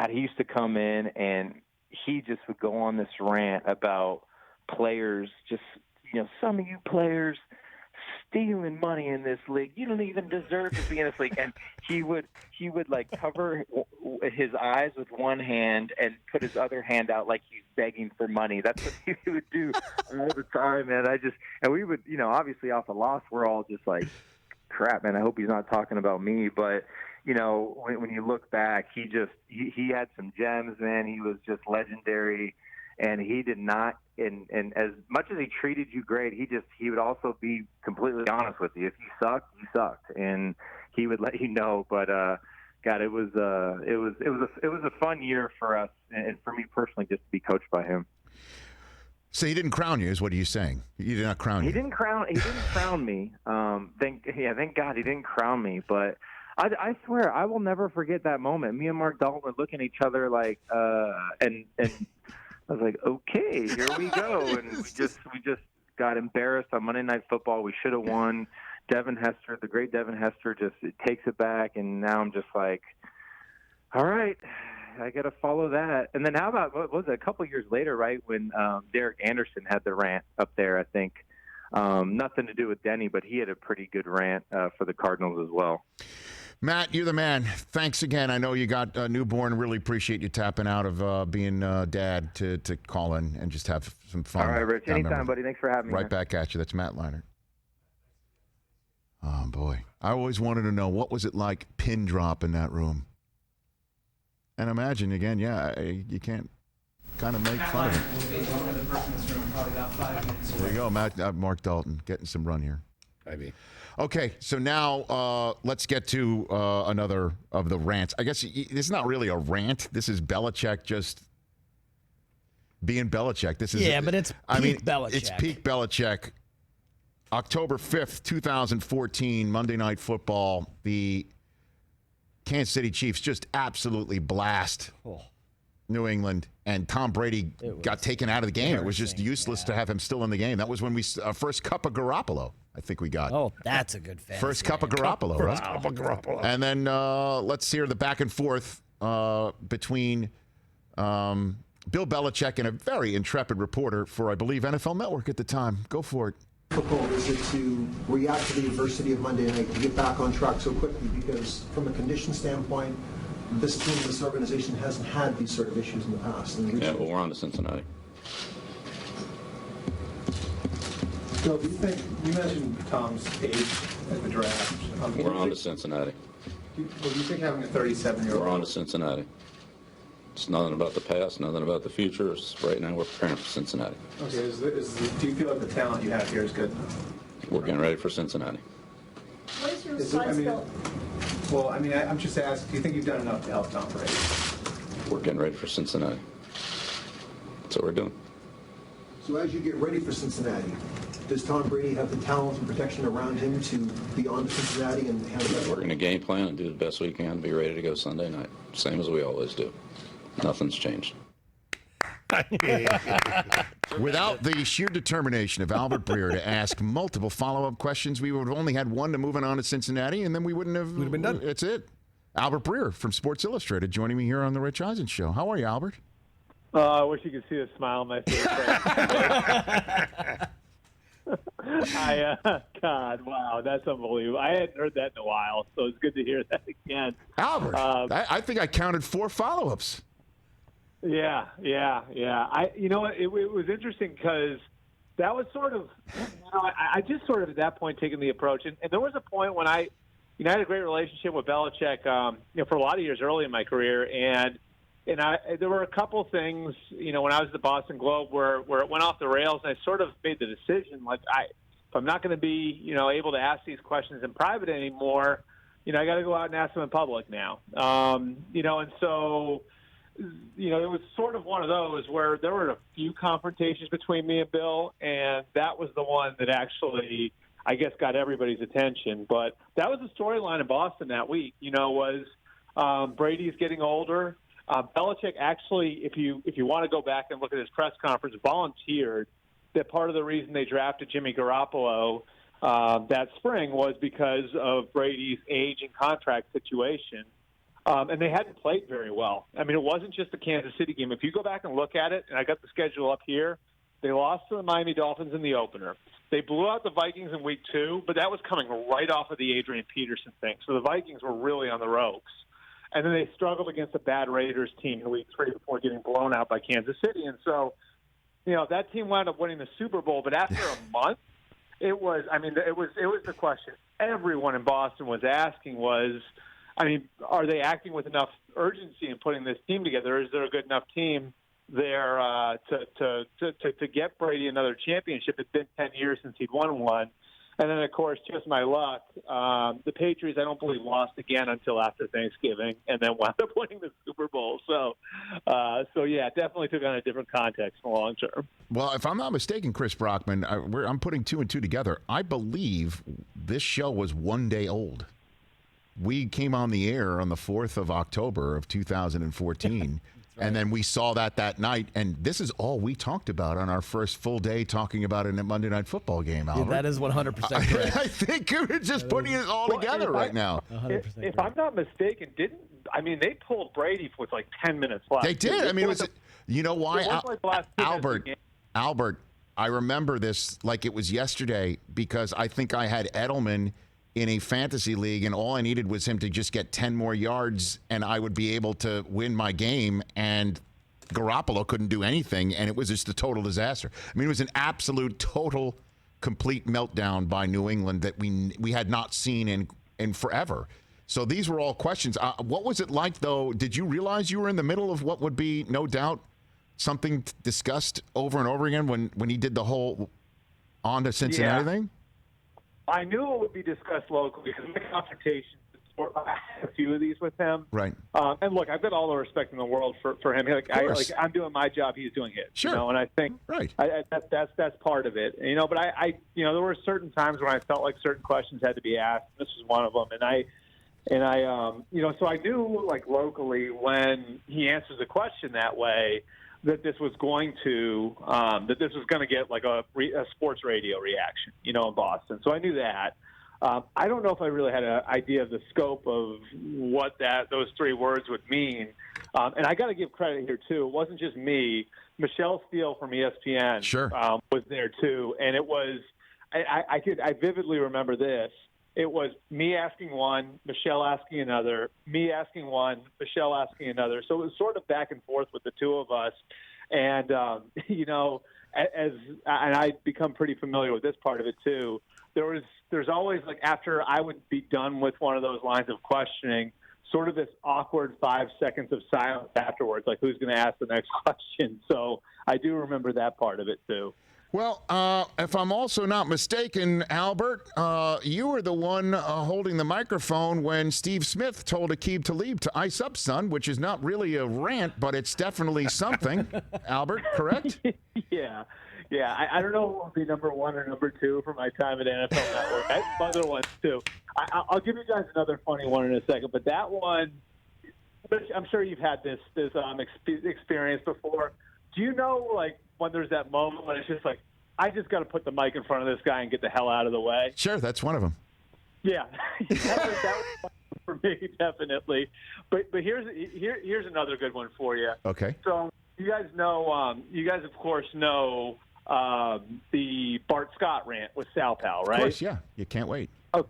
he used to come in and he just would go on this rant about players, just, some of you players stealing money in this league. You don't even deserve to be in this league. And he would like cover his eyes with one hand and put his other hand out like he's begging for money. That's what he would do all the time. And we would, obviously off a loss, we're all just like, crap, man, I hope he's not talking about me. But when you look back, he had some gems, man. He was just legendary, and he did not. And as much as he treated you great, he would also be completely honest with you. If you sucked, and he would let you know. But it was a fun year for us, and for me personally, just to be coached by him. So he didn't crown you, is what are you saying? He did not crown you. He didn't crown me. Thank God he didn't crown me, but. I swear, I will never forget that moment. Me and Mark Dalton were looking at each other like, and I was like, okay, here we go. And we just got embarrassed on Monday Night Football. We should have won. The great Devin Hester, just takes it back. And now I'm just like, all right, I got to follow that. And then how about, what was it, a couple years later, right, when Derek Anderson had the rant up there, I think. Nothing to do with Denny, but he had a pretty good rant for the Cardinals as well. Matt, you're the man. Thanks again. I know you got a newborn. Really appreciate you tapping out of being dad to call in and just have some fun. All right, Rich. Anytime, buddy. Thanks for having me. Right back at you. That's Matt Leinart. Oh, boy. I always wanted to know, what was it like pin drop in that room? And imagine, again, you can't kind of make fun of it. There you go, Matt. Mark Dalton getting some run here. Maybe. Okay, so now let's get to another of the rants. I guess this is not really a rant. This is Belichick just being Belichick. This is but it's peak Belichick. It's peak Belichick. October 5th, 2014, Monday Night Football. The Kansas City Chiefs just absolutely blast New England, and Tom Brady got taken out of the game. It was just useless to have him still in the game. That was when we first cup of Garoppolo, I think we got. Oh, that's a good fantasy. First cup of Garoppolo, right? Cup of Garoppolo. And then let's hear the back and forth between Bill Belichick and a very intrepid reporter for, I believe, NFL Network at the time. Go for it. Difficult is it to react to the adversity of Monday night, to get back on track so quickly? Because from a condition standpoint, this team, this organization hasn't had these sort of issues in the past. Yeah, but we're on to Cincinnati. Bill, do you think, you mentioned Tom's age at the draft. We're on to Cincinnati. Do you think having a 37-year-old... We're on to Cincinnati. It's nothing about the past, nothing about the future. It's right now we're preparing for Cincinnati. Okay, do you feel like the talent you have here is good? We're getting ready for Cincinnati. What is your size built? Well, I mean, I'm just asking, do you think you've done enough to help Tom Brady? We're getting ready for Cincinnati. That's what we're doing. So as you get ready for Cincinnati, does Tom Brady have the talent and protection around him to be on to Cincinnati and handle that? We're going to game plan and do the best we can to be ready to go Sunday night. Same as we always do. Nothing's changed. Without the sheer determination of Albert Breer to ask multiple follow-up questions, we would have only had one to moving on to Cincinnati, and then we wouldn't have been done. That's it. Albert Breer from Sports Illustrated joining me here on the Rich Eisen Show. How are you, Albert? I wish you could see the smile on my face. God, wow, that's unbelievable. I hadn't heard that in a while, so it's good to hear that again. Albert, I think I counted 4 follow-ups. Yeah. You know what? It was interesting because that was sort of, I just sort of at that point taken the approach, and there was a point when I had a great relationship with Belichick, for a lot of years early in my career, and there were a couple things, when I was at the Boston Globe where it went off the rails, and I sort of made the decision, like, if I'm not going to be, able to ask these questions in private anymore, I got to go out and ask them in public now. And so, it was sort of one of those where there were a few confrontations between me and Bill, and that was the one that actually, I guess, got everybody's attention. But that was the storyline in Boston that week, was Brady's getting older. Belichick actually, if you want to go back and look at his press conference, volunteered that part of the reason they drafted Jimmy Garoppolo that spring was because of Brady's age and contract situation. And they hadn't played very well. I mean, it wasn't just the Kansas City game. If you go back and look at it, and I got the schedule up here, they lost to the Miami Dolphins in the opener. They blew out the Vikings in week 2, but that was coming right off of the Adrian Peterson thing. So the Vikings were really on the ropes. And then they struggled against a bad Raiders team in week 3 before getting blown out by Kansas City. And so, that team wound up winning the Super Bowl. But after a month, it was the question everyone in Boston was asking was, are they acting with enough urgency in putting this team together? Is there a good enough team there to get Brady another championship? It's been 10 years since he'd won one. And then, of course, just my luck, the Patriots, I don't believe, lost again until after Thanksgiving and then wound up winning the Super Bowl. So yeah, definitely took on a different context in the long term. Well, if I'm not mistaken, Chris Brockman, I'm putting 2 and 2 together. I believe this show was 1 day old. We came on the air on the 4th of October of 2014, right. And then we saw that night, and this is all we talked about on our first full day talking about it in a Monday Night Football game, Albert. Yeah, that is 100% correct. I think we're just putting it all together right now. If I'm not mistaken, they pulled Brady with like 10 minutes left. They did. You know why? Albert, I remember this like it was yesterday because I think I had Edelman in a fantasy league, and all I needed was him to just get 10 more yards, and I would be able to win my game, and Garoppolo couldn't do anything, and it was just a total disaster. I mean, it was an absolute, total, complete meltdown by New England that we had not seen in forever. So these were all questions. What was it like, though? Did you realize you were in the middle of what would be, no doubt, something discussed over and over again when he did the whole on to Cincinnati thing? I knew it would be discussed locally because my confrontations, I had a few of these with him. Right. And look, I've got all the respect in the world for him. I'm doing my job, he's doing his. Sure. You know, and I think that's part of it. You know, but I there were certain times when I felt like certain questions had to be asked. This was one of them, and I so I knew like locally when he answers the question that way that this was going to get like a sports radio reaction, you know, in Boston. So I knew that. I don't know if I really had an idea of the scope of what those three words would mean. And I got to give credit here too. It wasn't just me. Michelle Steele from ESPN was there too, and it was I vividly remember this. It was me asking one, Michelle asking another, me asking one, Michelle asking another. So it was sort of back and forth with the two of us. And, and I'd become pretty familiar with this part of it too. There's always, like, after I would be done with one of those lines of questioning, sort of this awkward 5 seconds of silence afterwards, like who's going to ask the next question. So I do remember that part of it too. Well, if I'm also not mistaken, Albert, you were the one holding the microphone when Steve Smith told Aqib Talib to ice up, son, which is not really a rant, but it's definitely something. Albert, correct? Yeah. I don't know what will be number one or number two for my time at NFL Network. I have other ones, too. I'll give you guys another funny one in a second, but that one, I'm sure you've had this experience before. Do you know, like, when there's that moment when it's just like, I just got to put the mic in front of this guy and get the hell out of the way? Sure, that's one of them. Yeah, that was for me, definitely. But here's another good one for you. Okay. So you guys of course know the Bart Scott rant with Sal Pal, right? Of course, yeah. You can't wait. Oh,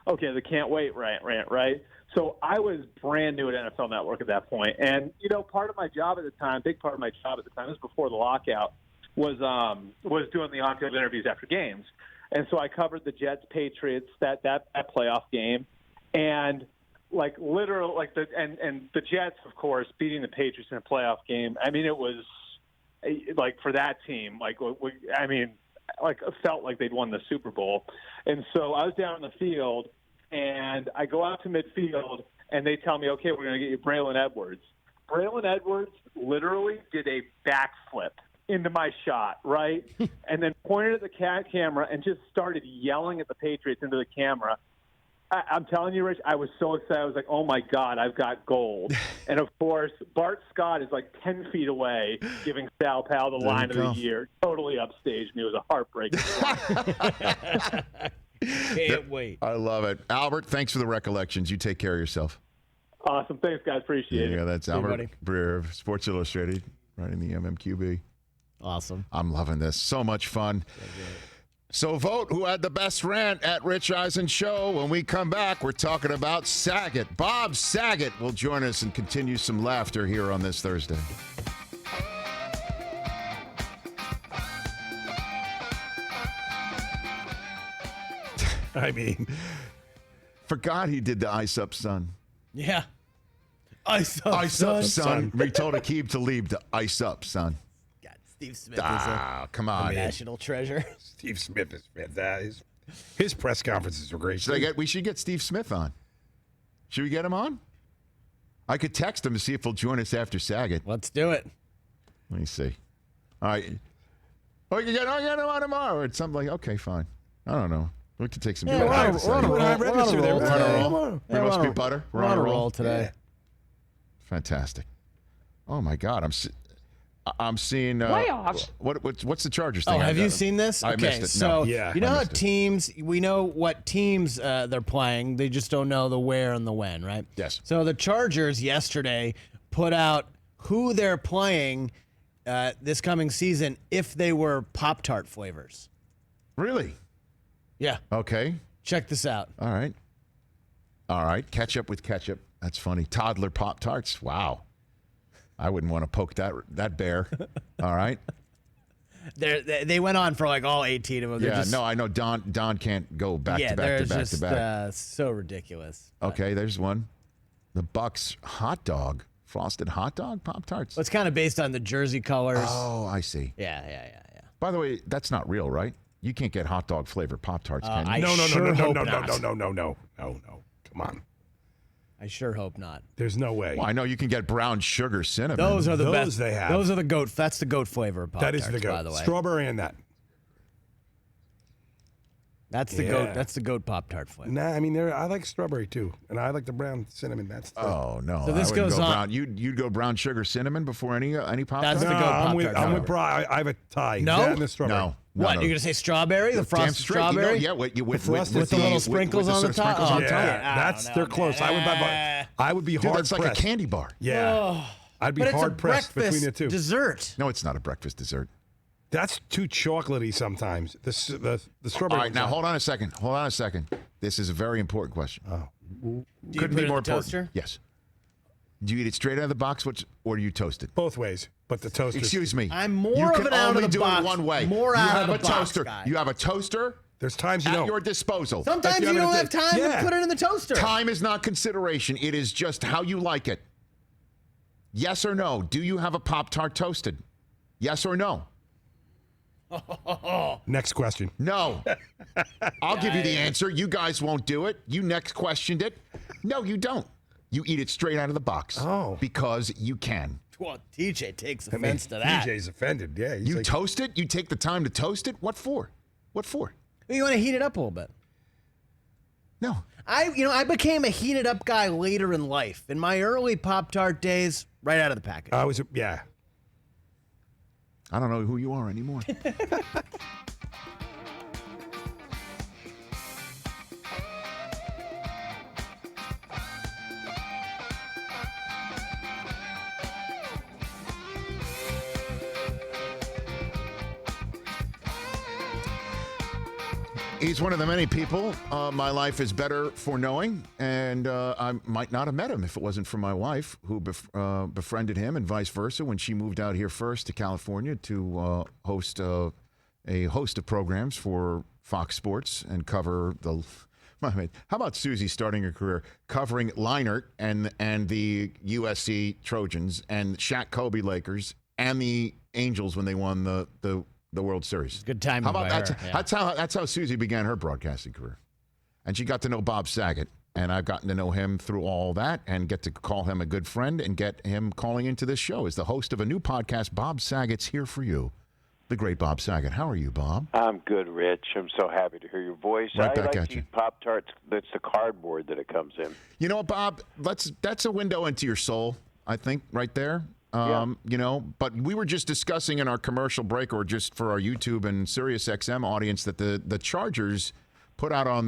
okay, the can't wait rant, right? So I was brand new at NFL Network at that point. And, you know, part of my job at the time, big part of my job at the time, this was before the lockout, was doing the on-field interviews after games. And so I covered the Jets-Patriots, that playoff game. And, like, literally, like, the Jets, of course, beating the Patriots in a playoff game. I mean, it was, like, for that team, like, it felt like they'd won the Super Bowl. And so I was down in the field, and I go out to midfield, and they tell me, okay, we're going to get you Braylon Edwards. Braylon Edwards literally did a backflip into my shot, right? And then pointed at the camera and just started yelling at the Patriots into the camera. I'm telling you, Rich, I was so excited. I was like, oh, my God, I've got gold. And, of course, Bart Scott is like 10 feet away giving Sal Pal the line of the year. Totally upstaged me. It was a heartbreaking Can't wait. I love it. Albert, thanks for the recollections. You take care of yourself. Awesome. Thanks, guys. Appreciate it. Yeah, that's Albert Breer of Sports Illustrated, writing the MMQB. Awesome. I'm loving this. So much fun. So vote who had the best rant at Rich Eisen Show. When we come back, we're talking about Saget. Bob Saget will join us and continue some laughter here on this Thursday. I mean, forgot he did the ice up, son. Yeah. Ice up, son. We told Aqib Talib to ice up, son. God, Steve Smith is a national treasure. Steve Smith is fantastic. His press conferences are great. We should get Steve Smith on. Should we get him on? I could text him to see if he'll join us after Saget. Let's do it. Let me see. All right. Oh, you get him on tomorrow or something like. Okay, fine. I don't know. We could take some. Yeah, we're on a roll. We must be butter. We're on a roll today. Yeah. Fantastic. Oh my God, I'm seeing playoffs. What's the Chargers thing? Oh, have you seen this? I missed it. So yeah, you know how teams, we know what teams they're playing. They just don't know the where and the when, right? Yes. So the Chargers yesterday put out who they're playing this coming season if they were Pop-Tart flavors. Really? Yeah. Okay. Check this out. All right. Ketchup with ketchup. That's funny. Toddler Pop-Tarts. Wow. I wouldn't want to poke that bear. All right. They went on for like all 18 of them. Yeah, no, I know Don can't go back to back to back to back. So ridiculous. Okay, there's one. The Bucks hot dog, frosted hot dog Pop-Tarts. Well, it's kind of based on the jersey colors. Oh, I see. Yeah. By the way, that's not real, right? You can't get hot dog flavored Pop-Tarts, can you? No. No. Come on. I sure hope not. There's no way. Well, I know you can get brown sugar cinnamon. Those are the best. Those they have. Those are the goat. That's the goat flavor of Pop-Tarts, That is the goat. by the way. Strawberry and that. That's the goat. That's the goat Pop-Tart flavor. Nah, I mean, I like strawberry too, and I like the brown cinnamon. That's the, Oh no! So this goes on. Brown. You'd go brown sugar cinnamon before any Pop-Tarts? That's the goat Pop-Tart. I'm with Bri. I have a tie. No? That and the strawberry. No. What? You're gonna say strawberry? The frosted strawberry? Yeah, with the little sprinkles on the top. Sprinkles on top. That's they're close. I would be Dude, hard that's pressed. like a candy bar. Yeah, I'd be But hard it's a pressed between the breakfast two. dessert. No, it's not a breakfast dessert. That's too chocolatey sometimes. The strawberry. All right, now hold on a second. This is a very important question. Do you Couldn't put be it in more the important. toaster? Yes. Do you eat it straight out of the box, or do you toast it? Both ways, but the toaster. Excuse me. I'm more you of can an out only of the do box. it one way. More you out have of a the box toaster. guy. You have a toaster. There's times you at don't. your disposal. Sometimes you don't have time to put it in the toaster. Time is not consideration. It is just how you like it. Yes or no? Do you have a Pop-Tart toasted? Yes or no? Next question. No. I'll give you the answer. You guys won't do it. You next questioned it. No, you don't. You eat it straight out of the box. Oh. Because you can. Well, TJ takes offense to that. TJ's offended. Yeah. He's You like, toast it? You take the time to toast it? What for? What for? You want to heat it up a little bit. No. I became a heated up guy later in life. In my early Pop-Tart days, right out of the package. I was. Yeah. I don't know who you are anymore. He's one of the many people my life is better for knowing, and I might not have met him if it wasn't for my wife, who befriended him, and vice versa, when she moved out here first to California to host a host of programs for Fox Sports and cover the... How about Susie starting her career covering Leinart and the USC Trojans and Shaq Kobe Lakers and the Angels when they won the World Series. Good timing. How about by that? her, yeah. That's how Susie began her broadcasting career, and she got to know Bob Saget, and I've gotten to know him through all that, and get to call him a good friend, and get him calling into this show as the host of a new podcast. Bob Saget's here for you, the great Bob Saget. How are you, Bob? I'm good, Rich. I'm so happy to hear your voice. Right I back like at to you. eat Pop-Tarts. That's the cardboard that it comes in. You know, Bob, that's a window into your soul, I think, right there. You know, but we were just discussing in our commercial break, or just for our YouTube and Sirius XM audience, that the Chargers put out on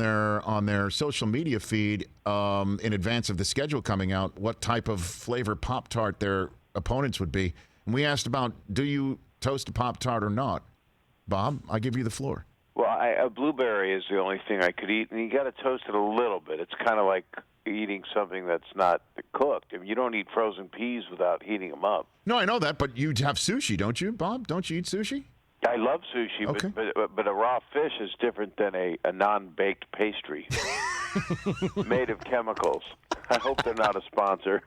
their social media feed in advance of the schedule coming out what type of flavor Pop-Tart their opponents would be. And we asked about, do you toast a Pop-Tart or not? Bob, I give you the floor. Well, a blueberry is the only thing I could eat, and you got to toast it a little bit. It's kind of like eating something that's not cooked. I mean, you don't eat frozen peas without heating them up. No, I know that, but you have sushi, don't you, Bob? Don't you eat sushi? I love sushi, Okay. but a raw fish is different than a non-baked pastry made of chemicals. I hope they're not a sponsor.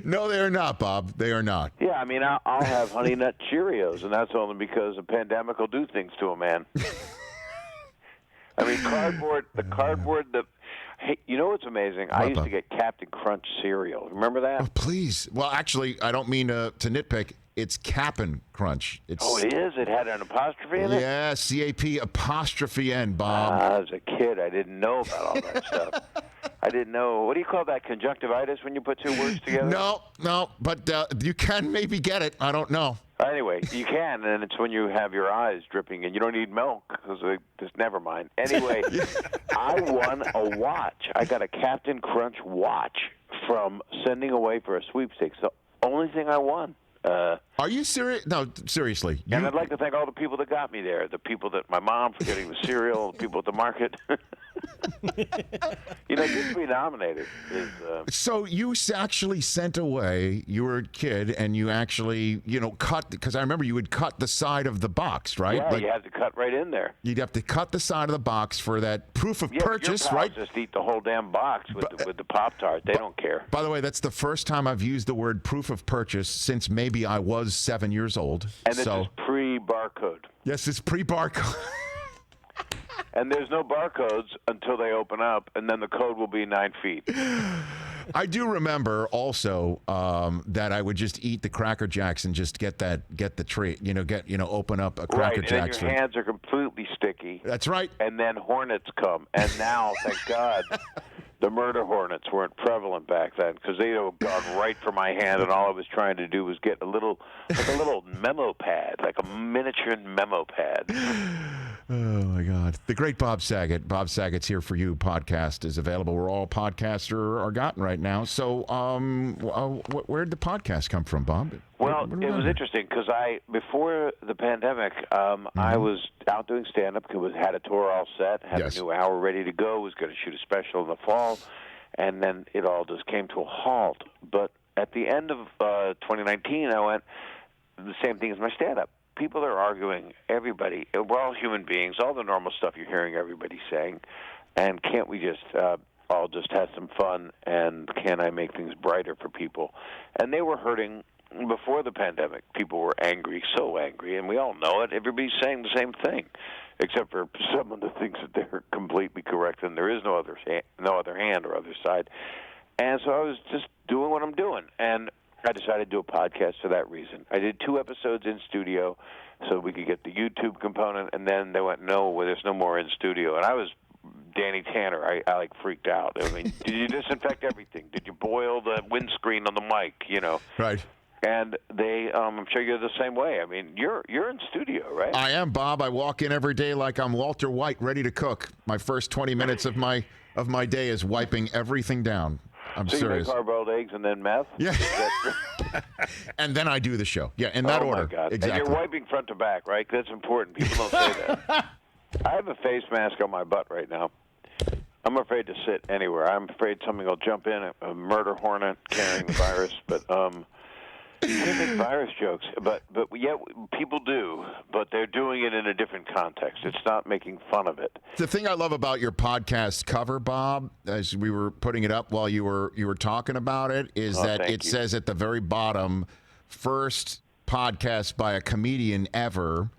No, they are not, Bob. They are not. Yeah, I mean, I'll have Honey Nut Cheerios, and that's only because a pandemic will do things to a man. I mean, cardboard. Hey, you know what's amazing? I used to get Captain Crunch cereal. Remember that? Oh, please. Well, actually, I don't mean to nitpick. It's Cap'n Crunch. It is? It had an apostrophe in it? Yeah, C-A-P''N, Bob. As a kid, I didn't know about all that stuff. I didn't know. What do you call that, conjunctivitis, when you put two words together? No, but you can maybe get it. I don't know. Anyway, you can, and it's when you have your eyes dripping, and you don't need milk, because just never mind. Anyway, I won a watch. I got a Captain Crunch watch from sending away for a sweepstakes. The only thing I won. Are you serious? No, seriously. And I'd like to thank all the people that got me there. The people that my mom for getting the cereal, the people at the market. Just to be nominated is. So you actually sent away. You were a kid, and you actually, cut, because I remember you would cut the side of the box, right? Yeah, you had to cut right in there. You'd have to cut the side of the box for that proof of purchase, your pals right? Just eat the whole damn box with the Pop-Tart. They don't care. By the way, that's the first time I've used the word proof of purchase since maybe I was 7 years old. And this is pre-barcode. Yes, it's pre-barcode. And there's no barcodes until they open up, and then the code will be 9 feet. I do remember also that I would just eat the Cracker Jacks and just get the treat, open up a Cracker Right, Jacks. and then your hands are completely sticky. That's right. And then hornets come, and now, thank God, the murder hornets weren't prevalent back then because they would have gone right for my hand, and all I was trying to do was get a little memo pad, like a miniature memo pad. Oh, my God. The great Bob Saget. Bob Saget's Here For You podcast is available where all podcasts are gotten right now. So where did the podcast come from, Bob? Well, it was interesting because before the pandemic, I was out doing stand-up, had a tour all set, had a new hour ready to go, was going to shoot a special in the fall, and then it all just came to a halt. But at the end of 2019, I went, the same thing as my stand-up. People are arguing, everybody, we're all human beings, all the normal stuff you're hearing everybody saying, and can't we just all just have some fun, and can I make things brighter for people? And they were hurting before the pandemic. People were angry, so angry, and we all know it. Everybody's saying the same thing, except for someone that thinks that they're completely correct and there is no other hand or other side. And so I was just doing what I'm doing, and I decided to do a podcast for that reason. I did 2 episodes in studio so we could get the YouTube component, and then they went, no, there's no more in studio. And I was Danny Tanner. I freaked out. I mean, did you disinfect everything? Did you boil the windscreen on the mic? Right. And they, I'm sure you're the same way. I mean, you're in studio, right? I am, Bob. I walk in every day like I'm Walter White, ready to cook. My first 20 minutes of my day is wiping everything down. I'm serious. You make hard-boiled eggs and then meth? Yeah. And then I do the show. Yeah, in that order. Oh, my God. Exactly. And you're wiping front to back, right? That's important. People don't say that. I have a face mask on my butt right now. I'm afraid to sit anywhere. I'm afraid something will jump in, a murder hornet carrying the virus. But you can't make virus jokes. But yet people do, but they're doing it in a different context. It's not making fun of it. The thing I love about your podcast cover, Bob, as we were putting it up while you were talking about it, is that it says at the very bottom, first podcast by a comedian ever,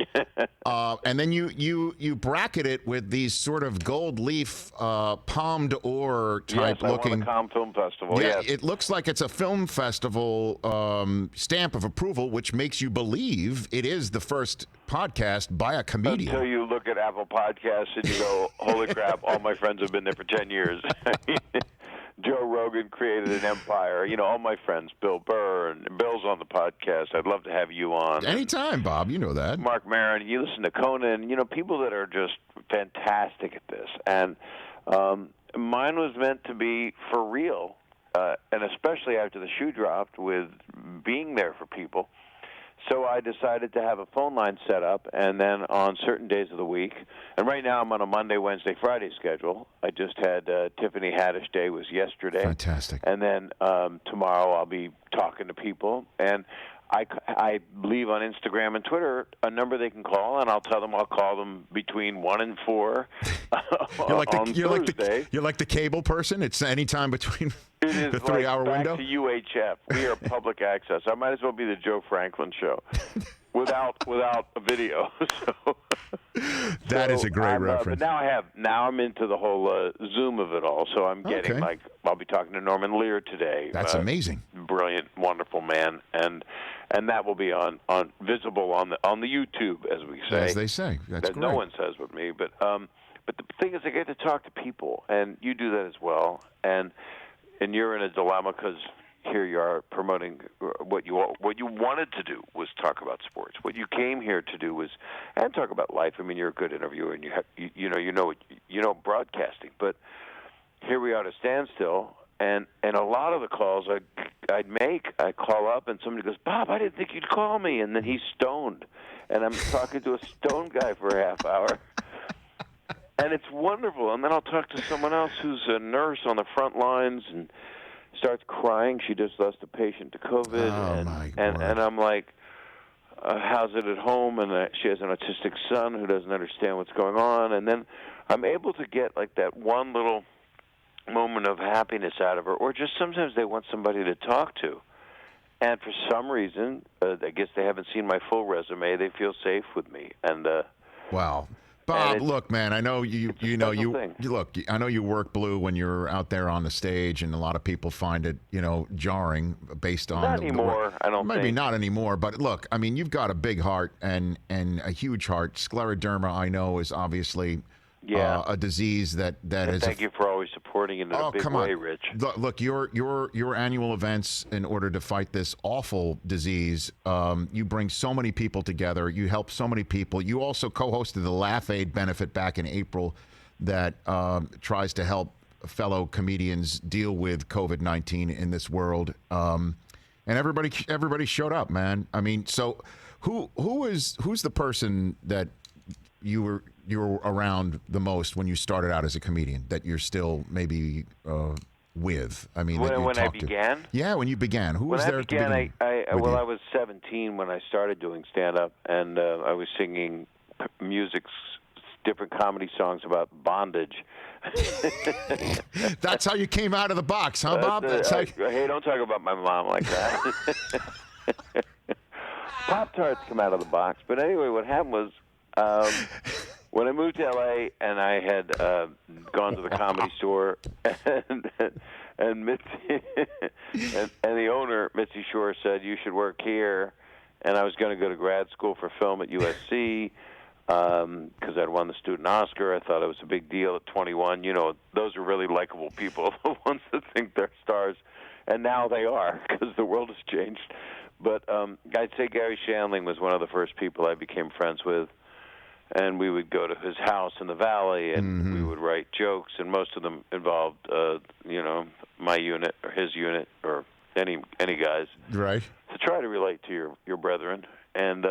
and then you bracket it with these sort of gold leaf palmed ore type looking. I won the Cannes Film Festival. Yeah, yes. it looks like it's a film festival stamp of approval, which makes you believe it is the first podcast by a comedian. Until you look at Apple Podcasts and you go, holy crap, all my friends have been there for 10 years. Joe Rogan created an empire. All my friends, Bill Burr, and Bill's on the podcast. I'd love to have you on. Anytime, Bob. You know that. Mark Maron. You listen to Conan. People that are just fantastic at this. And mine was meant to be for real, and especially after the shoe dropped with being there for people. So I decided to have a phone line set up, and then on certain days of the week, and right now I'm on a Monday, Wednesday, Friday schedule. I just had Tiffany Haddish Day was yesterday. Fantastic. And then tomorrow I'll be talking to people, and I leave on Instagram and Twitter a number they can call, and I'll tell them I'll call them between 1 and 4 on Thursday. You're like the cable person. It's any time between the 3-hour window. Back to UHF. We are public access. I might as well be the Joe Franklin show without a video. That is a great reference. But now I'm into the whole Zoom of it all. So I'm getting I'll be talking to Norman Lear today. That's amazing. Brilliant, wonderful man, and that will be on visible on the YouTube, as we say. As they say. That's that great. No one says with me, but the thing is, I get to talk to people, and you do that as well, and you're in a dilemma because here you are promoting what you wanted to do was talk about sports. What you came here to do was and talk about life. I mean, you're a good interviewer, and you know broadcasting, but here we are at a standstill, and a lot of the calls I call up and somebody goes, Bob, I didn't think you'd call me, and then he's stoned, and I'm talking to a stoned guy for a half hour. And it's wonderful. And then I'll talk to someone else who's a nurse on the front lines and starts crying. She just lost a patient to COVID. And I'm like, how's it at home? And she has an autistic son who doesn't understand what's going on. And then I'm able to get like that one little moment of happiness out of her. Or just sometimes they want somebody to talk to. And for some reason, I guess they haven't seen my full resume. They feel safe with me. And wow. Bob, look, man, I know you look, I know you work blue when you're out there on the stage, and a lot of people find it, jarring based on not anymore. I don't maybe think. not anymore, but look, I mean, you've got a big heart and a huge heart. Scleroderma, I know, is obviously a disease that is. Thank you for always supporting it in a big way, Rich. Look, your annual events in order to fight this awful disease, you bring so many people together. You help so many people. You also co-hosted the Laugh Aid benefit back in April that tries to help fellow comedians deal with COVID-19 in this world. And everybody showed up, man. I mean, so who's the person that you were around the most when you started out as a comedian that you're still maybe with? I mean, when I began? Yeah, when you began. Who was there at the beginning? I was 17 when I started doing stand-up, and I was singing different comedy songs about bondage. That's how you came out of the box, huh, Bob? Hey, don't talk about my mom like that. Pop-Tarts come out of the box. But anyway, what happened was, when I moved to L.A. and I had gone to the Comedy Store, and Mitzi and the owner, Mitzi Shore, said, you should work here. And I was going to go to grad school for film at USC because I'd won the student Oscar. I thought it was a big deal at 21. Those are really likable people, the ones that think they're stars. And now they are, because the world has changed. But I'd say Gary Shandling was one of the first people I became friends with. And we would go to his house in the Valley, and we would write jokes, and most of them involved, my unit or his unit or any guys. Right. To try to relate to your brethren, and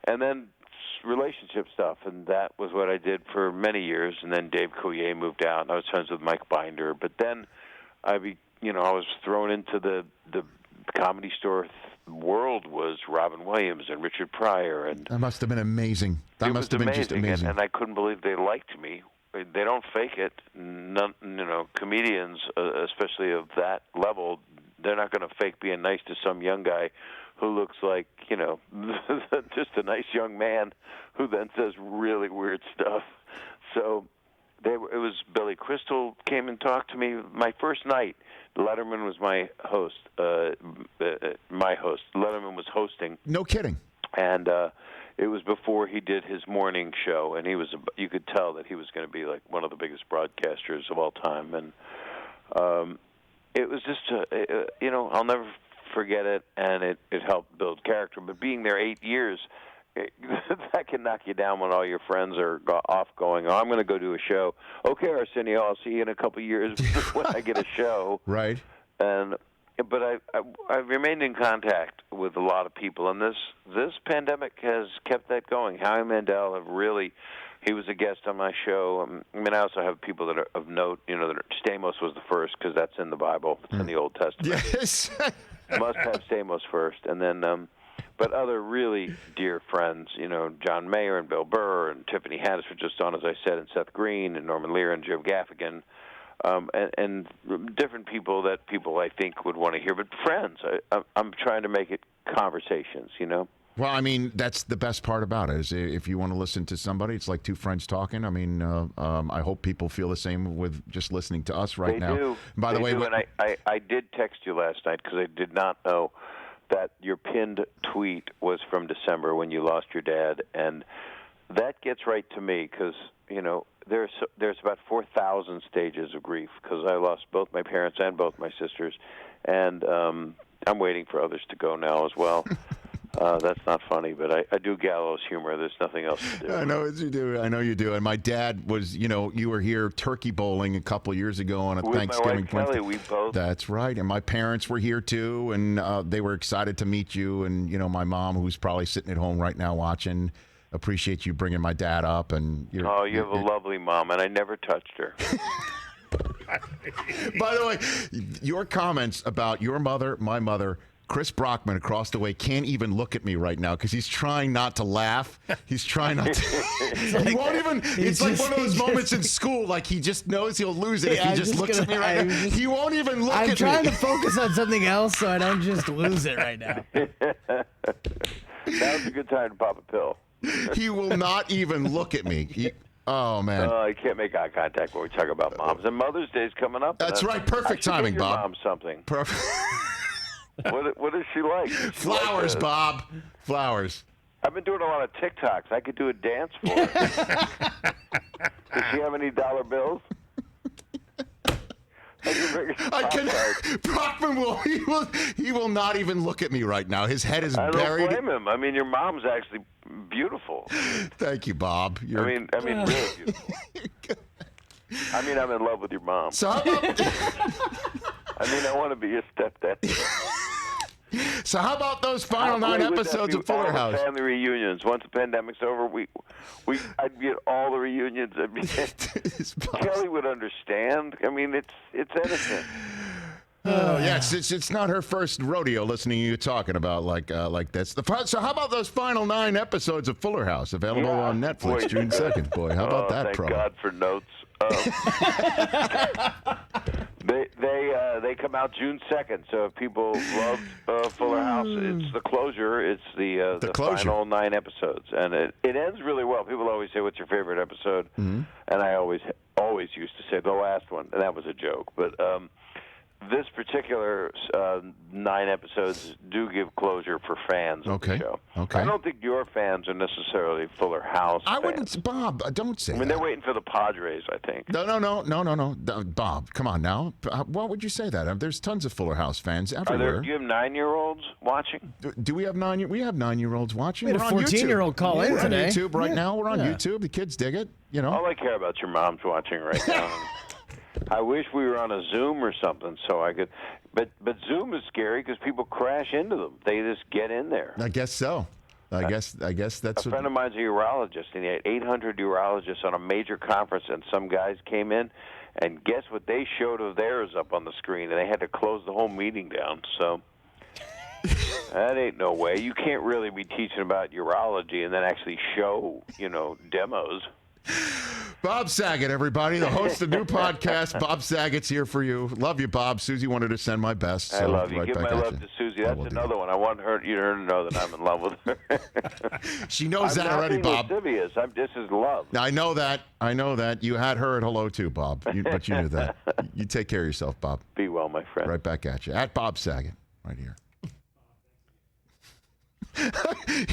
then relationship stuff, and that was what I did for many years. And then Dave Coulier moved out, and I was friends with Mike Binder. But then I was thrown into the Comedy Store world was Robin Williams and Richard Pryor, and that must have been amazing. That must have been just amazing. And I couldn't believe they liked me. They don't fake it. None, comedians, especially of that level, they're not going to fake being nice to some young guy who looks like just a nice young man who then says really weird stuff. So it was Billy Crystal came and talked to me my first night. Letterman was my host. Letterman was hosting. No kidding. And it was before he did his morning show, and you could tell that he was going to be like one of the biggest broadcasters of all time. And it was just, I'll never forget it, and it helped build character. But being there 8 years, that can knock you down when all your friends are off going, I'm going to go do a show. Okay, Arsenio, I'll see you in a couple of years when I get a show. Right. But I've remained in contact with a lot of people, and this pandemic has kept that going. Howie Mandel he was a guest on my show. I also have people that are of note. Stamos was the first because that's in the Bible. It's in the Old Testament. Yes. Must have Stamos first, and then. But other really dear friends, John Mayer and Bill Burr and Tiffany Haddish were just on, as I said, and Seth Green and Norman Lear and Joe Gaffigan, and different people that people I think would want to hear. But friends, I'm trying to make it conversations, Well, I mean, that's the best part about it, is if you want to listen to somebody, it's like two friends talking. I mean, I hope people feel the same with just listening to us right now. They do. By the way, and I did text you last night because I did not know that your pinned tweet was from December when you lost your dad, and that gets right to me because there's about 4,000 stages of grief because I lost both my parents and both my sisters, and I'm waiting for others to go now as well. That's not funny, but I do gallows humor. There's nothing else to do. I know you do. I know you do. And my dad was, you were here turkey bowling a couple years ago on a With Thanksgiving. my wife Kelly, we both. That's right. And my parents were here too, and they were excited to meet you. And my mom, who's probably sitting at home right now watching, appreciate you bringing my dad up. And you have a lovely mom, and I never touched her. By the way, your comments about your mother, my mother, Chris Brockman across the way can't even look at me right now because he's trying not to laugh. He's trying not to. He won't even. It's like one of those moments in school, like he just knows he'll lose it if he just looks at me right now. He won't even look at me. I'm trying to focus on something else so I don't just lose it right now. That was a good time to pop a pill. He will not even look at me. Oh, man. I can't make eye contact when we talk about moms. And Mother's Day's coming up. That's right. Perfect timing, get your Bob. mom something. Perfect. What is she like? Flowers, Bob. Flowers. I've been doing a lot of TikToks. I could do a dance for her. Does she have any dollar bills? Brockman he will not even look at me right now. His head is buried. I don't blame him. I mean, your mom's actually beautiful. Thank you, Bob. I mean, really beautiful. I mean, I'm in love with your mom. So how about... I want to be your stepdad. So how about those final 9 episodes of Fuller House? Family reunions. Once the pandemic's over, I'd be at all the reunions. I mean, Kelly would understand. I mean, it's innocent. Yes, it's not her first rodeo listening to you talking about like this. So how about those final 9 episodes of Fuller House available on Netflix June 2nd? Boy, how about that, thank pro? God for notes. They come out June 2nd. So if people loved Fuller House, it's the closure. It's the final 9 episodes, and it ends really well. People always say, "What's your favorite episode?" Mm-hmm. And I always used to say the last one, and that was a joke. But this particular 9 episodes do give closure for fans of the show. Okay. I don't think your fans are necessarily Fuller House fans. Wouldn't, Bob. Don't say that. They're waiting for the Padres, I think. No. Bob, come on now. Why would you say that? There's tons of Fuller House fans everywhere. Do you have 9-year-olds watching? Do we have 9? We have 9-year-olds watching. We had a 14-year-old call in today. We're on YouTube right now. We're on YouTube. The kids dig it. All I care about your mom's watching right now. I wish we were on a Zoom or something so I could. But Zoom is scary because people crash into them. They just get in there. I guess so. I guess that's a friend of mine's a urologist, and he had 800 urologists on a major conference, and some guys came in, and guess what they showed of theirs up on the screen, and they had to close the whole meeting down. So that ain't no way. You can't really be teaching about urology and then actually show, demos. Bob Saget, everybody, the host of the new podcast. Bob Saget's here for you. Love you, Bob. Susie wanted to send my best. I love you. Give my love to Susie. That's another one. I want you to know that I'm in love with her. She knows that already, Bob. Lascivious. This is love. I know that. You had her at hello too, Bob. But you knew that. You take care of yourself, Bob. Be well, my friend. Right back at you. At Bob Saget, right here.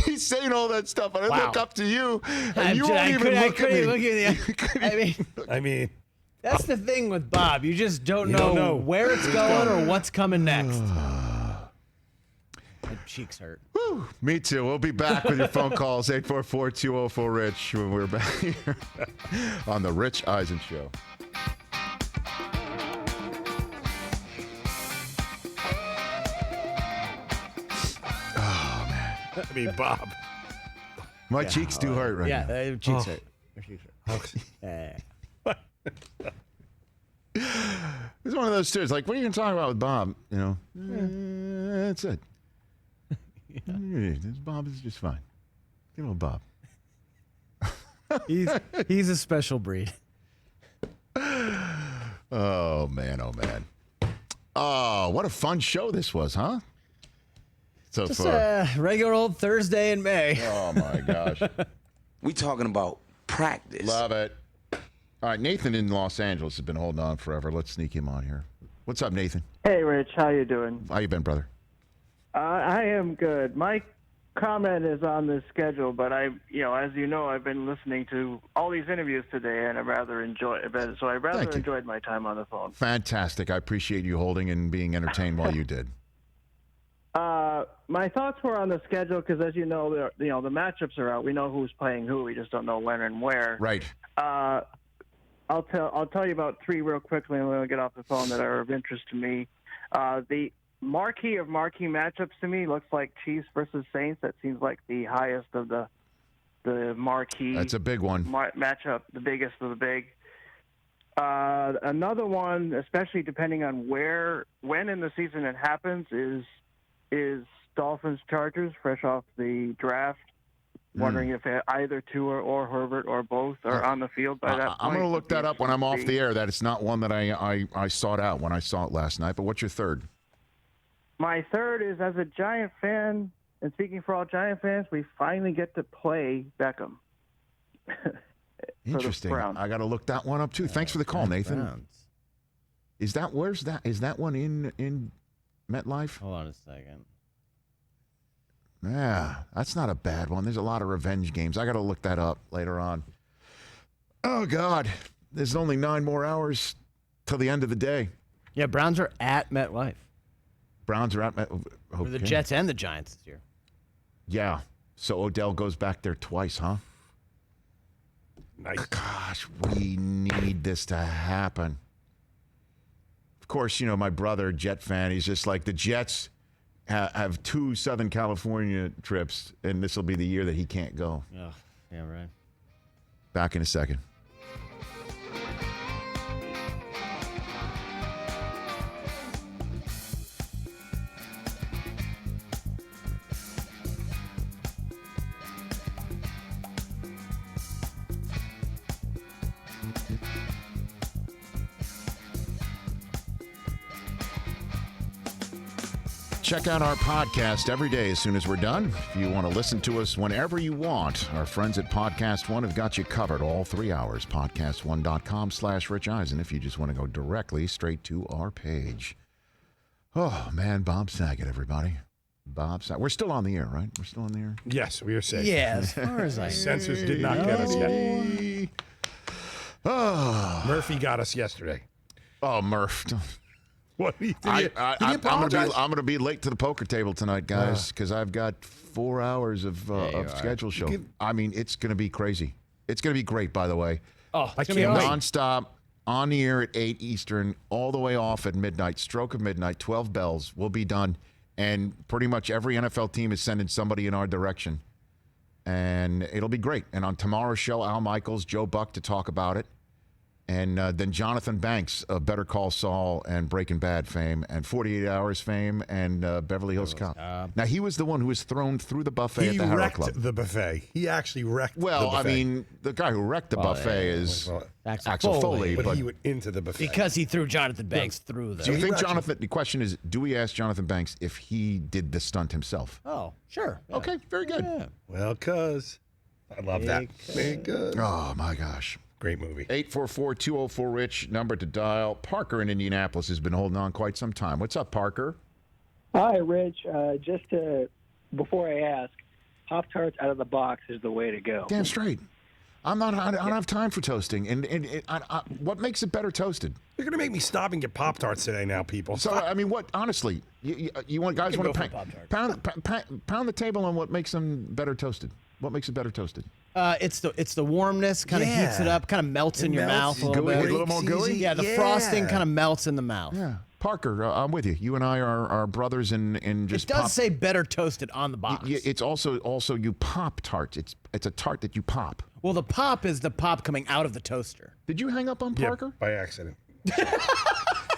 He's saying all that stuff, and I look up to you, and you won't even look at me. I mean, that's the thing with Bob. You just don't know where it's going or what's coming next. My cheeks hurt. Whew, me too. We'll be back with your phone calls, 844-204-RICH, when we're back here on The Rich Eisen Show. I mean, Bob. My cheeks do hurt right now. Yeah, cheeks hurt. My cheeks hurt. It's one of those too. It's like, what are you going to talk about with Bob? That's it. Bob is just fine. Give him a Bob. He's a special breed. Oh, man. Oh, what a fun show this was, huh? So just far. a regular old Thursday in May. Oh, my gosh. We talking about practice. Love it. All right, Nathan in Los Angeles has been holding on forever. Let's sneak him on here. What's up, Nathan? Hey, Rich. How you doing? How you been, brother? I am good. My comment is on the schedule, but as you know, I've been listening to all these interviews today, and I rather enjoyed my time on the phone. Fantastic. I appreciate you holding and being entertained while you did. My thoughts were on the schedule because, as you know, the matchups are out. We know who's playing who. We just don't know when and where. Right. I'll tell you about 3 real quickly, and then we'll get off the phone that are of interest to me. The marquee of marquee matchups to me looks like Chiefs versus Saints. That seems like the highest of the marquee. That's a big one. Matchup, the biggest of the big. Another one, especially depending on when in the season it happens, is Dolphins Chargers, fresh off the draft. Wondering if either Tua or Herbert or both are on the field by that point. I'm going to look that up when I'm off the air. That it's not one that I sought out when I saw it last night. But what's your third? My third is, as a Giant fan, and speaking for all Giant fans, we finally get to play Beckham. Interesting. I got to look that one up too. Thanks for the call, Nathan. Browns. Is that Is that one in MetLife? Hold on a second. Yeah, that's not a bad one. There's a lot of revenge games. I got to look that up later on. Oh, God. There's only 9 more hours till the end of the day. Yeah, Browns are at MetLife. Browns are at MetLife. Okay. For the Jets and the Giants this year. Yeah. So Odell goes back there twice, huh? Nice. Gosh, we need this to happen. Of course, my brother, Jet fan, he's just like, the Jets have 2 Southern California trips, and this will be the year that he can't go. Oh, yeah, right. Back in a second. Check out our podcast every day as soon as we're done. If you want to listen to us whenever you want, our friends at Podcast One have got you covered all 3 hours. Podcast1.com/Rich Eisen if you just want to go directly straight to our page. Oh, man, Bob Saget, everybody. Bob Saget. We're still on the air, right? We're still on the air? Yes, we are safe. Yeah, as far as I Censors did not get us yet. Oh. Murphy got us yesterday. Oh, Murph. What? Did he I'm apologize? going to be late to the poker table tonight, guys, because I've got 4 hours of schedule show. I mean, it's going to be crazy. It's going to be great, by the way. Oh, I can't wait. Nonstop, on the air at 8 Eastern, all the way off at midnight, stroke of midnight, 12 bells. We'll be done. And pretty much every NFL team is sending somebody in our direction. And it'll be great. And on tomorrow's show, Al Michaels, Joe Buck to talk about it. And then Jonathan Banks of Better Call Saul and Breaking Bad fame and 48 Hours fame and Beverly Hills Cop. Now, he was the one who was thrown through the buffet at the Harrow Club. He wrecked the buffet. He actually wrecked the buffet. Well, I mean, the guy who wrecked the buffet is Axel Foley. But he went into the buffet. Because he threw Jonathan Banks through the... Do you think the question is, do we ask Jonathan Banks if he did the stunt himself? Oh, sure. Yeah. Okay, very good. Yeah. Well, cuz. I love that. Oh, my gosh. Great movie. 844-204-RICH, number to dial. Parker in Indianapolis has been holding on quite some time. What's up, Parker? Hi, Rich. Before I ask, Pop-Tarts out of the box is the way to go. Damn straight. I don't have time for toasting. And what makes it better toasted? You're going to make me stop and get Pop-Tarts today now, people. So, I mean, honestly, you want guys want to pound the table on what makes them better toasted. What makes it better toasted? It's the warmness, kind of heats it up, kind of melts in your mouth a little bit. A little more gooey? Yeah, the frosting kind of melts in the mouth. Yeah. Parker, I'm with you. You and I are brothers in just It does say better toasted on the box. It's also you pop tart. It's a tart that you pop. Well, the pop is the pop coming out of the toaster. Did you hang up on Parker? By accident.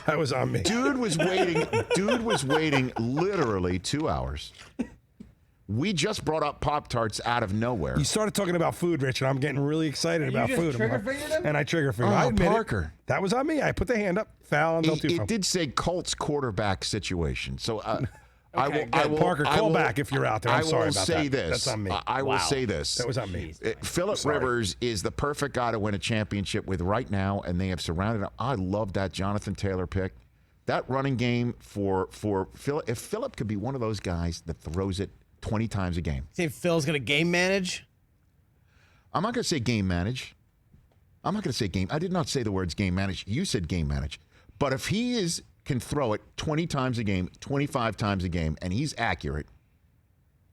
That was on me. Dude was waiting literally 2 hours. We just brought up Pop-Tarts out of nowhere. You started talking about food, Rich, and I'm getting really excited about food. And I trigger fingered. I admit Parker. That was on me. I put the hand up. Foul on It did say Colts quarterback situation. So Okay, Parker, call back if you're out there. I'm sorry about that. I will say this. That's on me. I will say this. That was on me. Phillip Rivers is the perfect guy to win a championship with right now, and they have surrounded him. I love that Jonathan Taylor pick. That running game for Phillip. If Phillip could be one of those guys that throws it 20 times a game. Say Phil's going to game manage? I'm not going to say game manage. I'm not going to say game. I did not say the words game manage. You said game manage. But if he can throw it 20 times a game, 25 times a game, and he's accurate,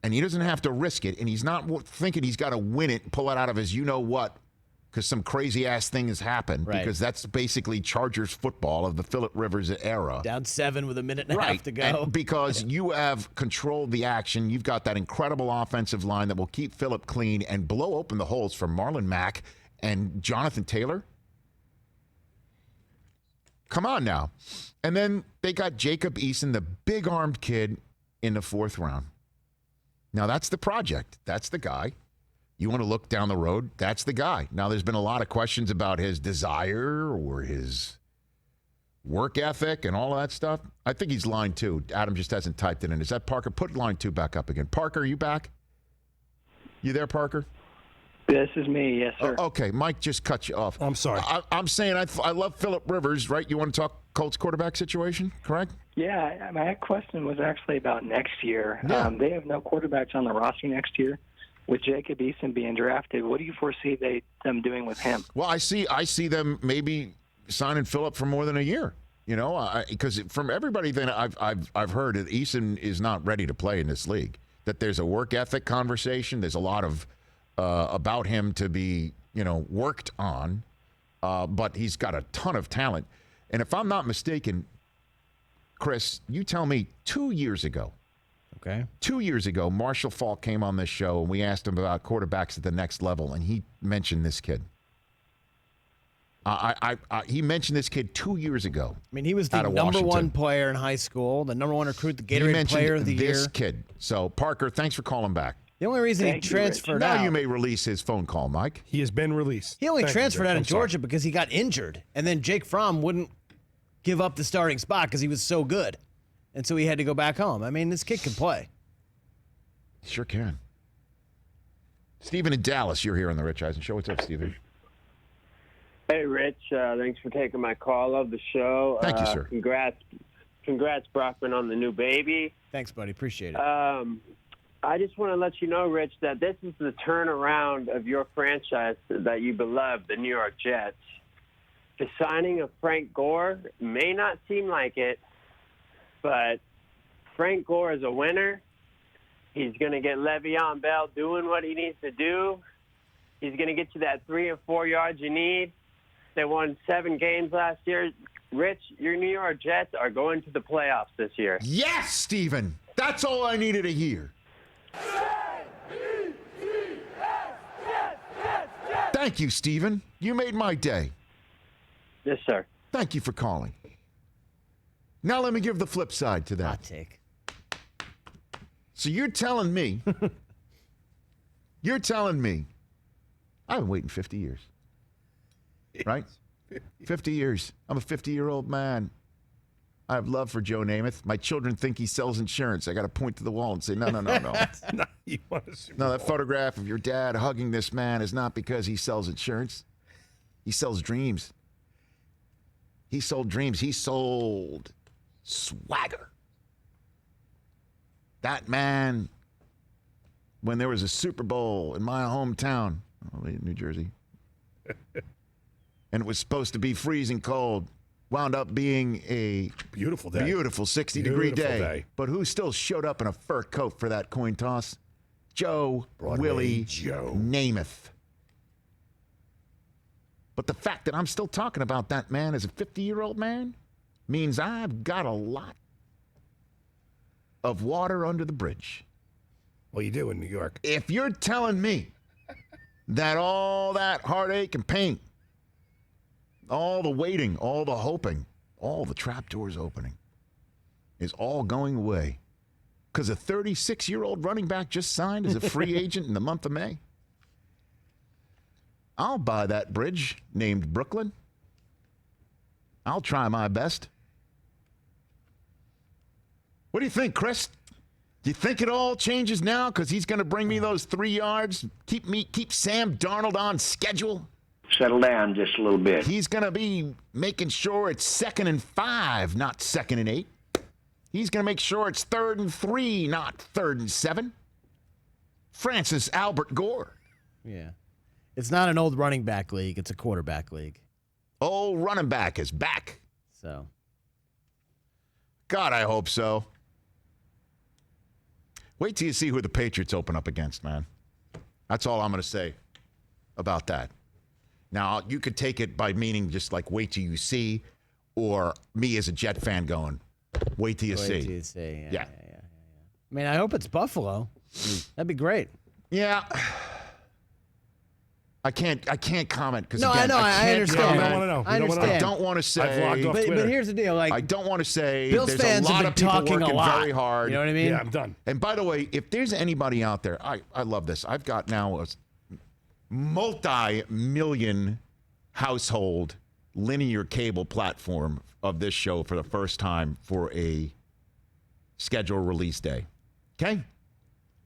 And he doesn't have to risk it, and he's not thinking he's got to win it, pull it out of his you-know-what, because some crazy-ass thing has happened, because that's basically Chargers football of the Phillip Rivers era. Down 7 with a minute and a half to go. And because you have controlled the action, you've got that incredible offensive line that will keep Phillip clean and blow open the holes for Marlon Mack and Jonathan Taylor. Come on now. And then they got Jacob Eason, the big-armed kid, in the 4th round. Now, that's the project. That's the guy. You want to look down the road, that's the guy. Now, there's been a lot of questions about his desire or his work ethic and all of that stuff. I think he's line 2. Adam just hasn't typed it in. Is that Parker? Put line 2 back up again. Parker, are you back? You there, Parker? This is me, yes, sir. Okay, Mike just cut you off. I'm sorry. I'm saying I love Phillip Rivers, right? You want to talk Colts quarterback situation, correct? Yeah, my question was actually about next year. Yeah. They have no quarterbacks on the roster next year. With Jacob Eason being drafted, what do you foresee them doing with him? Well, I see them maybe signing Phillip for more than a year. You know, because from everybody that I've heard, that Eason is not ready to play in this league. That there's a work ethic conversation. There's a lot of about him to be, worked on. But he's got a ton of talent. And if I'm not mistaken, Chris, you tell me 2 years ago. Okay. 2 years ago, Marshall Faulk came on this show, and we asked him about quarterbacks at the next level, and he mentioned this kid. He mentioned this kid 2 years ago. I mean, he was the number 1 player in high school, the number 1 recruit, the Gatorade Player of the Year. This kid. So, Parker, thanks for calling back. The only reason he transferred out. Now you may release his phone call, Mike. He has been released. He only transferred out of Georgia because he got injured, and then Jake Fromm wouldn't give up the starting spot because he was so good. And so he had to go back home. I mean, this kid can play. Sure can. Steven in Dallas, you're here on the Rich Eisen Show. What's up, Steven? Hey, Rich. Thanks for taking my call. Love the show. Thank you, sir. Congrats, Brockman, on the new baby. Thanks, buddy. Appreciate it. I just want to let you know, Rich, that this is the turnaround of your franchise that you beloved, the New York Jets. The signing of Frank Gore may not seem like it, but Frank Gore is a winner. He's going to get Le'Veon Bell doing what he needs to do. He's going to get you that 3 and 4 yards you need. They won 7 games last year. Rich, your New York Jets are going to the playoffs this year. Yes, Steven. That's all I needed to hear. Thank you, Steven. You made my day. Yes, sir. Thank you for calling. Now let me give the flip side to that. Hot take. So you're telling me, I've been waiting 50 years, right? 50 years. I'm a 50-year-old man. I have love for Joe Namath. My children think he sells insurance. I got to point to the wall and say, no. No, that photograph of your dad hugging this man is not because he sells insurance. He sells dreams. He sold dreams. He sold swagger. That man, when there was a Super Bowl in my hometown, New Jersey, and it was supposed to be freezing cold, wound up being a beautiful day. Beautiful 60-degree day. But who still showed up in a fur coat for that coin toss? Willie Namath. But the fact that I'm still talking about that man as a 50-year-old man means I've got a lot of water under the bridge. Well, you do in New York. If you're telling me that all that heartache and pain, all the waiting, all the hoping, all the trapdoors opening is all going away because a 36-year-old running back just signed as a free agent in the month of May, I'll buy that bridge named Brooklyn. I'll try my best. What do you think, Chris? Do you think it all changes now because he's going to bring me those 3 yards, keep Sam Darnold on schedule? Settle down just a little bit. He's going to be making sure it's 2nd and 5, not 2nd and 8. He's going to make sure it's 3rd and 3, not 3rd and 7. Francis Albert Gore. Yeah. It's not an old running back league. It's a quarterback league. Old running back is back. So. God, I hope so. Wait till you see who the Patriots open up against, man. That's all I'm going to say about that. Now, you could take it by meaning just like wait till you see, or me as a Jet fan going, wait till you see. Wait till you see. Yeah. I mean, I hope it's Buffalo. That'd be great. Yeah. I can't comment because no, again, I understand. You don't want to know. I understand. I don't want to say. I've logged off Twitter. But here's the deal. Like, I don't want to say. Bills there's fans a lot have of been people talking working a lot. very hard. You know what I mean? Yeah, I'm done. And by the way, if there's anybody out there, I love this. I've got now a multi-million household linear cable platform of this show for the first time for a scheduled release day. Okay? I'm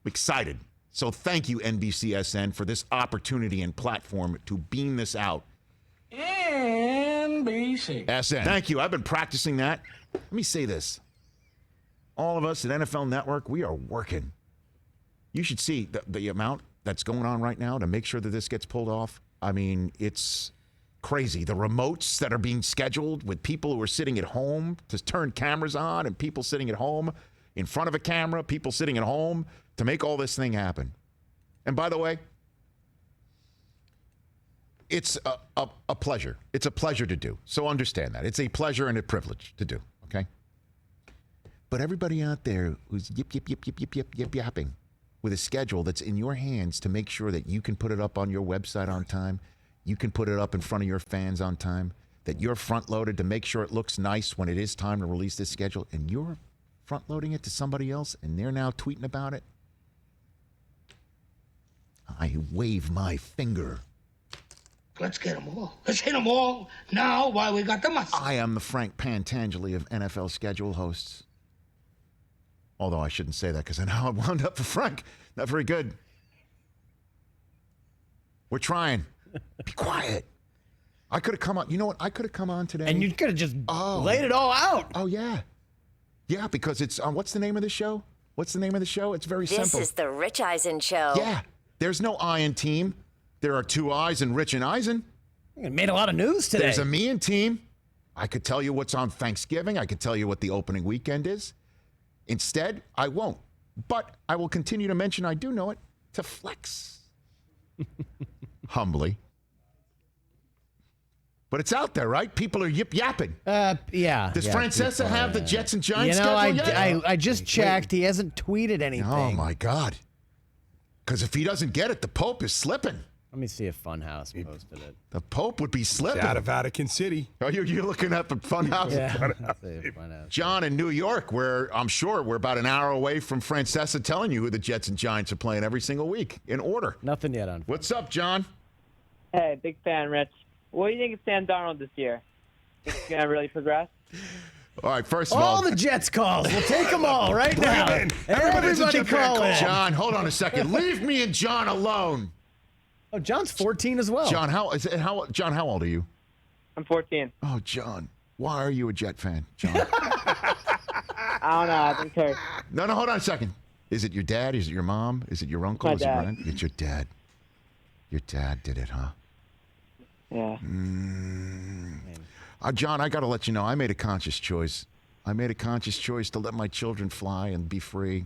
excited. So thank you, NBCSN, for this opportunity and platform to beam this out. NBC. SN. Thank you. I've been practicing that. Let me say this. All of us at NFL Network, we are working. You should see the amount that's going on right now to make sure that this gets pulled off. I mean, it's crazy. The remotes that are being scheduled with people who are sitting at home to turn cameras on, and people sitting at home in front of a camera, people sitting at home to make all this thing happen. And by the way, it's a pleasure. It's a pleasure to do. So understand that. It's a pleasure and a privilege to do, okay? But everybody out there who's yapping with a schedule that's in your hands to make sure that you can put it up on your website on time, you can put it up in front of your fans on time, that you're front-loaded to make sure it looks nice when it is time to release this schedule, and you're front-loading it to somebody else, and they're now tweeting about it. I wave my finger. Let's get them all. Let's hit them all now while we got the muscle. I am the Frank Pantangeli of NFL schedule hosts. Although I shouldn't say that because I know I wound up for Frank. Not very good. We're trying. Be quiet. I could have come on. You know what? I could have come on today. And you could have just laid it all out. Oh, yeah. Yeah, because it's what's the name of the show? What's the name of the show? It's very simple. This is the Rich Eisen Show. Yeah. There's no I in team. There are two I's in Rich and Eisen. It made a lot of news today. There's a me in team. I could tell you what's on Thanksgiving. I could tell you what the opening weekend is. Instead, I won't. But I will continue to mention I do know it to flex. Humbly. But it's out there, right? People are yip-yapping. Yeah. Does Francesa have the Jets and Giants schedule yet? I just checked. He hasn't tweeted anything. Oh, my God. Because if he doesn't get it, the Pope is slipping. Let me see if Funhouse posted it. The Pope would be slipping. It's out of Vatican City. Oh, you're looking at the Funhouse? Yeah. Funhouse. John, in New York, where I'm sure we're about an hour away from Francesa telling you who the Jets and Giants are playing every single week in order. Nothing yet on. What's up, John? Hey, big fan, Rich. What do you think of Sam Darnold this year? Think he's going to really progress? All right, first of all. All the Jets calls. We'll take them all right now. Everybody call in. John, hold on a second. Leave me and John alone. Oh, John's 14 as well. John, how old are you? I'm 14. Oh, John, why are you a Jet fan, John? I don't know. I think her. No, hold on a second. Is it your dad? Is it your mom? Is it your uncle? My Is dad. it your aunt? It's your dad. Your dad did it, huh? Yeah. John, I got to let you know, I made a conscious choice. I made a conscious choice to let my children fly and be free.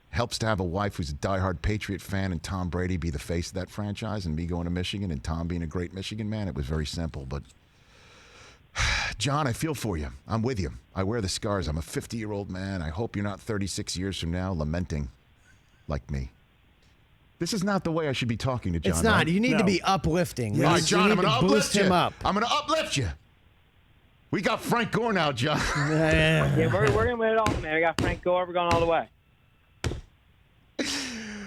Helps to have a wife who's a diehard Patriot fan and Tom Brady be the face of that franchise and me going to Michigan and Tom being a great Michigan man. It was very simple. But, John, I feel for you. I'm with you. I wear the scars. I'm a 50-year-old man. I hope you're not 36 years from now lamenting like me. This is not the way I should be talking to John. It's not. Right? You need to be uplifting. All right, John, I'm going to uplift him up. I'm going to uplift you. We got Frank Gore now, John. Yeah, we're going to win it all, man. We got Frank Gore. We're going all the way.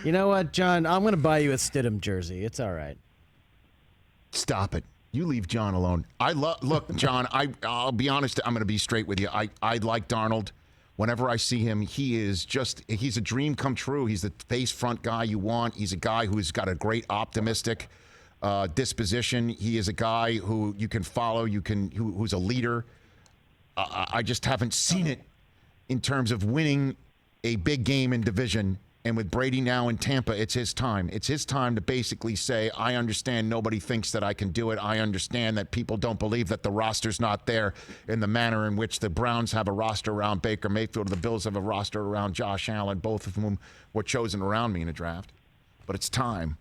You know what, John? I'm going to buy you a Stidham jersey. It's all right. Stop it. You leave John alone. Look, John, I'll be honest. I'm going to be straight with you. I like Darnold. Whenever I see him, he's a dream come true. He's the face front guy you want. He's a guy who's got a great optimistic disposition. He is a guy who you can follow, who's a leader. I just haven't seen it in terms of winning a big game in division And with Brady now in Tampa, it's his time. It's his time to basically say, I understand nobody thinks that I can do it. I understand that people don't believe that the roster's not there in the manner in which the Browns have a roster around Baker Mayfield, or the Bills have a roster around Josh Allen, both of whom were chosen around me in a draft. But it's time.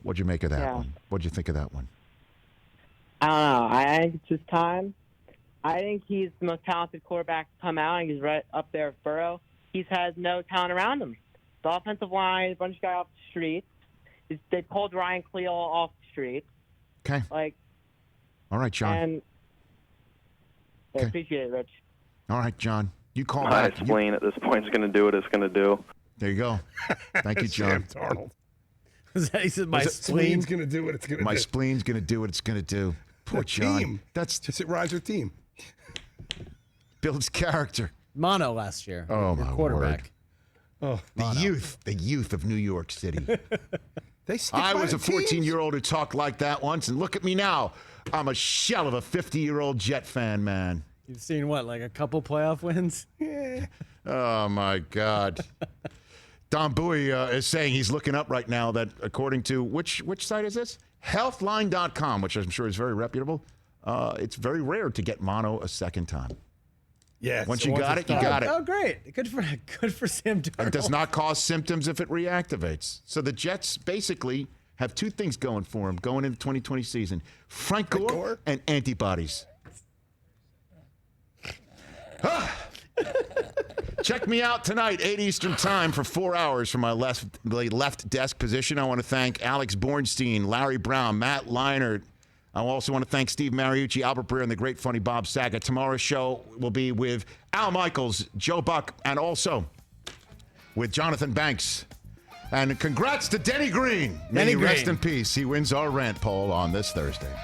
What'd you make of that one? What'd you think of that one? I don't know. I think it's his time. I think he's the most talented quarterback to come out, and he's right up there with Burrow. He's has no talent around him. The offensive line, a bunch of guys off the street. They pulled Ryan Cleo off the street. Okay. All right, John. And I appreciate it, Rich. All right, John. You call My back. spleen at this point is going to do what it's going to do. There you go. Thank you, John. Sam Darnold. He said, my spleen's going to do what it's going to do. My spleen's going to do what it's going to do. Poor John. Team. That's just it rhymes with team. Builds character. Mono last year. Oh, your my quarterback. word. The youth of New York City. I was a 14-year-old who talked like that once, and look at me now. I'm a shell of a 50-year-old Jet fan, man. You've seen what, like a couple playoff wins? Yeah. Oh, my God. Don Bowie is saying he's looking up right now that according to, which site is this? Healthline.com, which I'm sure is very reputable. It's very rare to get mono a second time. Yeah. Once you got it, you got it. Oh, great. Good for Sam Darnold. It does not cause symptoms if it reactivates. So the Jets basically have two things going for them going into the 2020 season. Frank Gore and antibodies. Check me out tonight, 8 Eastern time for 4 hours from my left desk position. I want to thank Alex Bornstein, Larry Brown, Matt Leinart. I also want to thank Steve Mariucci, Albert Breer, and the great funny Bob Saget. Tomorrow's show will be with Al Michaels, Joe Buck, and also with Jonathan Banks. And congrats to Denny Green. May he rest in peace. He wins our rant poll on this Thursday.